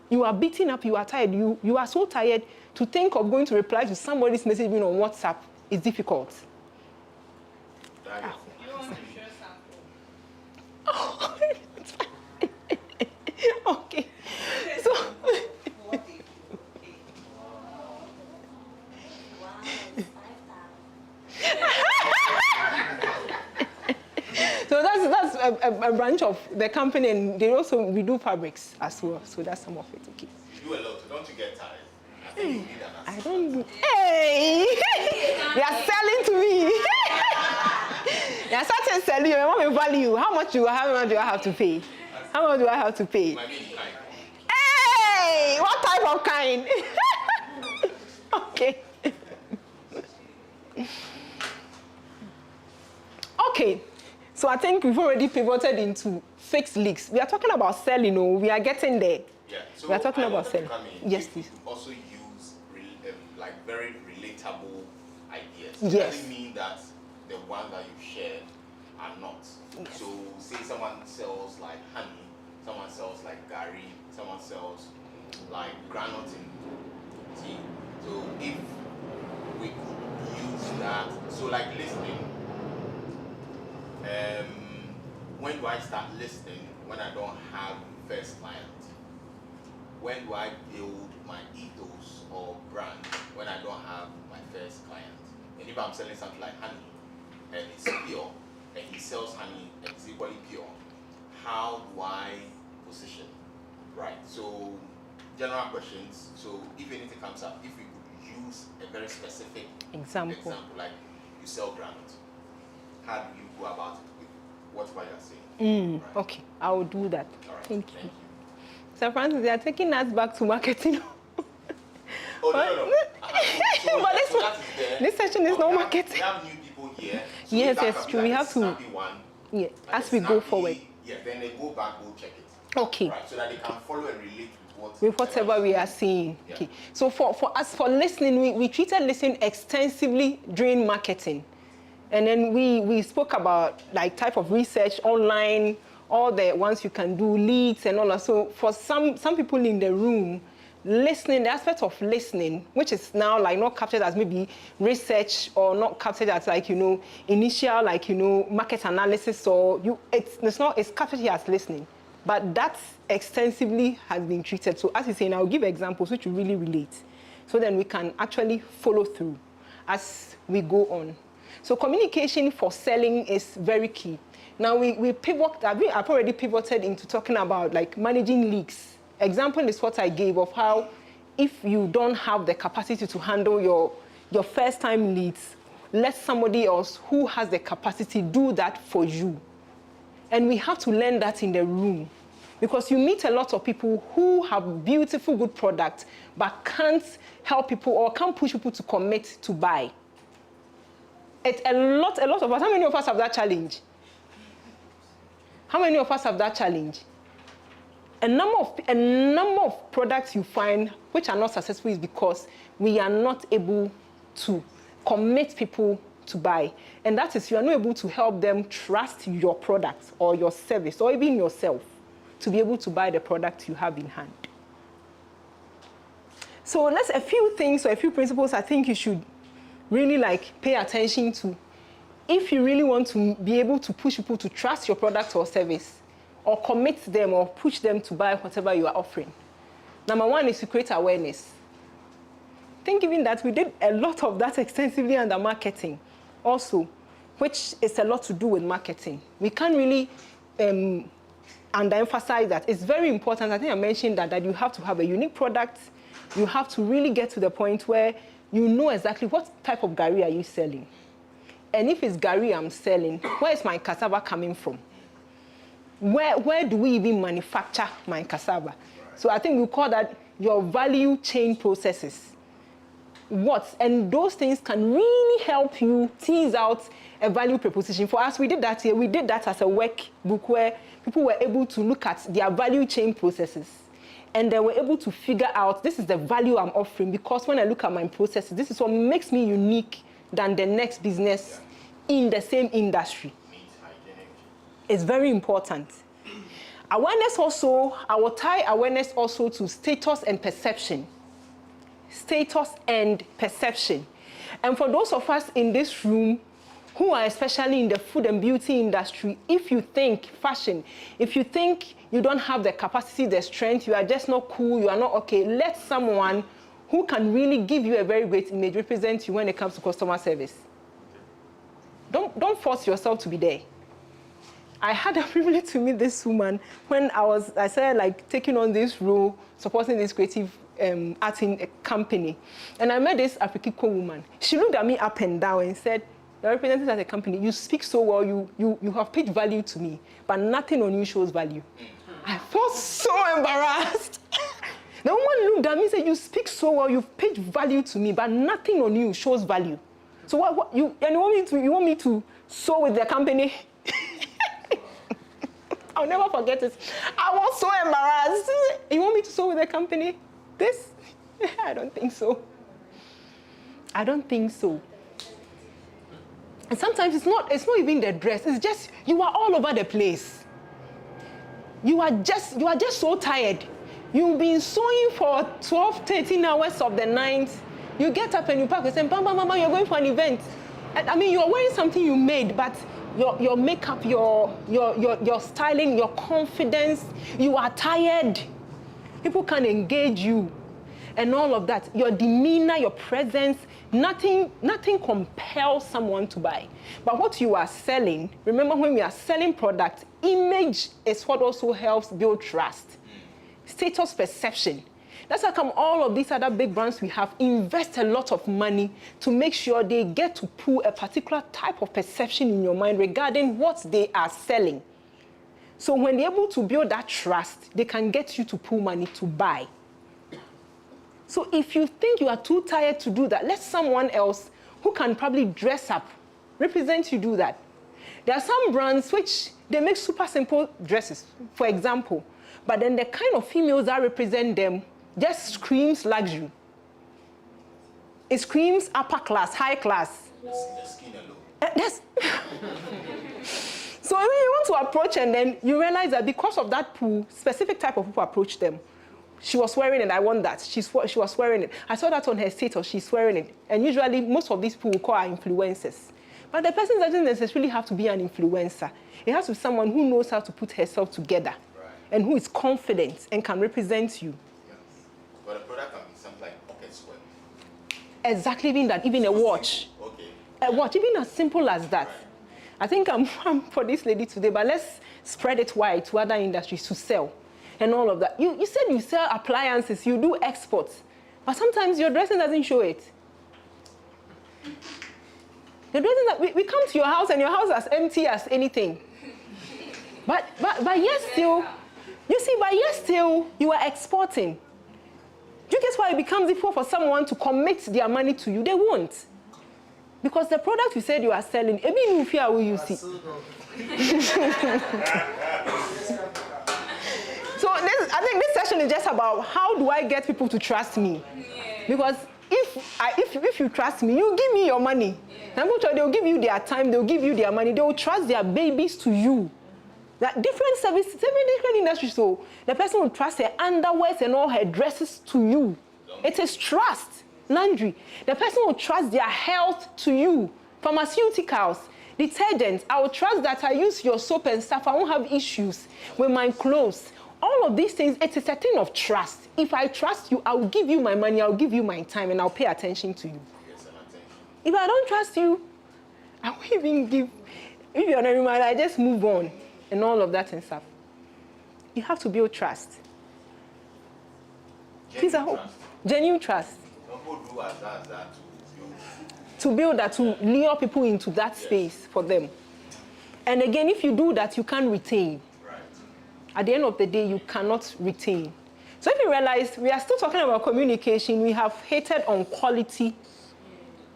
You are beaten up, you are tired. You are so tired to think of going to reply to somebody's message on WhatsApp is difficult. You want to share something? Oh, okay. So, so that's a branch of the company, and we do fabrics as well. So that's some of it. Okay. You do a lot. Don't you get tired? I think you need an I don't do. Hey, you are selling to me. You are starting selling. You want me value? How much do I have to pay? How much do I have to pay? Hey, what type of kind? Okay. Okay. So I think we've already pivoted into fixed leaks. We are talking about selling. Oh, we are getting there. Yeah. So we are talking about selling. Yes, please. You also use like very relatable ideas. Yes. It doesn't mean that the one that you shared are not. Yes. So say someone sells like honey, someone sells like gari, someone sells like granite in tea. So if we could use that, so like listening, When do I start listening when I don't have first client? When do I build my ethos or brand when I don't have my first client? And if I'm selling something like honey and it's pure and he sells honey and it's equally pure, how do I position? Right. So general questions. So if anything comes up, if we could use a very specific example like you sell granite, how do you go about it with whatever you're saying? Right. Okay, I will do that. All right. Thank you. So Francis, they are taking us back to marketing. Oh, no. But this session is not marketing. We have new people here. So yes, it's true. Like we have to. Yeah, as we go forward. Yeah, then they go back, go check it. Okay. Right, so that they can follow and relate with whatever we are seeing. Yeah. Okay. So for us, for listening, we treated listening extensively during marketing. And then we spoke about like type of research online, all the ones you can do, leads and all that. So for some people in the room, listening, the aspect of listening, which is now like not captured as maybe research or not captured as like, initial like, market analysis or it's captured here as listening. But that extensively has been treated. So as you're saying, I'll give examples which will really relate. So then we can actually follow through as we go on. So communication for selling is very key. Now we pivot, I've already pivoted into talking about like managing leaks. Example is what I gave of how if you don't have the capacity to handle your first time leads, let somebody else who has the capacity do that for you. And we have to learn that in the room because you meet a lot of people who have beautiful, good products, but can't help people or can't push people to commit to buy. It's a lot of us. How many of us have that challenge? How many of us have that challenge? A number of products you find which are not successful is because we are not able to commit people to buy. And that is you are not able to help them trust your product or your service or even yourself to be able to buy the product you have in hand. So that's a few things or a few principles I think you should really like pay attention to if you really want to be able to push people to trust your product or service or commit them or push them to buy whatever you are offering. Number one is to create awareness. I think even that we did a lot of that extensively under marketing also, which is a lot to do with marketing. We can't really underemphasize that. It's very important. I think I mentioned that you have to have a unique product. You have to really get to the point where you know exactly what type of gari are you selling. And if it's gari I'm selling, where is my cassava coming from? Where do we even manufacture my cassava? Right. So I think we call that your value chain processes. And those things can really help you tease out a value proposition. For us, we did that here. We did that as a workbook where people were able to look at their value chain processes. And they were able to figure out, this is the value I'm offering because when I look at my processes, this is what makes me unique than the next business in the same industry. It's very important. Awareness also, I will tie awareness also to status and perception. Status and perception. And for those of us in this room who are especially in the food and beauty industry, if you think fashion, if you think you don't have the capacity, the strength, you are just not cool, you are not okay, let someone who can really give you a very great image represent you when it comes to customer service. Don't force yourself to be there. I had a privilege to meet this woman when I started like taking on this role, supporting this creative art in a company. And I met this African woman. She looked at me up and down and said, "You're represented as a company. You speak so well. You have paid value to me, but nothing on you shows value." I felt so embarrassed. The woman looked at me and said, "You speak so well. You've paid value to me, but nothing on you shows value. So what you want me to sow with the company?" I'll never forget it. I was so embarrassed. "You want me to sow with the company? This?" I don't think so. I don't think so. And sometimes it's not even the dress. It's just you are all over the place. You are just so tired. You've been sewing for 12, 13 hours of the night. You get up and you pack and say, "Bam, bam, bam, bam, you're going for an event." I mean, you're wearing something you made, but your makeup, your styling, your confidence, you are tired. People can engage you and all of that. Your demeanor, your presence, nothing compels someone to buy. But what you are selling, remember when we are selling products, image is what also helps build trust. Status perception. That's how come all of these other big brands we have invest a lot of money to make sure they get to pull a particular type of perception in your mind regarding what they are selling. So when they're able to build that trust, they can get you to pull money to buy. So if you think you are too tired to do that, let someone else who can probably dress up, represent you do that. There are some brands which they make super simple dresses, for example, but then the kind of females that represent them just screams luxury. It screams upper class, high class. The skin alone. That's so when you want to approach and then you realize that because of that pool, specific type of people approach them. She was wearing it, I want that. She was wearing it. I saw that on her status, she's wearing it. And usually most of these people we call her influencers. But the person doesn't necessarily have to be an influencer. It has to be someone who knows how to put herself together and who is confident and can represent you. Yes. But a product can be something like pocket square. Exactly, even that, even a watch. Okay. A watch, even as simple as that. Right. I think I'm for this lady today, but let's spread it wide to other industries to sell and all of that. You said you sell appliances, you do exports, but sometimes your dressing doesn't show it. Your dressing, we come to your house and your house is as empty as anything. But yet still, you see, but yet still, you are exporting. Do you guess why it becomes difficult for someone to commit their money to you? They won't. Because the product you said you are selling, I mean, if you are, will you see? So I think this session is just about how do I get people to trust me? Because if you trust me, you give me your money. I'm going to tell you, they'll give you their time, they'll give you their money, they will trust their babies to you. That different services, different industries, so the person will trust her underwears and all her dresses to you. It is trust. Laundry. The person will trust their health to you. Pharmaceuticals, detergents. I will trust that I use your soap and stuff. I won't have issues with my clothes. All of these things, it is a thing of trust. If I trust you, I will give you my money, I will give you my time, and I'll pay attention to you. If I don't trust you, I won't even give. If you're not reminded, I just move on and all of that and stuff. You have to build trust. Please, I hope. Genuine trust. To build that, to lure people into that space for them. And again, if you do that, you can't retain. Right. At the end of the day, you cannot retain. So if you realize, we are still talking about communication. We have hated on quality.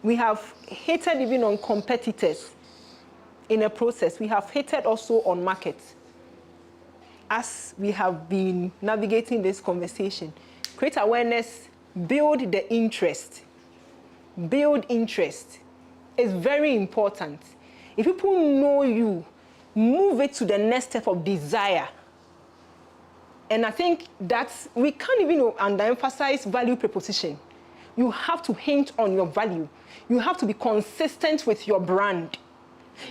We have hated even on competitors in a process. We have hated also on markets. As we have been navigating this conversation, create awareness, build the interest. Build interest is very important. If people know you, move it to the next step of desire. And I think that's, we can't even underemphasize value proposition. You have to hint on your value. You have to be consistent with your brand.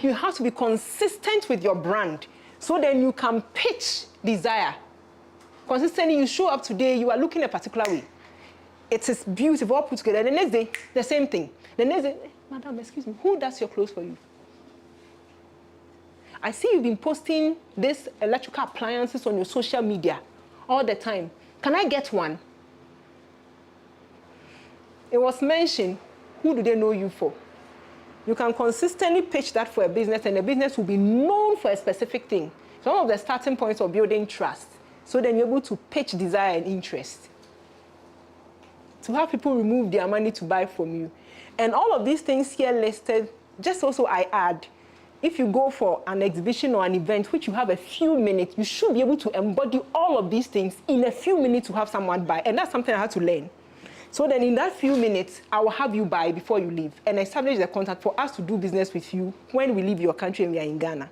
You have to be consistent with your brand so then you can pitch desire. Consistently, you show up today, you are looking a particular way. It is beautiful, all put together. The next day, the same thing. The next day, madam, excuse me, who does your clothes for you? I see you've been posting these electrical appliances on your social media all the time. Can I get one? It was mentioned, who do they know you for? You can consistently pitch that for a business, and the business will be known for a specific thing. Some of the starting points of building trust. So then you're able to pitch desire and interest. To have people remove their money to buy from you. And all of these things here listed, just also I add, if you go for an exhibition or an event, which you have a few minutes, you should be able to embody all of these things in a few minutes to have someone buy. And that's something I had to learn. So then in that few minutes, I will have you buy before you leave and establish the contact for us to do business with you when we leave your country and we are in Ghana.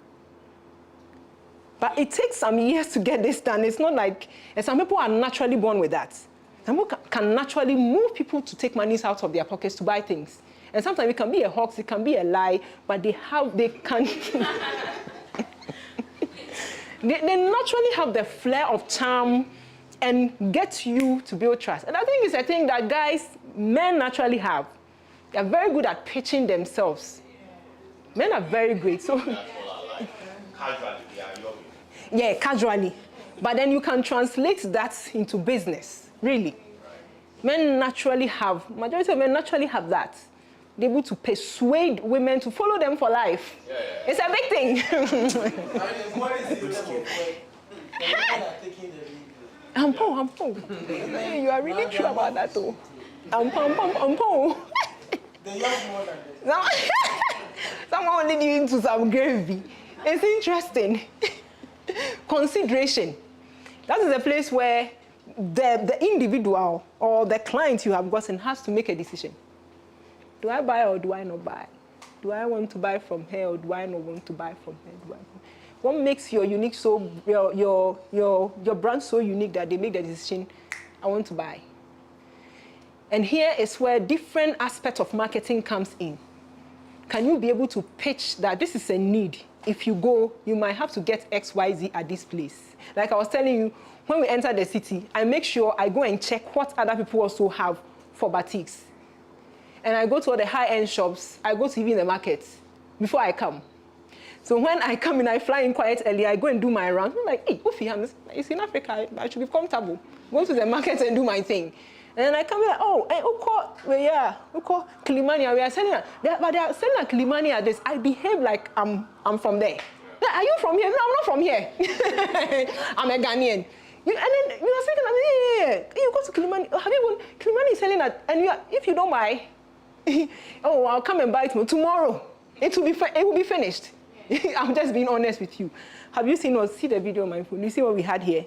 But it takes some years to get this done. It's not like, and some people are naturally born with that. Some people can naturally move people to take monies out of their pockets to buy things. And sometimes it can be a hoax, it can be a lie, but they can, they naturally have the flair of charm and get you to build trust. And I think it's a thing that men naturally have. They're very good at pitching themselves. Men are very great. So That's all I like. Casually, they are young. yeah, casually. But then you can translate that into business, really. Men naturally have, majority of men naturally have that. They're able to persuade women to follow them for life. Yeah. It's a big thing. Ampo. Hey, you are really true about that, though. Ampo. The young more than that. Someone will lead you into some gravy. It's interesting. Consideration. That is a place where the individual or the client you have gotten has to make a decision. Do I buy or do I not buy? Do I want to buy from her or do I not want to buy from her? What makes your unique your brand so unique that they make the decision, I want to buy? And here is where different aspects of marketing comes in. Can you be able to pitch that this is a need? If you go, you might have to get XYZ at this place. Like I was telling you, when we enter the city, I make sure I go and check what other people also have for batiks. And I go to all the high-end shops. I go to even the markets before I come. So when I come in, I fly in quite early. I go and do my rounds. I'm like, hey, it's in Africa. I should be comfortable. Go to the market and do my thing. And then I come here, Kilimani, we are selling it. But they are selling at Kilimani at this. I behave like I'm from there. Are you from here? No, I'm not from here. I'm a Ghanaian. And then you are saying, you go to Kilimani. Have you Kilimani is selling at, and if you don't buy, I'll come and buy it tomorrow. It will be finished. I'm just being honest with you. Have you seen or see the video on my phone? You see what we had here?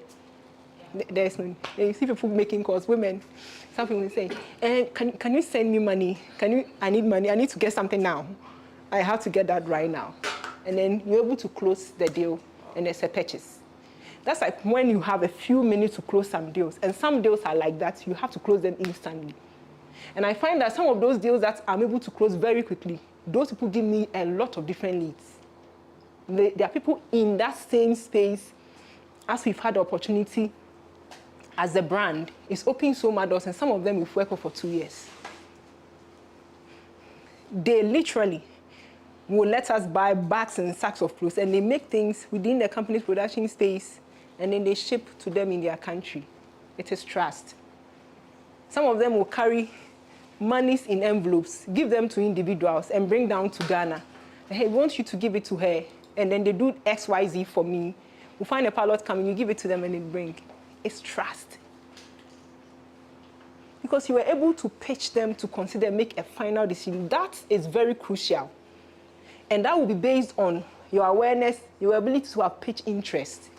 There's no, you see people making calls, women. Some people will say, can you send me money? I need money. I need to get something now. I have to get that right now. And then you're able to close the deal and there's a purchase. That's like when you have a few minutes to close some deals. And some deals are like that. You have to close them instantly. And I find that some of those deals that I'm able to close very quickly, those people give me a lot of different leads. There are people in that same space, as we've had the opportunity as a brand, is opening so many doors, and some of them we've worked for 2 years. They literally will let us buy bags and sacks of clothes, and they make things within the company's production space, and then they ship to them in their country. It is trust. Some of them will carry monies in envelopes, give them to individuals, and bring down to Ghana. Hey, we want you to give it to her, and then they do XYZ for me. We'll find a pilot coming, you give it to them, and they bring. It's trust. Because you were able to pitch them to consider, make a final decision. That is very crucial. And that will be based on your awareness, your ability to have pitch interest.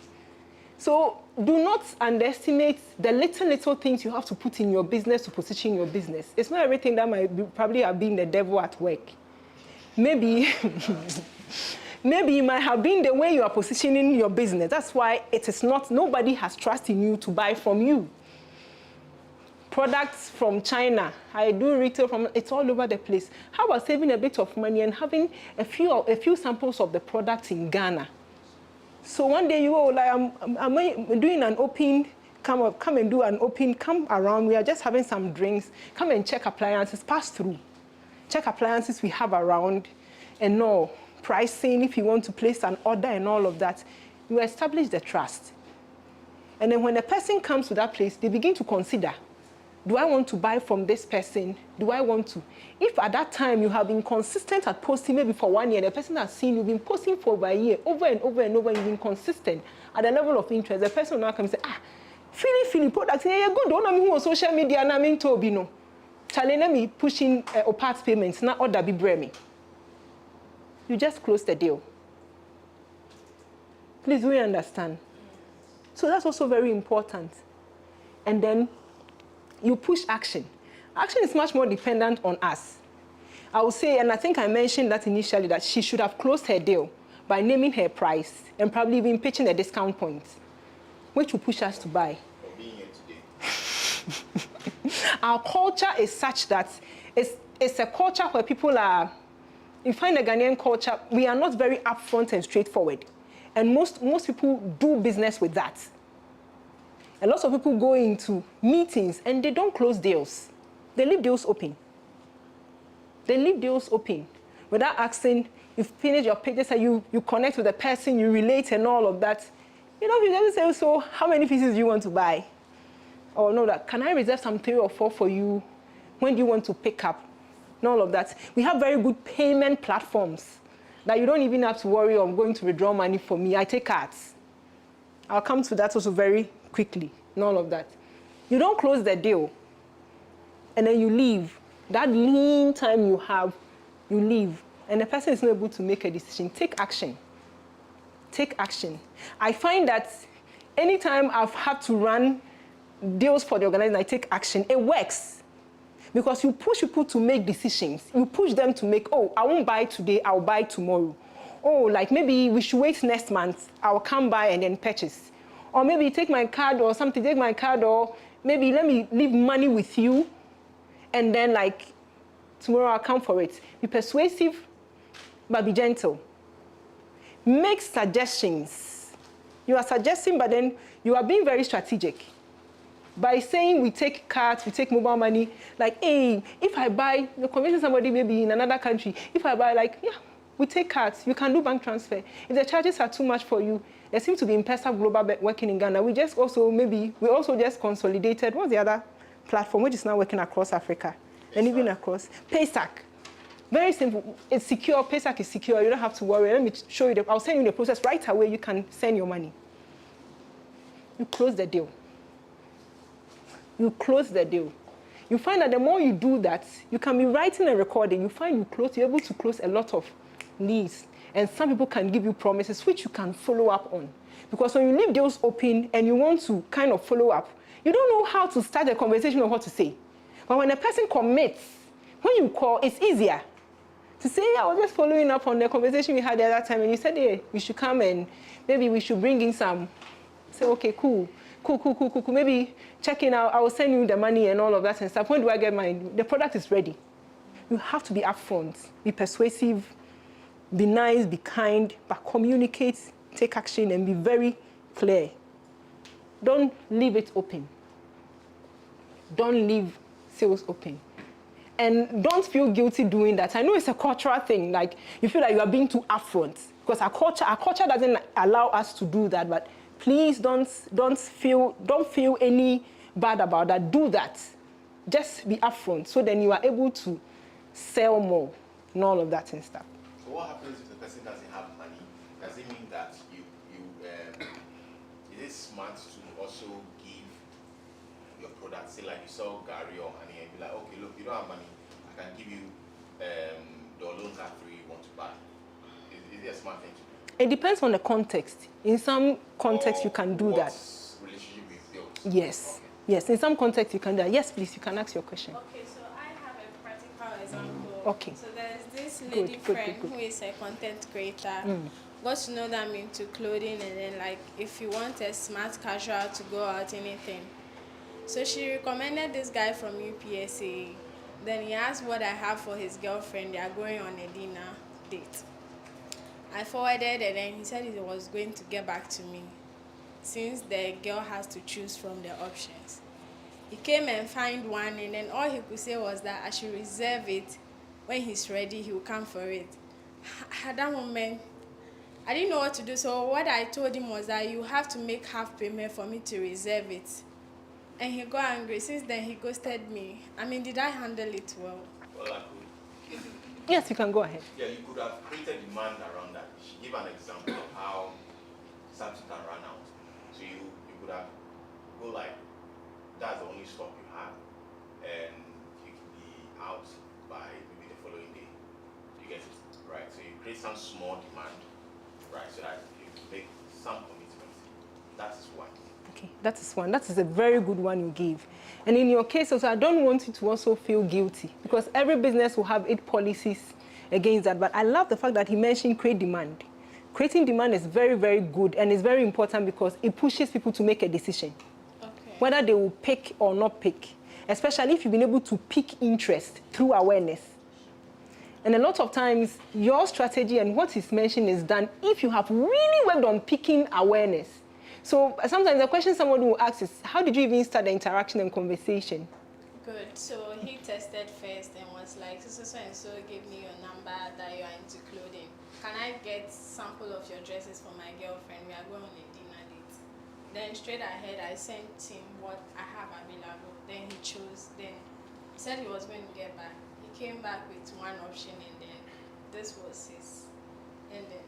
So do not underestimate the little things you have to put in your business to position your business. It's not everything that might probably have been the devil at work. Maybe it might have been the way you are positioning your business. That's why it is not, nobody has trust in you to buy from you. Products from China, I do retail from, it's all over the place. How about saving a bit of money and having a few samples of the products in Ghana? So one day you go, like, I'm doing an open, come and do an open, come around, we are just having some drinks, come and check appliances, pass through. Check appliances we have around and know pricing, if you want to place an order and all of that. You establish the trust. And then when the person comes to that place, they begin to consider, do I want to buy from this person? Do I want to? If at that time you have been consistent at posting, maybe for 1 year, the person has seen you've been posting for over a year, over and over and over, you've been consistent at the level of interest, the person will now come and say, Philly, products, yeah, good, don't know me who on social media, and I'm in Tobino. Charlie, let me push in part payments, not order be bremi. You just close the deal. Please, do you understand? So that's also very important. And then you push action. Action is much more dependent on us. I would say, and I think I mentioned that initially, that she should have closed her deal by naming her price and probably even pitching a discount point, which will push us to buy. Our culture is such that it's a culture where people are, you find the Ghanaian culture, we are not very upfront and straightforward. And most people do business with that. A lot of people go into meetings and they don't close deals. They leave deals open. They leave deals open without asking, you finish your pages and you connect with the person, you relate and all of that. You know, you never say, so how many pieces do you want to buy? Or no, that, can I reserve some 3 or 4 for you? When do you want to pick up? And all of that. We have very good payment platforms that you don't even have to worry I'm going to withdraw money for me. I take cards. I'll come to that also very quickly, and all of that. You don't close the deal, and then you leave. That lean time you have, you leave, and the person is not able to make a decision. Take action. Take action. I find that anytime I've had to run deals for the organization, I take action. It works. Because you push people to make decisions. You push them to make, oh, I won't buy today, I'll buy tomorrow. Oh, like maybe we should wait next month, I'll come by and then purchase. Or maybe take my card or something, take my card, or maybe let me leave money with you, and then like, tomorrow I'll come for it. Be persuasive, but be gentle. Make suggestions. You are suggesting, but then you are being very strategic. By saying we take cards, we take mobile money, like, hey, if I buy, you're convincing somebody maybe in another country, if I buy, like, yeah, we take cards, you can do bank transfer. If the charges are too much for you, there seems to be M-Pesa Global working in Ghana. We also just consolidated, what's the other platform, which is now working across Africa, and even across, Paystack. Very simple, it's secure, Paystack is secure, you don't have to worry. Let me show you, I'll send you the process right away, you can send your money. You close the deal. You close the deal. You find that the more you do that, you can be writing and recording. You find you're able to close a lot of leads. And some people can give you promises which you can follow up on. Because when you leave deals open and you want to kind of follow up, you don't know how to start a conversation or what to say. But when a person commits, when you call, it's easier to say, yeah, I was just following up on the conversation we had the other time, and you said, hey, we should come and maybe we should bring in some. Say, okay, cool. Maybe check in out, I will send you the money and all of that and stuff. When do I get mine? The product is ready. You have to be upfront, be persuasive, be nice, be kind, but communicate, take action, and be very clear. Don't leave it open. Don't leave sales open. And don't feel guilty doing that. I know it's a cultural thing, like you feel like you are being too upfront, because our culture doesn't allow us to do that, but please don't feel any bad about that. Do that. Just be upfront, so then you are able to sell more and all of that and stuff. So what happens if the person doesn't have money? Does it mean that it is smart to also give your product, say like you sell Gary or honey, and be like, okay, look, you don't have money, I can give you the loans are free, you want to buy. Is it a smart thing to do? It depends on the context. In some contexts, you can do that. Relationship with bills? Yes. Okay. Yes, in some contexts, you can do that. Yes, please, you can ask your question. Okay, so I have a practical example. Okay. So there's this lady friend who is a content creator. Got to know that I'm into clothing, and then like if you want a smart casual to go out, anything. So she recommended this guy from UPSA. Then he asked what I have for his girlfriend. They are going on a dinner date. I forwarded, and then he said he was going to get back to me since the girl has to choose from the options. He came and found one, and then all he could say was that I should reserve it. When he's ready, he will come for it. At that moment, I didn't know what to do, so what I told him was that you have to make half payment for me to reserve it. And he got angry. Since then, he ghosted me. I mean, did I handle it well? Well, I could. Yes, you can go ahead. Yeah, you could have created demand around that. She gave an example of how something can run out. So you could have go like, that's the only stock you have, and you can be out by maybe the following day. You get it, right? So you create some small demand, right? So that you make some commitment. That is one. Okay, that is one. That is a very good one you gave. And in your case also, I don't want you to also feel guilty, because every business will have its policies against that. But I love the fact that he mentioned create demand. Creating demand is very, very good, and it's very important because it pushes people to make a decision. Okay. Whether they will pick or not pick, especially if you've been able to pick interest through awareness. And a lot of times, your strategy and what is mentioned is done if you have really worked on picking awareness. So sometimes the question someone will ask is, how did you even start the interaction and conversation? Good. So he tested first and was like, so and so, give me your number that you are into clothing. Can I get sample of your dresses for my girlfriend? We are going on a dinner date. Then straight ahead, I sent him what I have available. Then he chose. Then he said he was going to get back. He came back with one option, and then this was his. And then,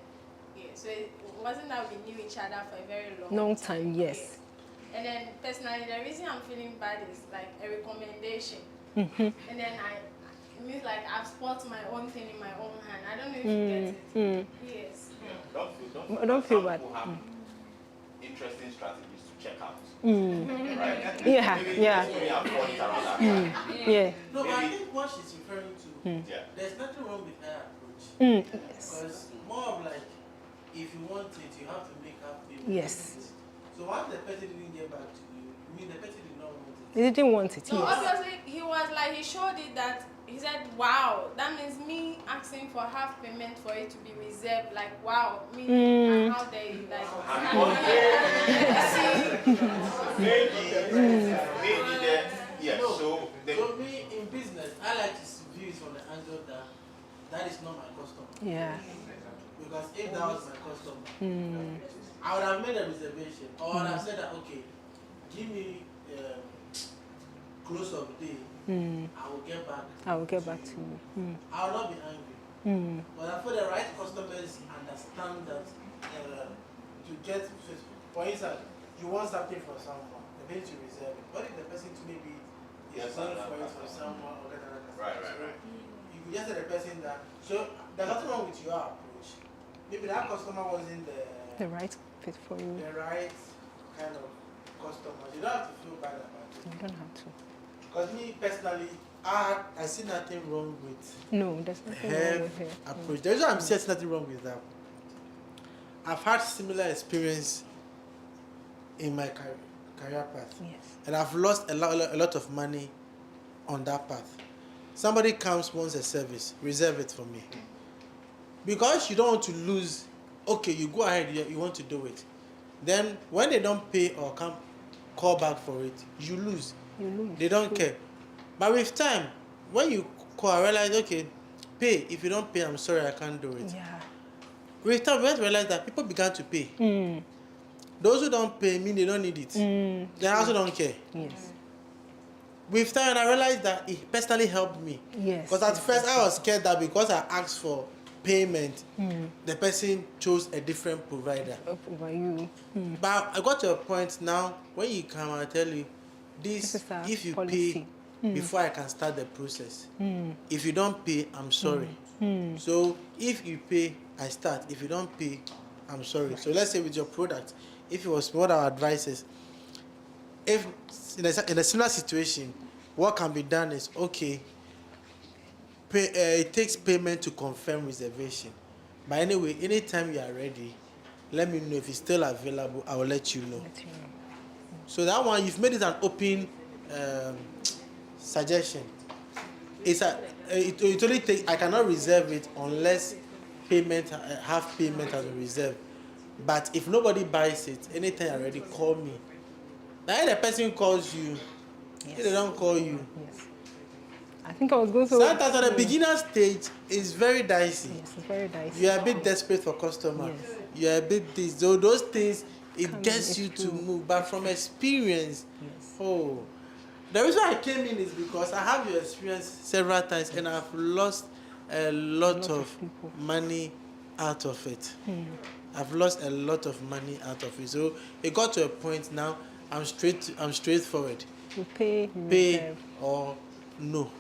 yeah. So it wasn't that we knew each other for a very long time. Yes. Yeah. And then personally, the reason I'm feeling bad is like a recommendation. And then it means like I've spoiled my own thing in my own hand. I don't know if you get it. Yes. Yeah, don't feel bad. People have interesting strategies to check out. Right? Yeah. Maybe have points around that. Yeah. No, but I think what she's referring to, there's nothing wrong with her approach. Yes. Because more of like, if you want it, you have to make her pay. Yes. So once the person didn't get back to you, I mean the person did not want it. He didn't want it. No, yes. obviously he was like, he showed it that he said, wow, that means me asking for half payment for it to be reserved. Like, wow, me and how they like. So me in business, I like to view it from the angle that that is not my customer. Yeah. Because if that was my customer, I would have made a reservation, or I would have said that, okay, give me close of day, I will get back. I will get back to you. I will not be angry. But I feel the right customers understand that to get, for instance, you want something from someone, the person to reserve it. What if the person to maybe is going for it from someone or that? Right. You could just tell the person that, so there's nothing wrong with your approach. Maybe that customer wasn't the right fit for you. The right kind of customer. You don't have to feel bad about it. You don't have to. Because me personally, I see nothing wrong with there's nothing wrong with her approach. The reason I'm saying there's nothing wrong with that, I've had similar experience in my career path. Yes. And I've lost a lot of money on that path. Somebody comes, wants a service, reserve it for me. Because you don't want to lose, okay, you go ahead, you want to do it. Then when they don't pay or come call back for it, you lose. They don't care. But with time, when you call, I realize, okay, pay. If you don't pay, I'm sorry, I can't do it. Yeah. With time, we have to realize that people began to pay. Those who don't pay mean they don't need it. They also don't care. Yes. With time, I realized that it personally helped me. Yes. Because at first, I was scared that because I asked for payment, the person chose a different provider. Over you. But I got to a point now, when you come, I tell you, this if you policy. pay before I can start the process. If you don't pay, I'm sorry. So if you pay, I start. If you don't pay, I'm sorry. Right. So let's say with your product, if it was what our advice is, if in a similar situation, what can be done is, okay, it takes payment to confirm reservation. But anyway, anytime you are ready, let me know. If it's still available, I will let you know. So that one, you've made it an open suggestion. It only takes, I cannot reserve it unless half payment has been reserved. But if nobody buys it, anytime you're ready, call me. Now if the person calls you, if they don't call you. Yes. I think I was going to... Sometimes at the beginner stage, it's very dicey. Yes, it's very dicey. You are a bit desperate for customers. Yes. You are a bit this. So those things, it gets you to move. But from experience, the reason I came in is because I have your experience several times and I've lost a lot of money out of it. I've lost a lot of money out of it. So it got to a point now, I'm straightforward. You pay or no.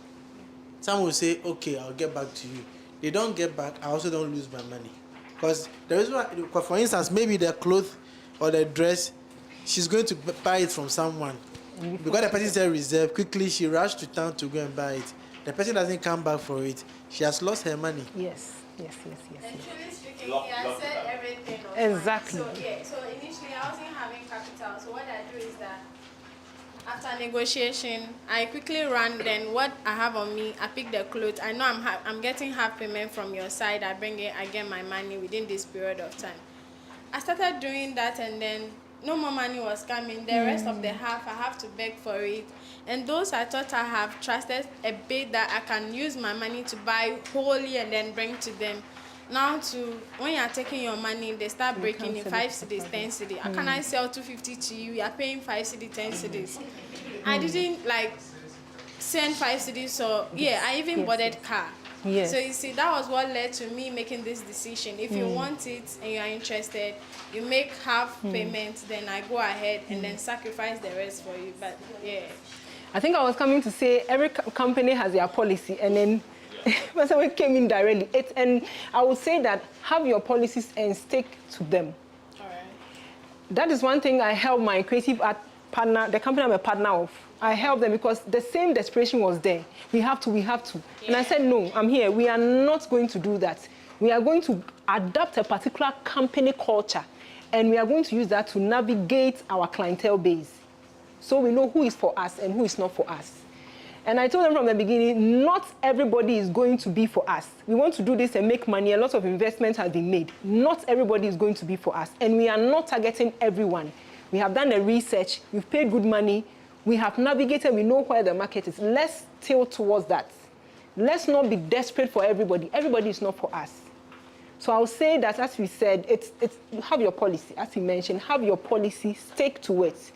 Some will say, okay, I'll get back to you. They don't get back, I also don't lose my money. Because there is one, for instance, maybe the clothes or the dress, she's going to buy it from someone. Because the person said reserve, quickly she rushed to town to go and buy it. The person doesn't come back for it. She has lost her money. Yes. And truly speaking, he has said everything. Exactly. So initially I wasn't having capital. So what I do is that After negotiation, I quickly ran. Then what I have on me, I pick the clothes. I know I'm getting half payment from your side. I bring it, I get my money within this period of time. I started doing that, and then no more money was coming. The rest of the half, I have to beg for it. And those I thought I have trusted a bit that I can use my money to buy wholly and then bring to them. Now when you are taking your money, they start breaking in 5 cedis, 10 cedis. How can I sell 250 to you? You are paying 5 cedis, 10 cedis. I didn't like send 5 cedis, so yeah, I even boarded car. Yes. So you see, that was what led to me making this decision. If you want it and you are interested, you make half payment, then I go ahead and then sacrifice the rest for you. But yeah. I think I was coming to say every company has their policy, and then someone came in directly. And I would say that have your policies and stick to them. All right. That is one thing I help my creative art partner, the company I'm a partner of. I helped them because the same desperation was there. We have to. Yeah. And I said, no, I'm here. We are not going to do that. We are going to adapt a particular company culture, and we are going to use that to navigate our clientele base. So we know who is for us and who is not for us. And I told them from the beginning, not everybody is going to be for us. We want to do this and make money. A lot of investment has been made. Not everybody is going to be for us. And we are not targeting everyone. We have done the research. We've paid good money. We have navigated. We know where the market is. Let's tilt towards that. Let's not be desperate for everybody. Everybody is not for us. So I'll say that, as we said, it's have your policy. As he mentioned, have your policy, stick to it.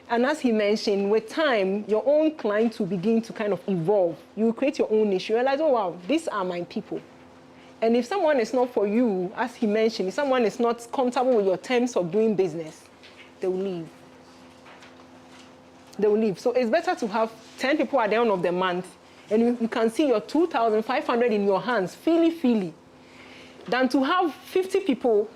And as he mentioned, with time, your own clients will begin to kind of evolve. You will create your own niche. You realize, oh, wow, these are my people. And if someone is not for you, as he mentioned, if someone is not comfortable with your terms of doing business, they will leave. They will leave. So it's better to have 10 people at the end of the month, and you can see your 2,500 in your hands, freely, than to have 50 people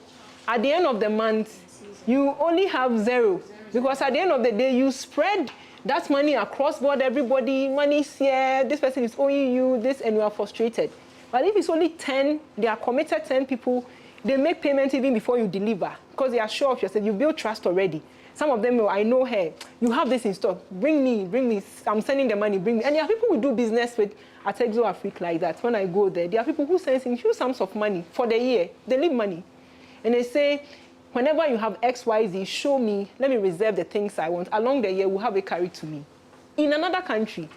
at the end of the month, you only have 0. Because at the end of the day, you spread that money across board, everybody, money is here, this person is owing you this, and you are frustrated. But if it's only 10, they are committed 10 people, they make payment even before you deliver, because they are sure of yourself, you build trust already. Some of them, I know her, you have this in stock, bring me, I'm sending the money, bring me. And there are people who do business with at Exo Africa like that. When I go there are people who send in huge sums of money for the year. They leave money. And they say, whenever you have XYZ, show me, let me reserve the things I want. Along the year, we'll have it carried to me. In another country.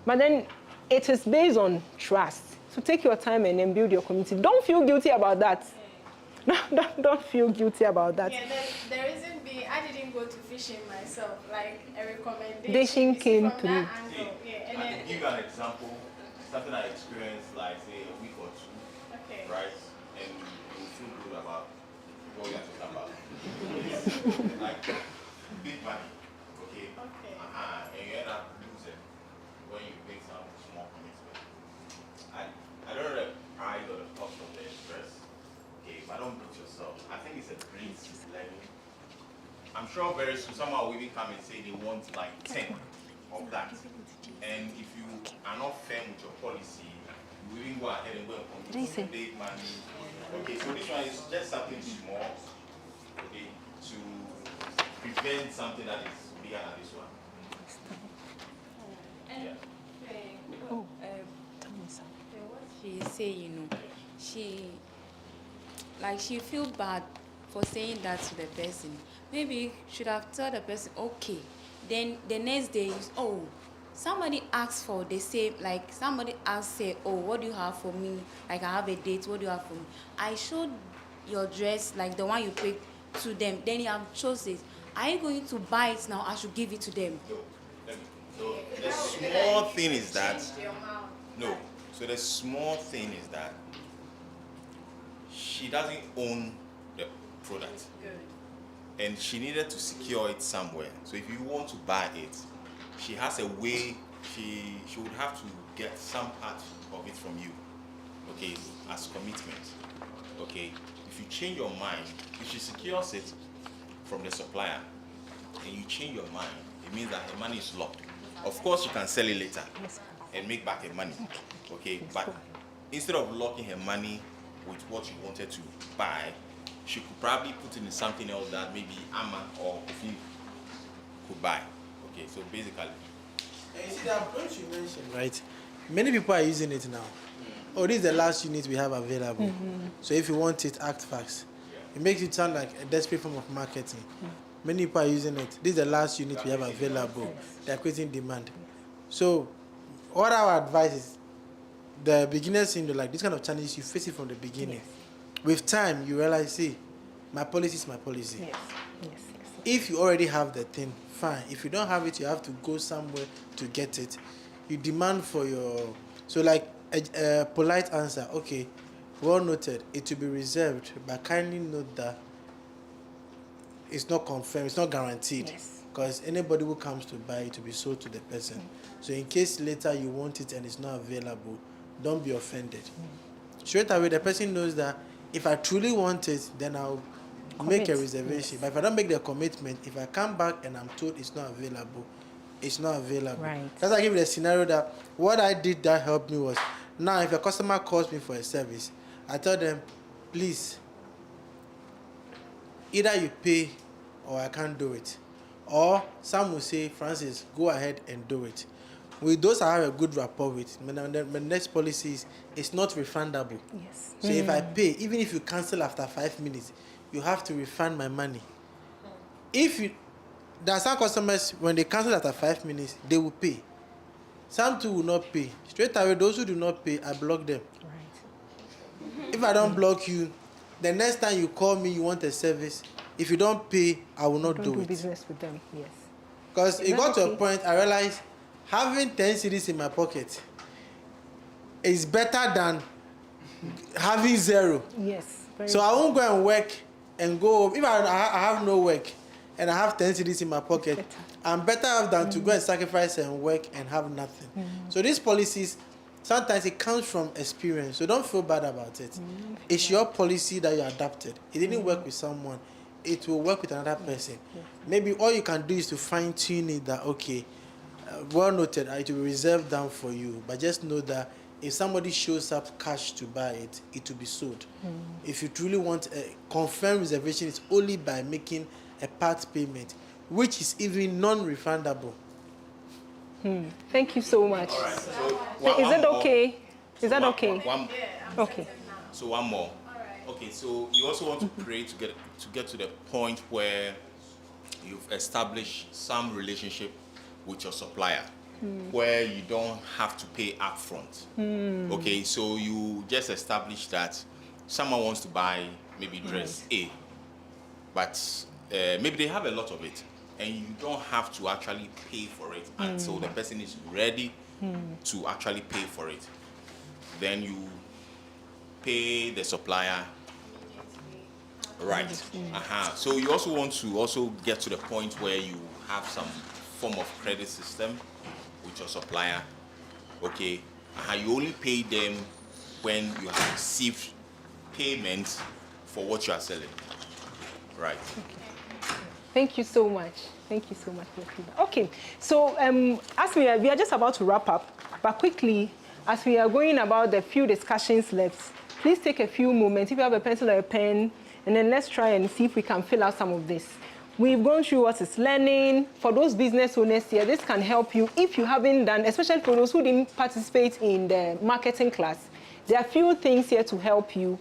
But then it is based on trust. So take your time and then build your community. Don't feel guilty about that. No, don't feel guilty about that. Yeah, the reason being, I didn't go to fishing myself. Like a recommendation. Fishing came through. Yeah, I can give you an example. Something I experienced, like say a week or two, right? And you feel good about what we are talking about. It's like big money, okay? And you end up losing when you make some small commitment. I don't know the price or the cost of the interest, okay? But don't beat yourself. I think it's a great learning. I'm sure very soon someone will even come and say they want like 10 of that. And if you are not firm with your policy, you will even go ahead and go and consolidate money. Okay, so this one is just something small, okay, to prevent something that is bigger than this one. And what she say, you know, she feel bad for saying that to the person. Maybe should have told the person, okay. Then the next day, somebody asks for, they say, like somebody asks, say, oh, what do you have for me? Like I have a date, what do you have for me? I showed your dress, like the one you picked, to them. Then you have chosen it. Are you going to buy it now? I should give it to them. So the small thing is that, no. So the small thing is that she doesn't own the product. And she needed to secure it somewhere. So if you want to buy it, she has a way, she would have to get some part of it from you, okay, as commitment, okay? If you change your mind, if she secures it from the supplier, and you change your mind, it means that her money is locked. Of course, you can sell it later and make back her money, okay? But instead of locking her money with what you wanted to buy, she could probably put it in something else that maybe Amma or Kofi could buy. Okay, so basically. And you see the approach you mentioned, right? Many people are using it now. Oh, this is the last unit we have available. So if you want it, act fast. It makes it sound like a desperate form of marketing. Many people are using it. This is the last unit we have available. They are creating demand. So what our advice is, the beginner syndrome, like this kind of challenges, you face it from the beginning. With time, you realize, see, my policy is my policy. If you already have the thing, fine. If you don't have it, you have to go somewhere to get it. You demand for your... So like a polite answer, okay, well noted, it will be reserved, but kindly note that it's not confirmed, it's not guaranteed. Because anybody who comes to buy it will be sold to the person. So in case later you want it and it's not available, don't be offended. Straight away, the person knows that if I truly want it, then I'll make a reservation. But if I don't make the commitment, if I come back and I'm told it's not available, it's not available. That's why I give you the scenario that what I did that helped me was, now if a customer calls me for a service, I tell them, please, either you pay or I can't do it. Or some will say, Francis, go ahead and do it. With those I have a good rapport with, my next policy is, it's not refundable. So if I pay, even if you cancel after 5 minutes, you have to refund my money. There are some customers, when they cancel after 5 minutes, they will pay. Some too will not pay. Straight away, those who do not pay, I block them. If I don't block you, the next time you call me, you want a service, if you don't pay, I will not do it. Business with them, Because it got to a point, I realized having 10 cedis in my pocket is better than having 0. So I won't go and work and go home. If I have no work and I have 10 cedis in my pocket, I'm better off than to go and sacrifice and work and have nothing. So these policies, sometimes it comes from experience. So don't feel bad about it. It's your policy that you adapted. It didn't work with someone. It will work with another person. Maybe all you can do is to fine tune it that, okay, well noted, it will be reserved down for you. But just know that if somebody shows up cash to buy it, it will be sold. If you truly want a confirmed reservation, it's only by making a part payment, which is even non-refundable. Thank you so much. All right. Is that okay? Is that okay? Okay. So one more. Okay, so you also want to pray to get to the point where you've established some relationship with your supplier, where you don't have to pay upfront. Okay, so you just establish that someone wants to buy maybe dress A, but maybe they have a lot of it, and you don't have to actually pay for it until the person is ready to actually pay for it. Then you pay the supplier. Right. So you also want to also get to the point where you have some form of credit system with your supplier. Okay. You only pay them when you have received payment for what you are selling. Right. Thank you so much. Thank you so much for your feedback. Okay. So as we are just about to wrap up, but quickly, as we are going about the few discussions left, please take a few moments. If you have a pencil or a pen, and then let's try and see if we can fill out some of this. We've gone through what is learning. For those business owners here, this can help you if you haven't done, especially for those who didn't participate in the marketing class. There are a few things here to help you,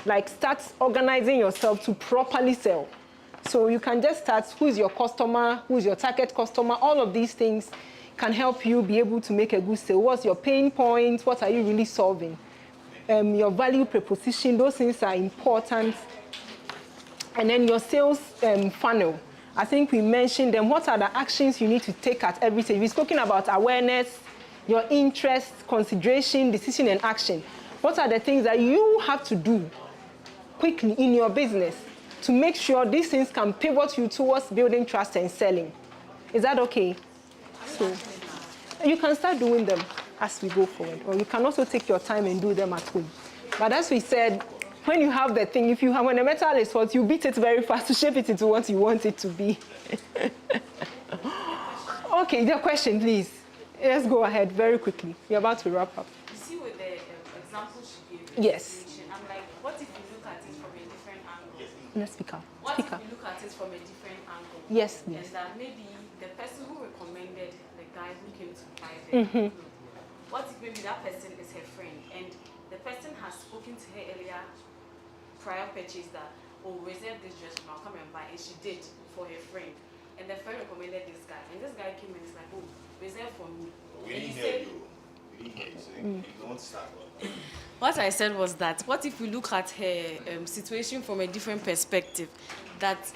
like start organizing yourself to properly sell. So you can just start, who's your customer, who's your target customer, all of these things can help you be able to make a good sale. What's your pain point? What are you really solving? Your value proposition, those things are important. And then your sales funnel. I think we mentioned them. What are the actions you need to take at every stage? We've spoken about awareness, your interest, consideration, decision, and action. What are the things that you have to do quickly in your business to make sure these things can pivot you towards building trust and selling? Is that okay? So you can start doing them as we go forward, or you can also take your time and do them at home. But as we said, when you have the thing, when the metal is hot, you beat it very fast to shape it into what you want it to be. Okay, the question, please. Let's go ahead very quickly. We're about to wrap up. You see with the example she gave, yes. I'm like, what if you look at it from a different angle? Let's speak up. What if you look at it from a different angle? Yes, yes. And that maybe the person who recommends guy who came to buy the clothes. What if maybe that person is her friend and the person has spoken to her earlier prior purchase that, oh, reserve this dress from, I'll come and buy, and she did for her friend. And the friend recommended this guy, and this guy came and is like, oh, reserve for me. We didn't hear you. We didn't hear you, so you don't start. What I said was that, what if we look at her situation from a different perspective? That,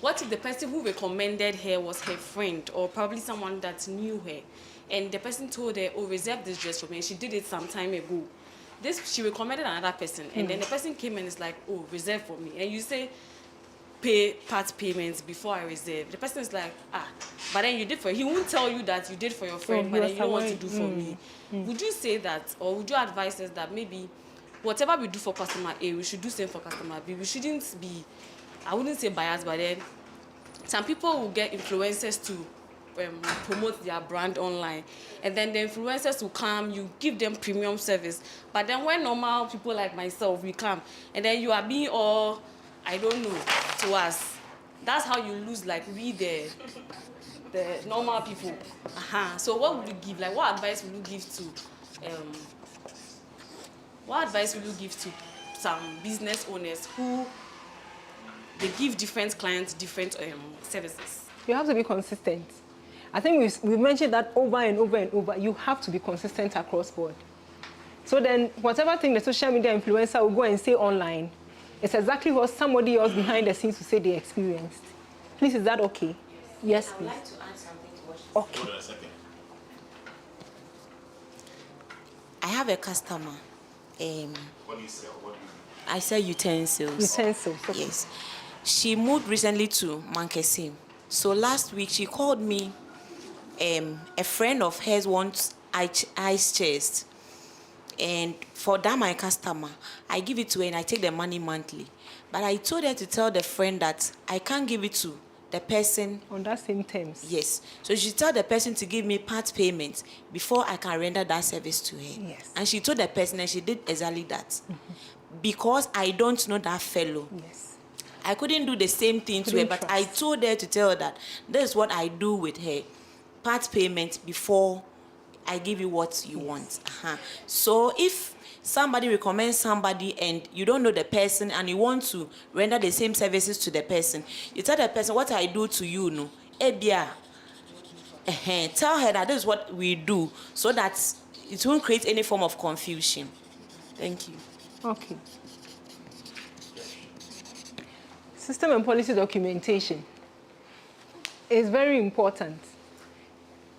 what if the person who recommended her was her friend or probably someone that knew her, and the person told her, oh, reserve this dress for me, and she did it some time ago. She recommended another person, and then the person came and is like, oh, reserve for me. And you say, pay part payments before I reserve. The person is like, but then you did for, he won't tell you that you did for your friend, but then you don't want to do for me. Would you say that, or would you advise us that maybe whatever we do for customer A, we should do same for customer B? We shouldn't be, I wouldn't say biased, but then some people will get influencers to promote their brand online, and then the influencers will come, you give them premium service, but then when normal people like myself, we come, and then you are being all, I don't know, to us. That's how you lose, like, we the normal people. So what would you give, like, what advice will you give to some business owners who they give different clients different services? You have to be consistent. I think we've mentioned that over and over and over. You have to be consistent across board. So then, whatever thing the social media influencer will go and say online, it's exactly what somebody else behind the scenes will say they experienced. Please, is that okay? Yes, please. I would like to add something to what she Okay. Hold on a second. I have a customer. What do you sell? What do you do? I sell utensils. Utensils. Okay. Yes. She moved recently to Mankesim. So last week she called me. A friend of hers wants ice chest, and for that my customer, I give it to her and I take the money monthly. But I told her to tell the friend that I can't give it to the person on that same terms. Yes. So she told the person to give me part payment before I can render that service to her. Yes. And she told the person, and she did exactly that. Because I don't know that fellow. Yes. I couldn't do the same thing to her, but I told her to tell her that this is what I do with her. Part payment before I give you what you want. So if somebody recommends somebody and you don't know the person and you want to render the same services to the person, you tell the person what I do to you, no? Tell her that this is what we do so that it won't create any form of confusion. Thank you. Okay. System and policy documentation is very important.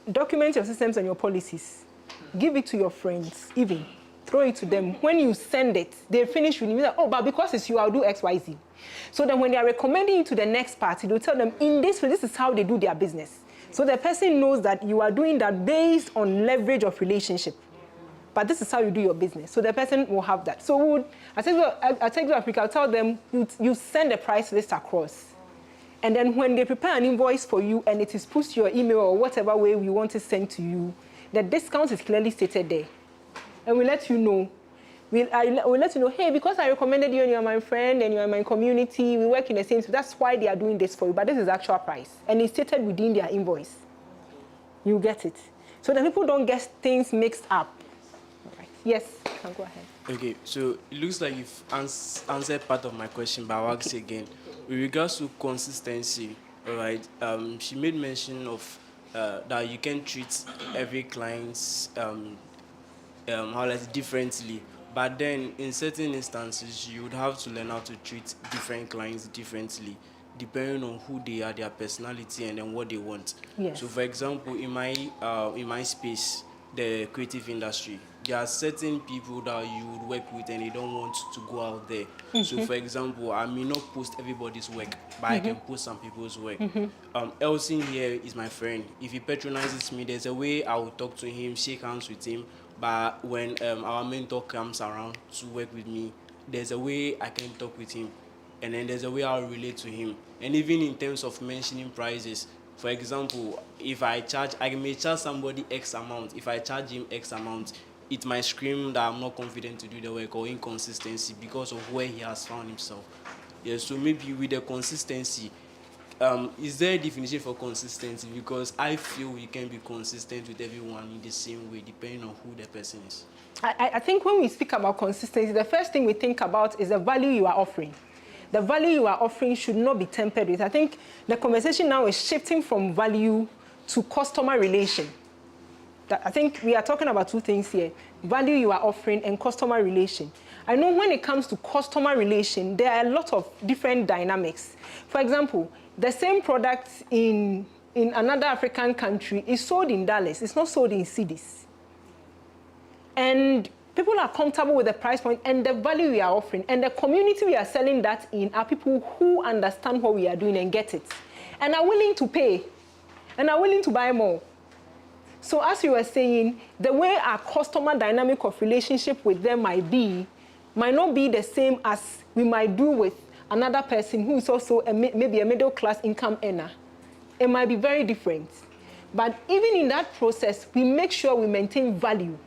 Document your systems and your policies. Give it to your friends, even. Throw it to them. When you send it, they finish with you. Like, oh, but because it's you, I'll do X, Y, Z. So then when they are recommending you to the next party, they'll tell them, in this way, this is how they do their business. So the person knows that you are doing that based on leverage of relationship. But this is how you do your business. So the person will have that. So I take to Africa, I'll tell them, you send a price list across. And then when they prepare an invoice for you and it is pushed to your email or whatever way we want to send to you, the discount is clearly stated there. And we let you know. We'll let you know, hey, because I recommended you and you're my friend and you're in my community, we work in the same, so that's why they are doing this for you. But this is the actual price. And it's stated within their invoice. You get it. So that people don't get things mixed up. All right. Yes, you can go ahead. Okay, so it looks like you've answered part of my question, but I'll ask again. With regards to consistency, all right, she made mention of that you can treat every client's differently. But then in certain instances, you would have to learn how to treat different clients differently, depending on who they are, their personality, and then what they want. Yes. So for example, in my space, the creative industry, there are certain people that you would work with and they don't want to go out there. So for example, I may not post everybody's work, but I can post some people's work. Elsin here is my friend. If he patronizes me, there's a way I will talk to him, shake hands with him. But when our mentor comes around to work with me, there's a way I can talk with him. And then there's a way I'll relate to him. And even in terms of mentioning prices, for example, if I may charge somebody X amount. If I charge him X amount, it might scream that I'm not confident to do the work or inconsistency because of where he has found himself. Yeah, so maybe with the consistency, is there a definition for consistency? Because I feel we can be consistent with everyone in the same way, depending on who the person is. I think when we speak about consistency, the first thing we think about is the value you are offering. The value you are offering should not be tempered with. I think the conversation now is shifting from value to customer relation. I think we are talking about two things here: value you are offering and customer relation. I know when it comes to customer relation, there are a lot of different dynamics. For example, the same product in another African country is sold in dollars. It's not sold in cedis. And people are comfortable with the price point and the value we are offering. And the community we are selling that in are people who understand what we are doing and get it. And are willing to pay. And are willing to buy more. So as you were saying, the way our customer dynamic of relationship with them might not be the same as we might do with another person who is also maybe a middle class income earner. It might be very different. But even in that process, we make sure we maintain value.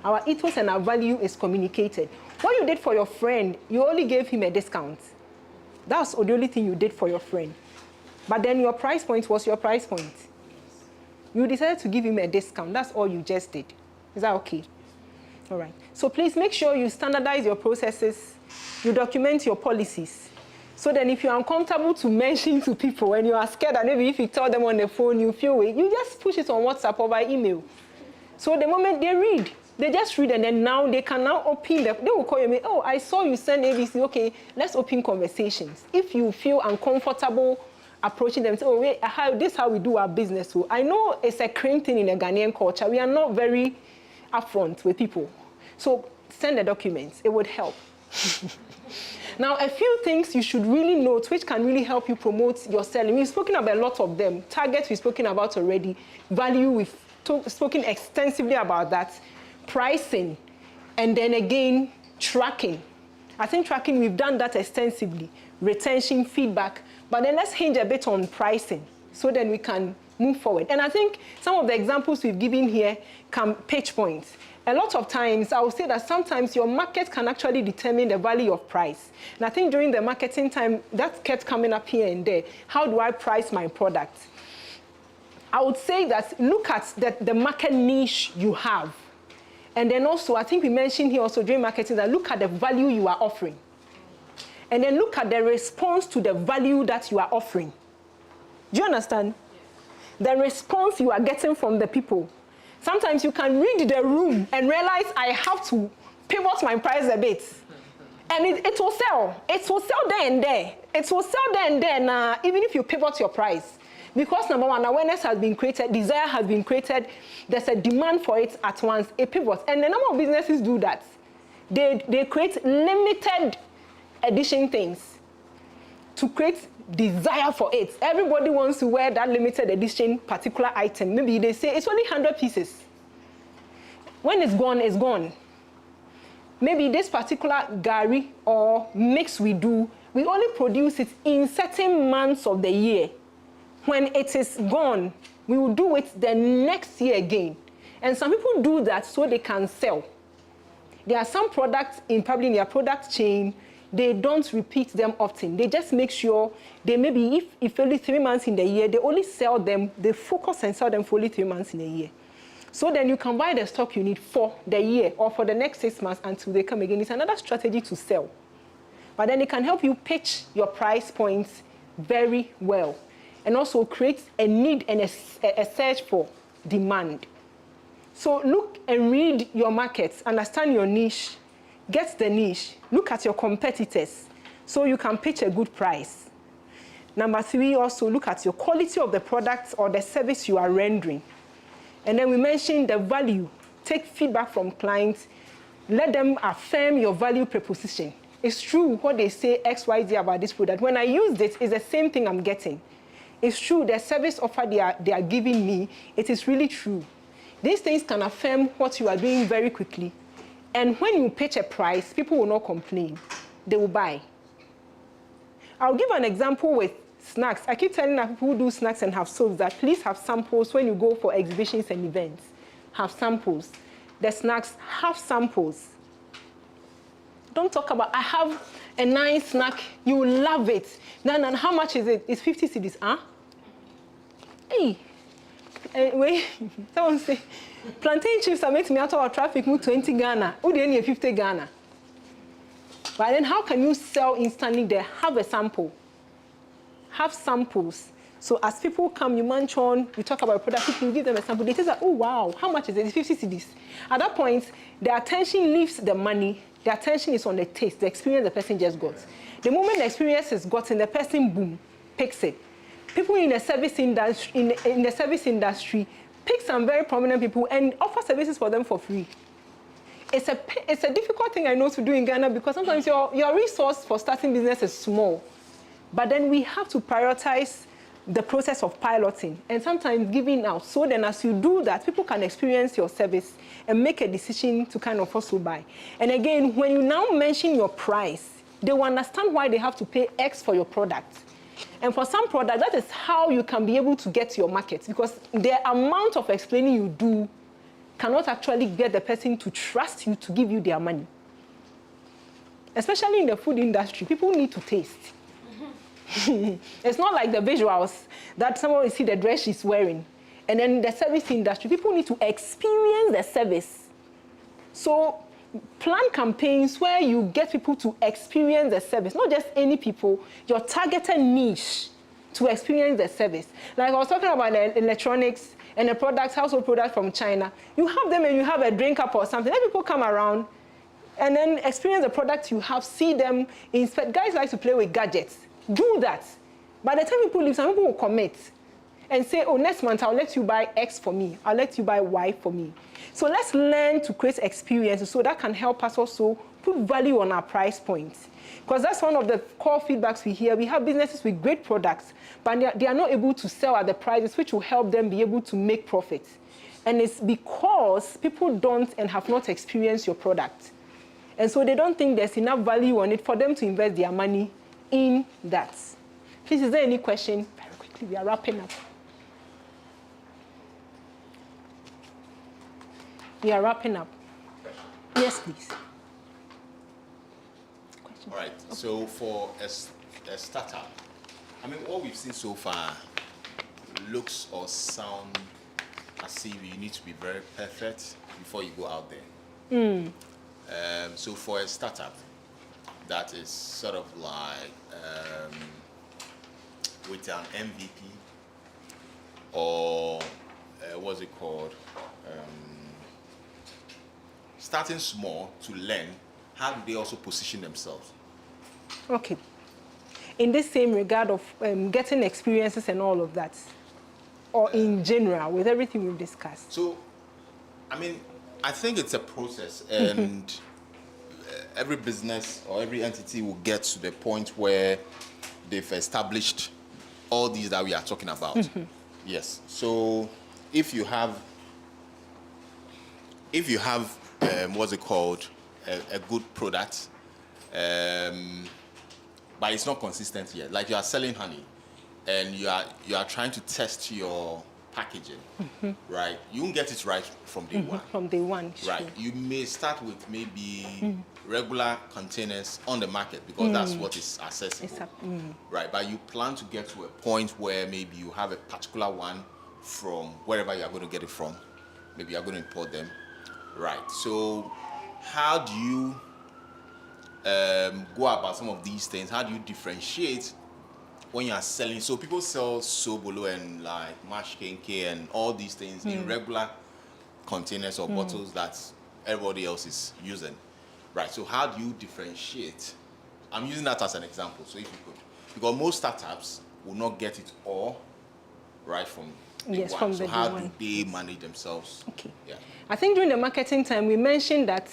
Our ethos and our value is communicated. What you did for your friend, you only gave him a discount. That's the only thing you did for your friend. But then your price point was your price point. You decided to give him a discount. That's all you just did. Is that okay? All right. So please make sure you standardize your processes. You document your policies. So then if you're uncomfortable to mention to people and you are scared that maybe if you tell them on the phone, you feel weak, you just push it on WhatsApp or by email. So the moment they read, they just read, and then now they can now open they will call you, oh, I saw you send ABC, okay, let's open conversations. If you feel uncomfortable approaching them, say, oh, wait, this is how we do our business. So I know it's a cringe thing in a Ghanaian culture. We are not very upfront with people. So send the documents, it would help. Now, a few things you should really note which can really help you promote your selling. We've spoken about a lot of them. Targets we've spoken about already. Value, we've spoken extensively about that. Pricing, and then again, tracking. I think tracking, we've done that extensively. Retention, feedback, but then let's hinge a bit on pricing so then we can move forward. And I think some of the examples we've given here can pitch points. A lot of times, I would say that sometimes your market can actually determine the value of price. And I think during the marketing time, that kept coming up here and there. How do I price my product? I would say that look at the market niche you have. And then also, I think we mentioned here also during marketing that look at the value you are offering. And then look at the response to the value that you are offering. Do you understand? The response you are getting from the people. Sometimes you can read the room and realize I have to pivot my price a bit. And it will sell. It will sell there and there. It will sell there and there, even if you pivot your price. Because number one, awareness has been created, desire has been created, there's a demand for it at once, it pivots. And the number of businesses do that. They create limited edition things to create desire for it. Everybody wants to wear that limited edition particular item. Maybe they say it's only 100 pieces. When it's gone, it's gone. Maybe this particular gari or mix we do, we only produce it in certain months of the year. When it is gone, we will do it the next year again. And some people do that so they can sell. There are some products probably in their product chain, they don't repeat them often. They just make sure they maybe, if only 3 months in the year, they only sell them, they focus and sell them for only 3 months in a year. So then you can buy the stock you need for the year or for the next 6 months until they come again. It's another strategy to sell. But then it can help you pitch your price points very well. And also create a need and a search for demand. So look and read your markets, understand your niche, get the niche, look at your competitors so you can pitch a good price. Number 3, also look at your quality of the product or the service you are rendering. And then we mentioned the value. Take feedback from clients, let them affirm your value proposition. It's true what they say XYZ about this product. When I use it, it's the same thing I'm getting. It's true, the service offer they are giving me, it is really true. These things can affirm what you are doing very quickly. And when you pitch a price, people will not complain. They will buy. I'll give an example with snacks. I keep telling people who do snacks and have soaps that please have samples when you go for exhibitions and events. Have samples. The snacks have samples. Don't talk about, I have a nice snack, you will love it. Then, how much is it? It's 50 cedis, huh? Hey, wait, someone say, plantain chips are making me out of our traffic, move 20 Ghana. Who do you need 50 Ghana? But then how can you sell instantly there? Have a sample. Have samples. So as people come, you munch on, you talk about a product, you give them a sample. They say, oh, wow, how much is it? It's 50 cedis. At that point, the attention leaves the money. The attention is on the taste, the experience the person just got. The moment the experience is gotten, the person, boom, picks it. People in the service industry, in the service industry pick some very prominent people and offer services for them for free. It's a difficult thing I know to do in Ghana because sometimes your resource for starting business is small. But then we have to prioritize the process of piloting and sometimes giving out. So then as you do that, people can experience your service and make a decision to kind of also buy. And again, when you now mention your price, they will understand why they have to pay X for your product. And for some products, that is how you can be able to get to your market because the amount of explaining you do cannot actually get the person to trust you to give you their money. Especially in the food industry, people need to taste. It's not like the visuals that someone will see the dress she's wearing. And then the service industry, people need to experience the service. So plan campaigns where you get people to experience the service, not just any people, your targeted niche to experience the service. Like I was talking about the electronics and the products, household products from China. You have them and you have a drink up or something. Let people come around and then experience the products you have, see them, inspect. Guys like to play with gadgets. Do that. By the time people leave, some people will commit and say, oh, next month I'll let you buy X for me. I'll let you buy Y for me. So let's learn to create experiences so that can help us also put value on our price points. Because that's one of the core feedbacks we hear. We have businesses with great products, but they are not able to sell at the prices which will help them be able to make profits. And it's because people don't and have not experienced your product. And so they don't think there's enough value on it for them to invest their money in that. Please, is there any question? Very quickly, we are wrapping up. We are wrapping up. Yes, please. All right. Okay. So for a startup, I mean, what we've seen so far looks or sound as if you need to be very perfect before you go out there. So for a startup, that is sort of like with an MVP or what's it called? Starting small to learn, how do they also position themselves? Okay. In this same regard of getting experiences and all of that, or in general, with everything we've discussed? So, I mean, I think it's a process, and every business or every entity will get to the point where they've established all these that we are talking about. Yes. So, if you have what's it called, a good product, but it's not consistent yet. Like you are selling honey, and you are trying to test your packaging, right? You won't get it right from day one. From day one, right? Sure. You may start with maybe regular containers on the market because that's what is accessible, right? But you plan to get to a point where maybe you have a particular one from wherever you are going to get it from. Maybe you are going to import them, right? So how do you go about some of these things? How do you differentiate when you are selling? So people sell Sobolo and like Mash Kenke and all these things in regular containers or bottles that everybody else is using, right? So how do you differentiate? I'm using that as an example. So if you could, because most startups will not get it all right from day one. From so the how day do they manage themselves? Okay. Yeah. I think during the marketing time, we mentioned that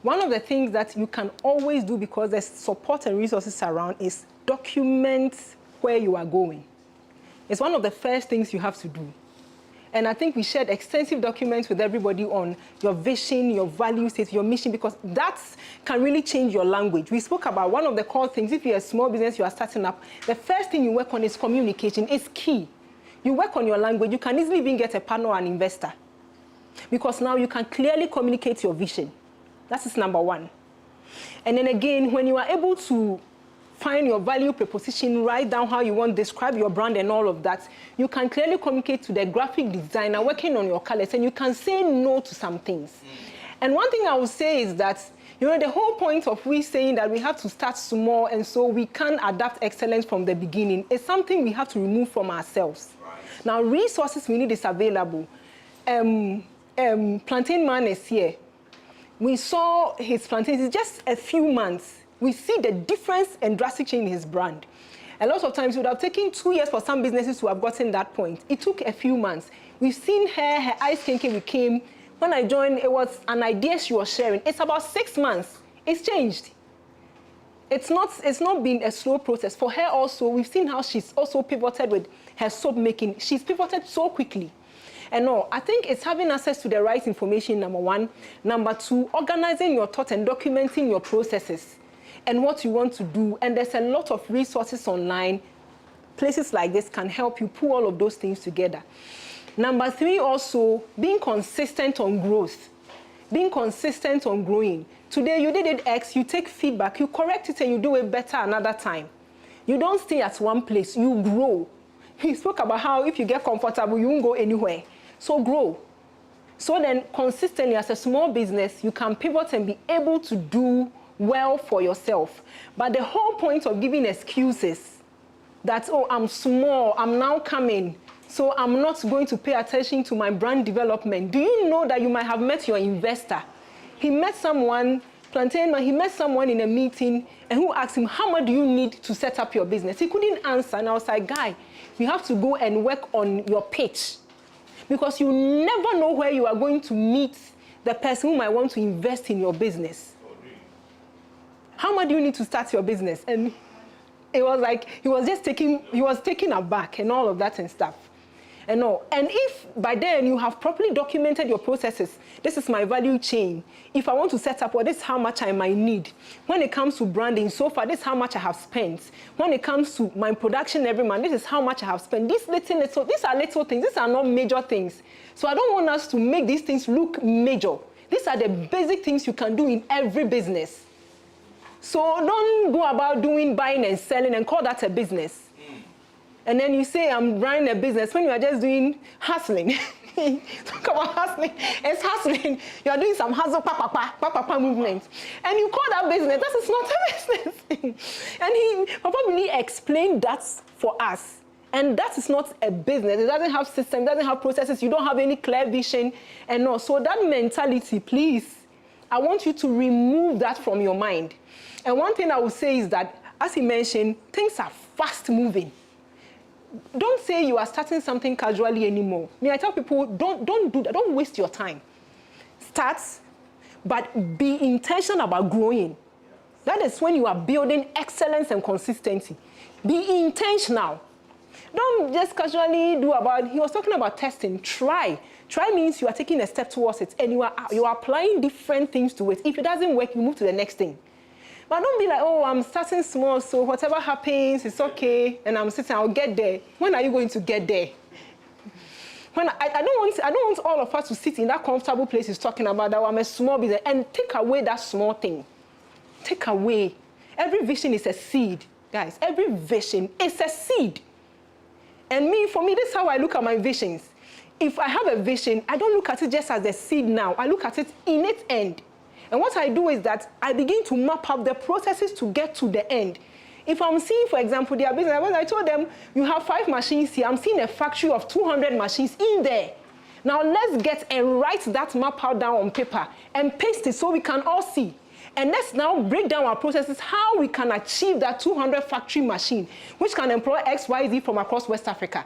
one of the things that you can always do because there's support and resources around is document where you are going. It's one of the first things you have to do. And I think we shared extensive documents with everybody on your vision, your value state, your mission, because that can really change your language. We spoke about one of the core things. If you're a small business, you are starting up, the first thing you work on is communication. It's key. You work on your language. You can easily even get a partner or an investor because now you can clearly communicate your vision. That is number one. And then again, when you are able to find your value proposition, write down how you want to describe your brand and all of that, you can clearly communicate to the graphic designer working on your colors, and you can say no to some things. And one thing I would say is that, you know, the whole point of we saying that we have to start small and so we can adapt excellence from the beginning is something we have to remove from ourselves. Right. Now, resources we need is available. Plantain Man is here. We saw his plantains in just a few months. We see the difference and drastic change in his brand. A lot of times it would have taken 2 years for some businesses to have gotten that point. It took a few months. We've seen her ice skincare became, when I joined, it was an idea she was sharing. It's about 6 months. It's changed. It's not been a slow process. For her also, we've seen how she's also pivoted with her soap making. She's pivoted so quickly. And no, I think it's having access to the right information, number one. Number two, organizing your thoughts and documenting your processes and what you want to do. And there's a lot of resources online. Places like this can help you pull all of those things together. Number three, also, being consistent on growth. Being consistent on growing. Today, you did it X, you take feedback, you correct it, and you do it better another time. You don't stay at one place, you grow. He spoke about how if you get comfortable, you won't go anywhere. So grow. So then, consistently, as a small business, you can pivot and be able to do well for yourself. But the whole point of giving excuses that, oh, I'm small, I'm now coming, so I'm not going to pay attention to my brand development. Do you know that you might have met your investor? He met someone, Plantain Man, he met someone in a meeting, and who asked him, how much do you need to set up your business? He couldn't answer, and I was like, guy, you have to go and work on your pitch. Because you never know where you are going to meet the person who might want to invest in your business. How much do you need to start your business? And it was like, he was taken aback and all of that and stuff. And all. And if by then you have properly documented your processes, this is my value chain. If I want to set up, well, this is how much I might need. When it comes to branding, so far, this is how much I have spent. When it comes to my production every month, this is how much I have spent. These are little things. These are not major things. So I don't want us to make these things look major. These are the basic things you can do in every business. So don't go about doing buying and selling and call that a business. And then you say, I'm running a business when you are just doing hustling. Talk about hustling. It's hustling. You are doing some hustle, pa movement. And you call that business. That is not a business. And he probably explained that for us. And that is not a business. It doesn't have systems, doesn't have processes. You don't have any clear vision. And no. So that mentality, please, I want you to remove that from your mind. And one thing I would say is that, as he mentioned, things are fast moving. Don't say you are starting something casually anymore. I tell people, don't do that. Don't waste your time. Start, but be intentional about growing. That is when you are building excellence and consistency. Be intentional. Don't just casually do about, he was talking about testing. Try. Try means you are taking a step towards it, and you are applying different things to it. If it doesn't work, you move to the next thing. But don't be like, oh, I'm starting small, so whatever happens, it's okay, and I'm sitting, I'll get there. When are you going to get there? When I don't want all of us to sit in that comfortable place he's talking about, that I'm a small business, and take away that small thing. Take away. Every vision is a seed, guys. Every vision is a seed. And for me, this is how I look at my visions. If I have a vision, I don't look at it just as a seed now. I look at it in its end. And what I do is that I begin to map out the processes to get to the end. If I'm seeing, for example, their business, I told them, you have 5 machines here. I'm seeing a factory of 200 machines in there. Now let's get and write that map out down on paper and paste it so we can all see. And let's now break down our processes, how we can achieve that 200 factory machine, which can employ X, Y, Z from across West Africa.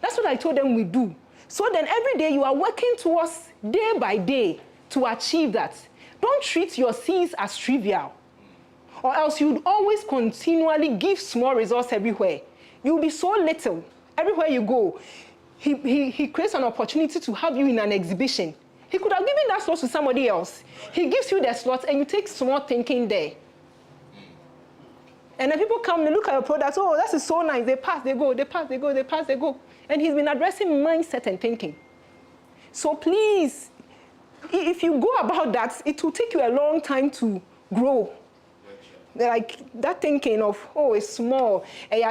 That's what I told them we do. So then every day you are working towards, day by day, to achieve that. Don't treat your C's as trivial, or else you'd always continually give small results everywhere. You'll be so little everywhere you go. He creates an opportunity to have you in an exhibition. He could have given that slot to somebody else. He gives you the slot, and you take small thinking there. And then people come, they look at your product, oh, that is so nice. They pass, they go, they pass, they go, they pass, they go. And he's been addressing mindset and thinking. So please, if you go about that, it will take you a long time to grow Like that thinking of, oh, it's small. Be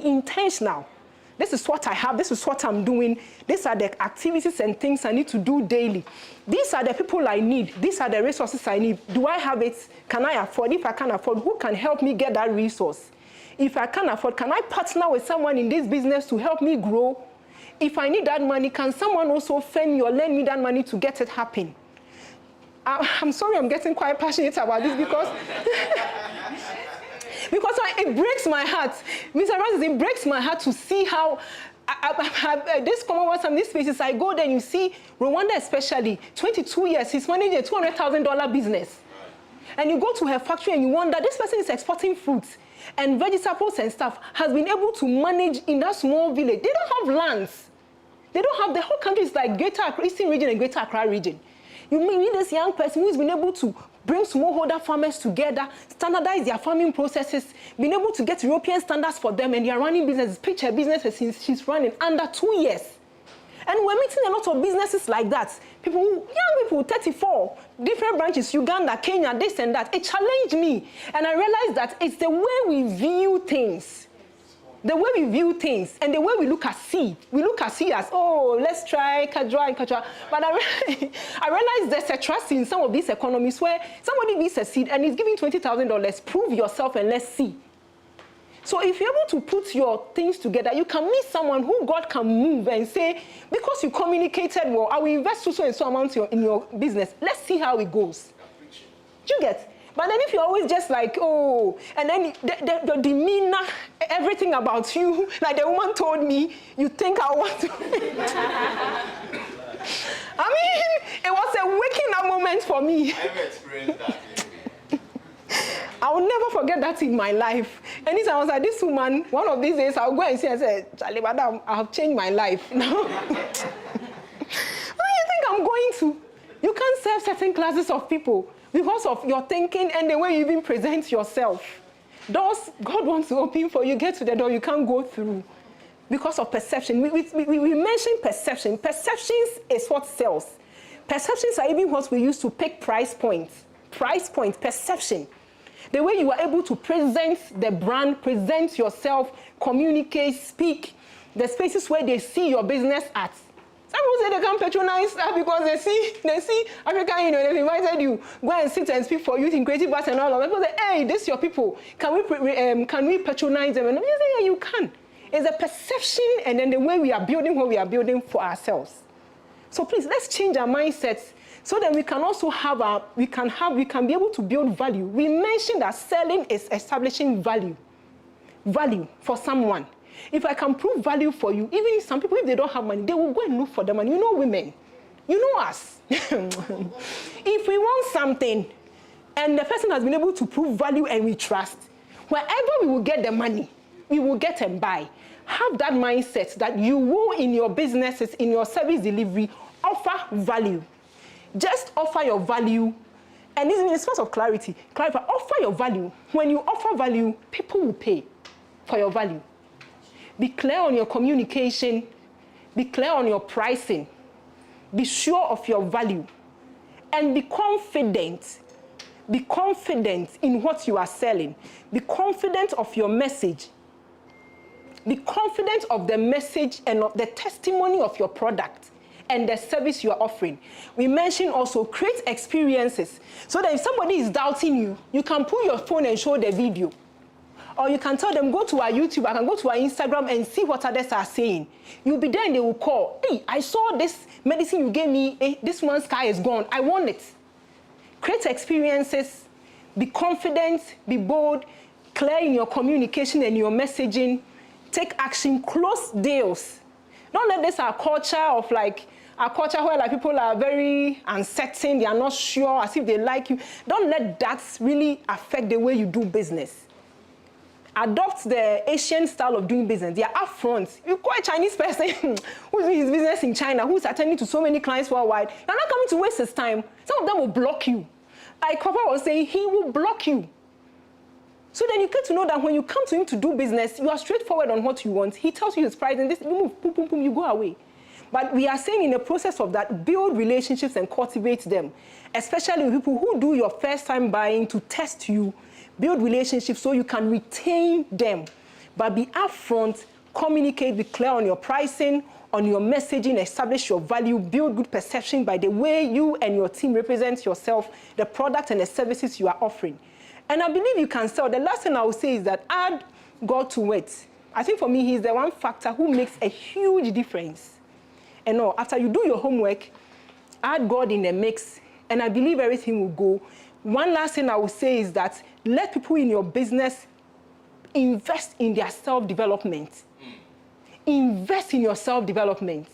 intentional. This is what I have. This is what I'm doing. These are the activities and things I need to do daily. These are the people I need. These are the resources I need. Do I have it? Can I afford? If I can't afford, who can help me get that resource? If I can't afford, can I partner with someone in this business to help me grow? If I need that money, can someone also fund me or lend me that money to get it happen? I'm sorry, I'm getting quite passionate about this because because it breaks my heart. Mr. Francis, it breaks my heart to see how this Commonwealth and these spaces, I go there and you see Rwanda especially, 22 years, he's managing a $200,000 business. And you go to her factory and you wonder, this person is exporting fruits and vegetables and stuff, has been able to manage in that small village. They don't have lands. They don't have, the whole country is like Greater Accra, Eastern region and Greater Accra region. You mean this young person who's been able to bring smallholder farmers together, standardize their farming processes, been able to get European standards for them, and they are running businesses, pitch her businesses since she's running under 2 years. And we're meeting a lot of businesses like that. People, young people, 34, different branches, Uganda, Kenya, this and that. It challenged me. And I realized that it's the way we view things. The way we view things and the way we look at seed. We look at seed as, oh, let's try Kajra and Kajra. But I realized there's a trust in some of these economies where somebody needs a seed and is giving $20,000. Prove yourself and let's see. So if you're able to put your things together, you can meet someone who God can move and say, because you communicated well, I will invest so and so amount in your business. Let's see how it goes. Do you get? But then if you're always just like, oh, and then the demeanor, everything about you, like the woman told me, you think I want to. I mean, it was a waking up moment for me. I've experienced that. I will never forget that in my life. Anytime I was like, this woman, one of these days, I'll go and see and say, Charlie, madam, I have changed my life. Now, where do you think I'm going to? You can't serve certain classes of people because of your thinking and the way you even present yourself. Doors God wants to open for you, get to the door, you can't go through because of perception. We mentioned perception. Perceptions is what sells. Perceptions are even what we use to pick price points. Price point, perception. The way you are able to present the brand, present yourself, communicate, speak, the spaces where they see your business at. Some people say they can patronize that because they see African Union, they've invited you, go and sit and speak for youth in creative arts and all of that. People say, hey, this is your people. Can we patronize them? And you say, yeah, you can. It's a perception and then the way we are building what we are building for ourselves. So please, let's change our mindsets so that we can also have we can be able to build value. We mentioned that selling is establishing value for someone. If I can prove value for you, even some people, if they don't have money, they will go and look for the money. You know women, you know us. If we want something and the person has been able to prove value and we trust, wherever we will get the money, we will get and buy. Have that mindset that you will, in your businesses, in your service delivery, offer value. Just offer your value, and in a source of clarity, offer your value. When you offer value, people will pay for your value. Be clear on your communication, be clear on your pricing, be sure of your value, and be confident. Be confident in what you are selling. Be confident of your message. Be confident of the message and of the testimony of your product and the service you are offering. We mentioned also create experiences so that if somebody is doubting you, you can pull your phone and show the video. Or you can tell them, go to our YouTube, I can go to our Instagram and see what others are saying. You'll be there and they will call, hey, I saw this medicine you gave me, hey, this one's scar is gone, I want it. Create experiences, be confident, be bold, clear in your communication and your messaging, take action, close deals. Don't let this our culture of like, our culture where like people are very uncertain, they are not sure as if they like you. Don't let that really affect the way you do business. Adopt the Asian style of doing business. They are upfront. You call a Chinese person who's doing his business in China, who's attending to so many clients worldwide, you're not coming to waste his time. Some of them will block you. Like Papa was saying, he will block you. So then you get to know that when you come to him to do business, you are straightforward on what you want. He tells you his price and this, you move, boom, boom, boom, you go away. But we are saying in the process of that, build relationships and cultivate them, especially with people who do your first time buying to test you, build relationships so you can retain them. But be upfront, communicate, be clear on your pricing, on your messaging, establish your value, build good perception by the way you and your team represent yourself, the product and the services you are offering. And I believe you can sell. The last thing I will say is that add God to it. I think for me, he's the one factor who makes a huge difference. And no, after you do your homework, add God in the mix, and I believe everything will go. One last thing I will say is that let people in your business invest in their self-development. Invest in your self-development.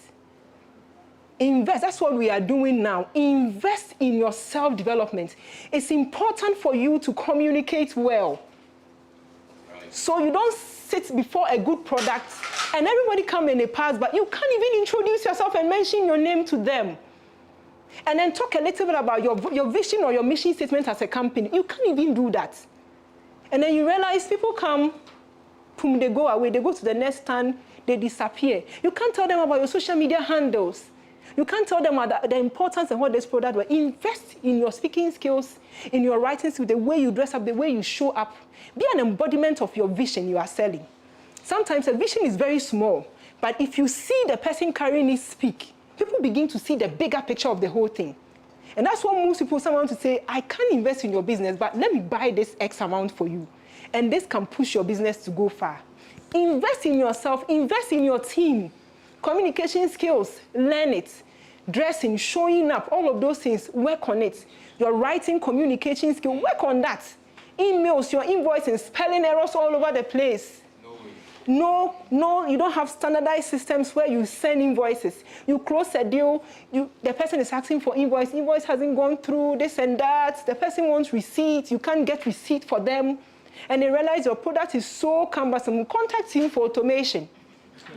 Invest. That's what we are doing now. Invest in your self-development. It's important for you to communicate well. So you don't sit before a good product and everybody come and they pass, but you can't even introduce yourself and mention your name to them. And then talk a little bit about your vision or your mission statement as a company. You can't even do that. And then you realize people come, boom, they go away, they go to the next stand, they disappear. You can't tell them about your social media handles. You can't tell them about the importance of what this product was. Invest in your speaking skills, in your writing skills, the way you dress up, the way you show up. Be an embodiment of your vision you are selling. Sometimes a vision is very small, but if you see the person carrying it speak, people begin to see the bigger picture of the whole thing. And that's what moves people, someone to say, I can't invest in your business, but let me buy this X amount for you. And this can push your business to go far. Invest in yourself, invest in your team. Communication skills, learn it. Dressing, showing up, all of those things, work on it. Your writing, communication skill, work on that. Emails, your invoicing, spelling errors all over the place. No, you don't have standardized systems where you send invoices. You close a deal, the person is asking for invoice hasn't gone through, this and that. The person wants receipt, you can't get receipt for them. And they realize your product is so cumbersome. Contact him for automation.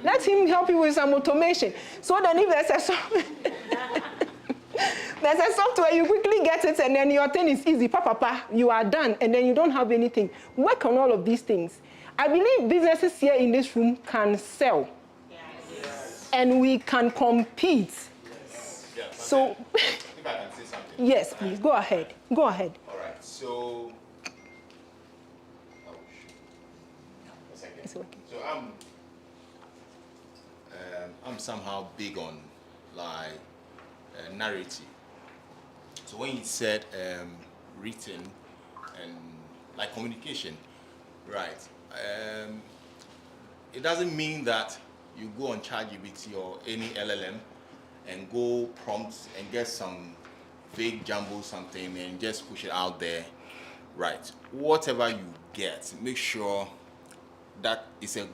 Let him help you with some automation. So then if there's a software, you quickly get it, and then your thing is easy. You are done, and then you don't have anything. Work on all of these things. I believe businesses here in this room can sell. Yes. And we can compete. Yes. Yes. So, if I can say something. Yes, please, go ahead. Go ahead. All right, so, It's okay. So I'm somehow big on like narrative. So when you said written and like communication, right? It doesn't mean that you go on ChatGPT or any LLM and go prompt and get some vague jumble something and just push it out there, right? Whatever you get, make sure that is an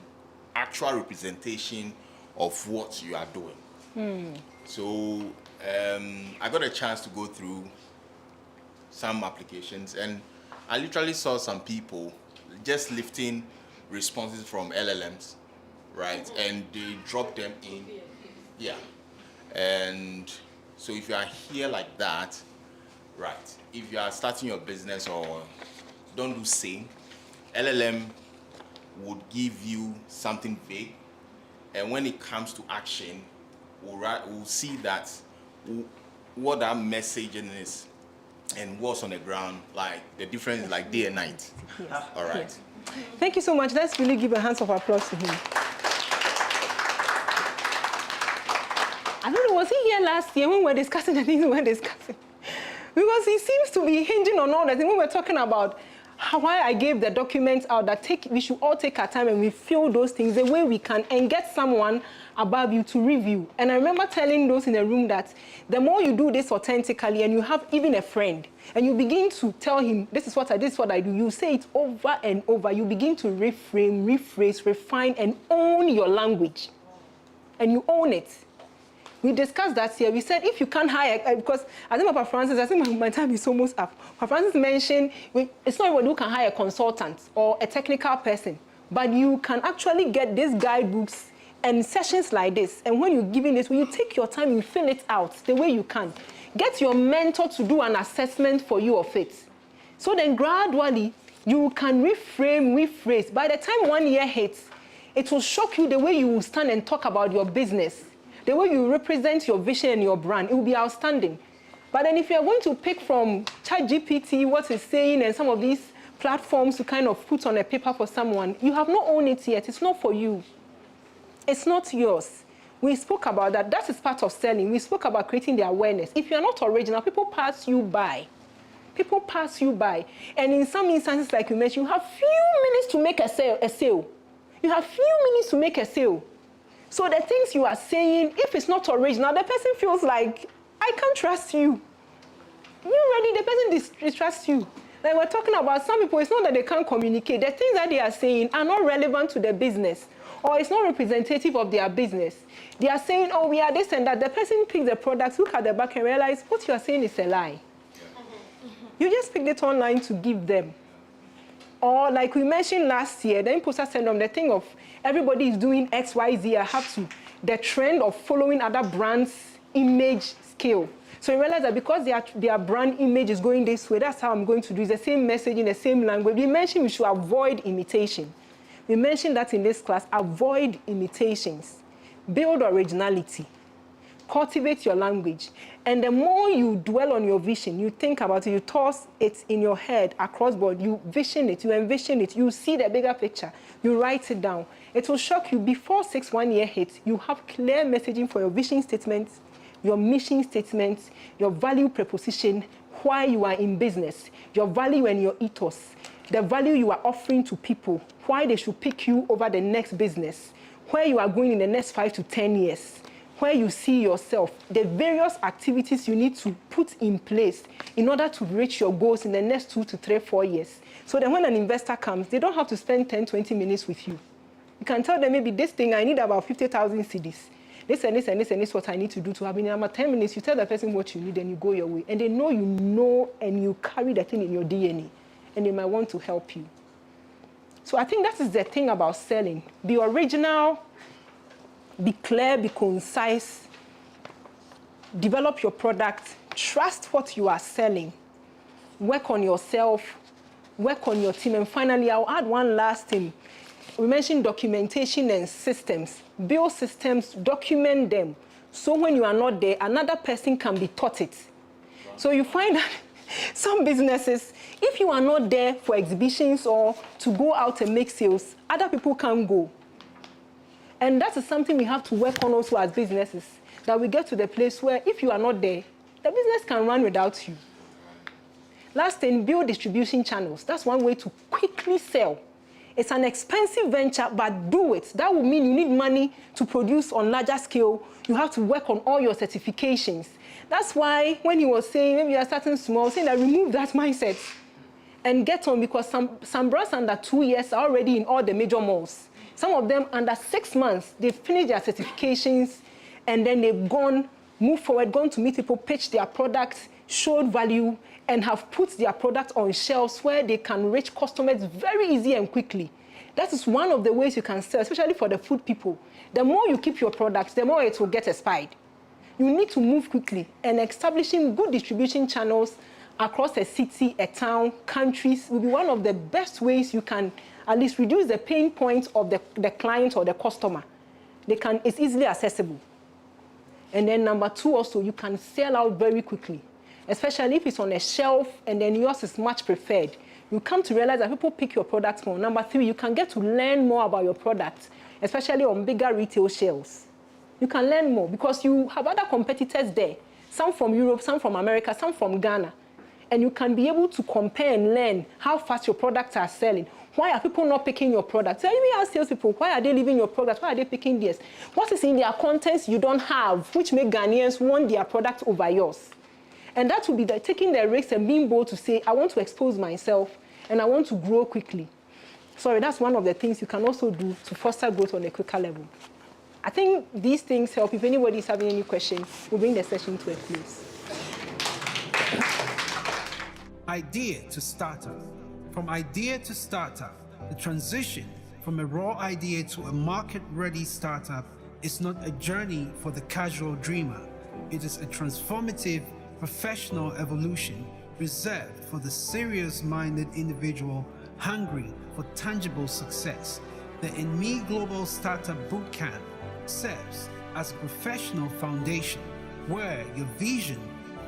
actual representation of what you are doing. So I got a chance to go through some applications, and I literally saw some people just lifting responses from LLMs, right? And they drop them in, yeah. And so if you are here like that, right? If you are starting your business or don't do same, LLM would give you something vague, and when it comes to action, we'll see that what that messaging is and what's on the ground, like the difference is like day and night. Yes. All right. Yes. Thank you so much. Let's really give a hand of applause to him. I don't know, was he here last year when we were discussing the things we were discussing? Because he seems to be hinging on all that. When we were talking about why I gave the documents out, that we should all take our time and we fill those things the way we can and get someone above you to review. And I remember telling those in the room that the more you do this authentically and you have even a friend and you begin to tell him, this is what I do, you say it over and over, you begin to reframe, rephrase, refine, and own your language. And you own it. We discussed that here. We said if you can't hire, because I think Papa Francis, I think my time is almost up. Papa Francis mentioned it's not everyone who can hire a consultant or a technical person, but you can actually get these guidebooks and sessions like this. And when you're giving this, when you take your time, you fill it out the way you can. Get your mentor to do an assessment for you of it. So then gradually, you can reframe, rephrase. By the time 1 year hits, it will shock you the way you will stand and talk about your business. the way you represent your vision and your brand, it will be outstanding. But then if you're going to pick from ChatGPT what it's saying and some of these platforms to kind of put on a paper for someone, you have not owned it yet. It's not for you. It's not yours. We spoke about that. That is part of selling. We spoke about creating the awareness. If you're not original, people pass you by. People pass you by. And in some instances, like you mentioned, you have few minutes to make a sale. You have few minutes to make a sale. So the things you are saying, if it's not original, the person feels like, I can't trust you. You already, the person distrusts you. Like we're talking about some people, it's not that they can't communicate. The things that they are saying are not relevant to their business, or it's not representative of their business. They are saying, oh, we are this and that. The person picks the products, look at the back and realize what you are saying is a lie. You just picked it online to give them. Or like we mentioned last year, the imposter syndrome, the thing of everybody is doing X, Y, Z, I have to. The trend of following other brands' image scale. So you realize that because their brand image is going this way, that's how I'm going to do it. It's the same message in the same language. We mentioned we should avoid imitation. We mentioned that in this class, avoid imitations. Build originality. Cultivate your language. And the more you dwell on your vision, you think about it, you toss it in your head across board, you vision it, you envision it, you see the bigger picture, you write it down. It will shock you. Before 1 year hits, you have clear messaging for your vision statements, your mission statements, your value proposition, why you are in business, your value and your ethos, the value you are offering to people, why they should pick you over the next business, where you are going in the next 5 to 10 years, where you see yourself, the various activities you need to put in place in order to reach your goals in the next 2 to 3, 4 years. So then when an investor comes, they don't have to spend 10, 20 minutes with you. You can tell them maybe this thing, I need about 50,000 cedis. This and this and this and this is what I need to do to have in about 10 minutes. You tell the person what you need and you go your way. And they know you know and you carry that thing in your DNA. And they might want to help you. So I think that is the thing about selling. Be original, be clear, be concise, develop your product, trust what you are selling, work on yourself, work on your team. And finally, I'll add one last thing. We mentioned documentation and systems. Build systems, document them. So when you are not there, another person can be taught it. So you find that some businesses, if you are not there for exhibitions or to go out and make sales, other people can go. And that is something we have to work on also as businesses, that we get to the place where if you are not there, the business can run without you. Last thing, build distribution channels. That's one way to quickly sell. It's an expensive venture, but do it. That will mean you need money to produce on larger scale. You have to work on all your certifications. That's why when he was saying maybe you are starting small, saying that remove that mindset and get on, because some brands under 2 years are already in all the major malls. Some of them under 6 months, they've finished their certifications and then they've moved forward, gone to meet people, pitch their products, showed value, and have put their product on shelves where they can reach customers very easy and quickly. That is one of the ways you can sell, especially for the food people. The more you keep your products, the more it will get expired. You need to move quickly, and establishing good distribution channels across a city, a town, countries will be one of the best ways you can at least reduce the pain points of the client or the customer. It's easily accessible. And then number 2 also, you can sell out very quickly, especially if it's on a shelf and then yours is much preferred. You come to realize that people pick your products more. Number 3, you can get to learn more about your product, especially on bigger retail shelves. You can learn more because you have other competitors there, some from Europe, some from America, some from Ghana. And you can be able to compare and learn how fast your products are selling. Why are people not picking your products? So you may ask salespeople, why are they leaving your products? Why are they picking theirs? What is in their contents you don't have, which make Ghanaians want their product over yours? And that will be taking the risk and being bold to say, I want to expose myself and I want to grow quickly. Sorry, that's one of the things you can also do to foster growth on a quicker level. I think these things help. If anybody is having any questions, we'll bring the session to a close. Idea to startup. From idea to startup, the transition from a raw idea to a market-ready startup is not a journey for the casual dreamer. It is a transformative professional evolution reserved for the serious-minded individual hungry for tangible success. The INME Global Startup Bootcamp serves as a professional foundation where your vision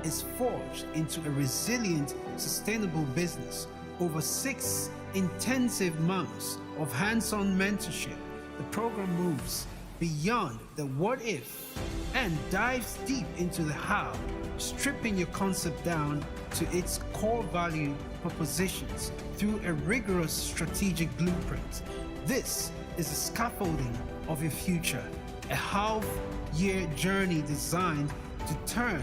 is forged into a resilient, sustainable business. Over 6 intensive months of hands-on mentorship, the program moves beyond the what if and dives deep into the how, stripping your concept down to its core value propositions through a rigorous strategic blueprint. This is the scaffolding of your future, a half-year journey designed to turn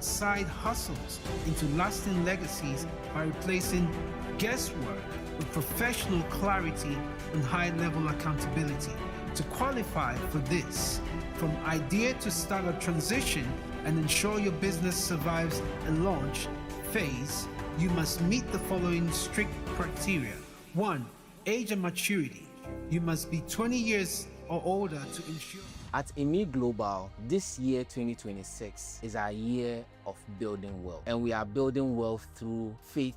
side hustles into lasting legacies by replacing guesswork with professional clarity and high-level accountability. To qualify for this, from idea to startup transition and ensure your business survives a launch phase, you must meet the following strict criteria. 1. Age and maturity. You must be 20 years or older to ensure. At INME Global, this year 2026 is our year of building wealth. And we are building wealth through faith,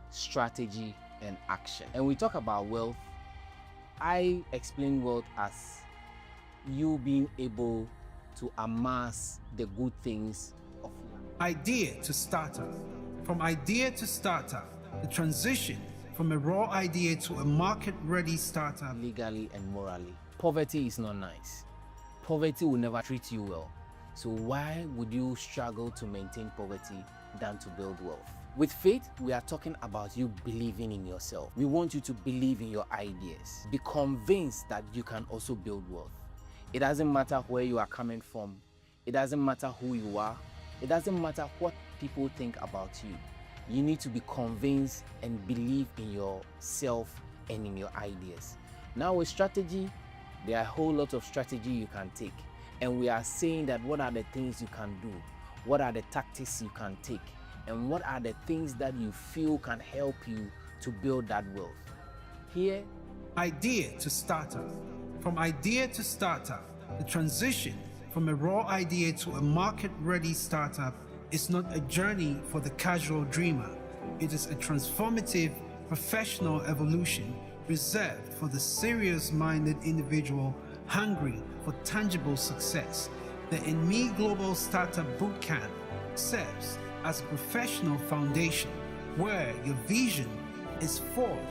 strategy, and action. And we talk about wealth, I explain wealth as you being able to amass the good things of life. Idea to startup. From idea to startup, the transition from a raw idea to a market-ready startup. Legally and morally. Poverty is not nice. Poverty will never treat you well. So why would you struggle to maintain poverty than to build wealth? With faith, we are talking about you believing in yourself. We want you to believe in your ideas. Be convinced that you can also build wealth. It doesn't matter where you are coming from. It doesn't matter who you are. It doesn't matter what people think about you. You need to be convinced and believe in yourself and in your ideas. Now with strategy, there are a whole lot of strategy you can take. And we are saying that what are the things you can do? What are the tactics you can take? And what are the things that you feel can help you to build that wealth? Here, idea to startup. From idea to startup, the transition from a raw idea to a market-ready startup is not a journey for the casual dreamer. It is a transformative professional evolution reserved for the serious-minded individual hungry for tangible success. The INME Global Startup Bootcamp serves as a professional foundation where your vision is forged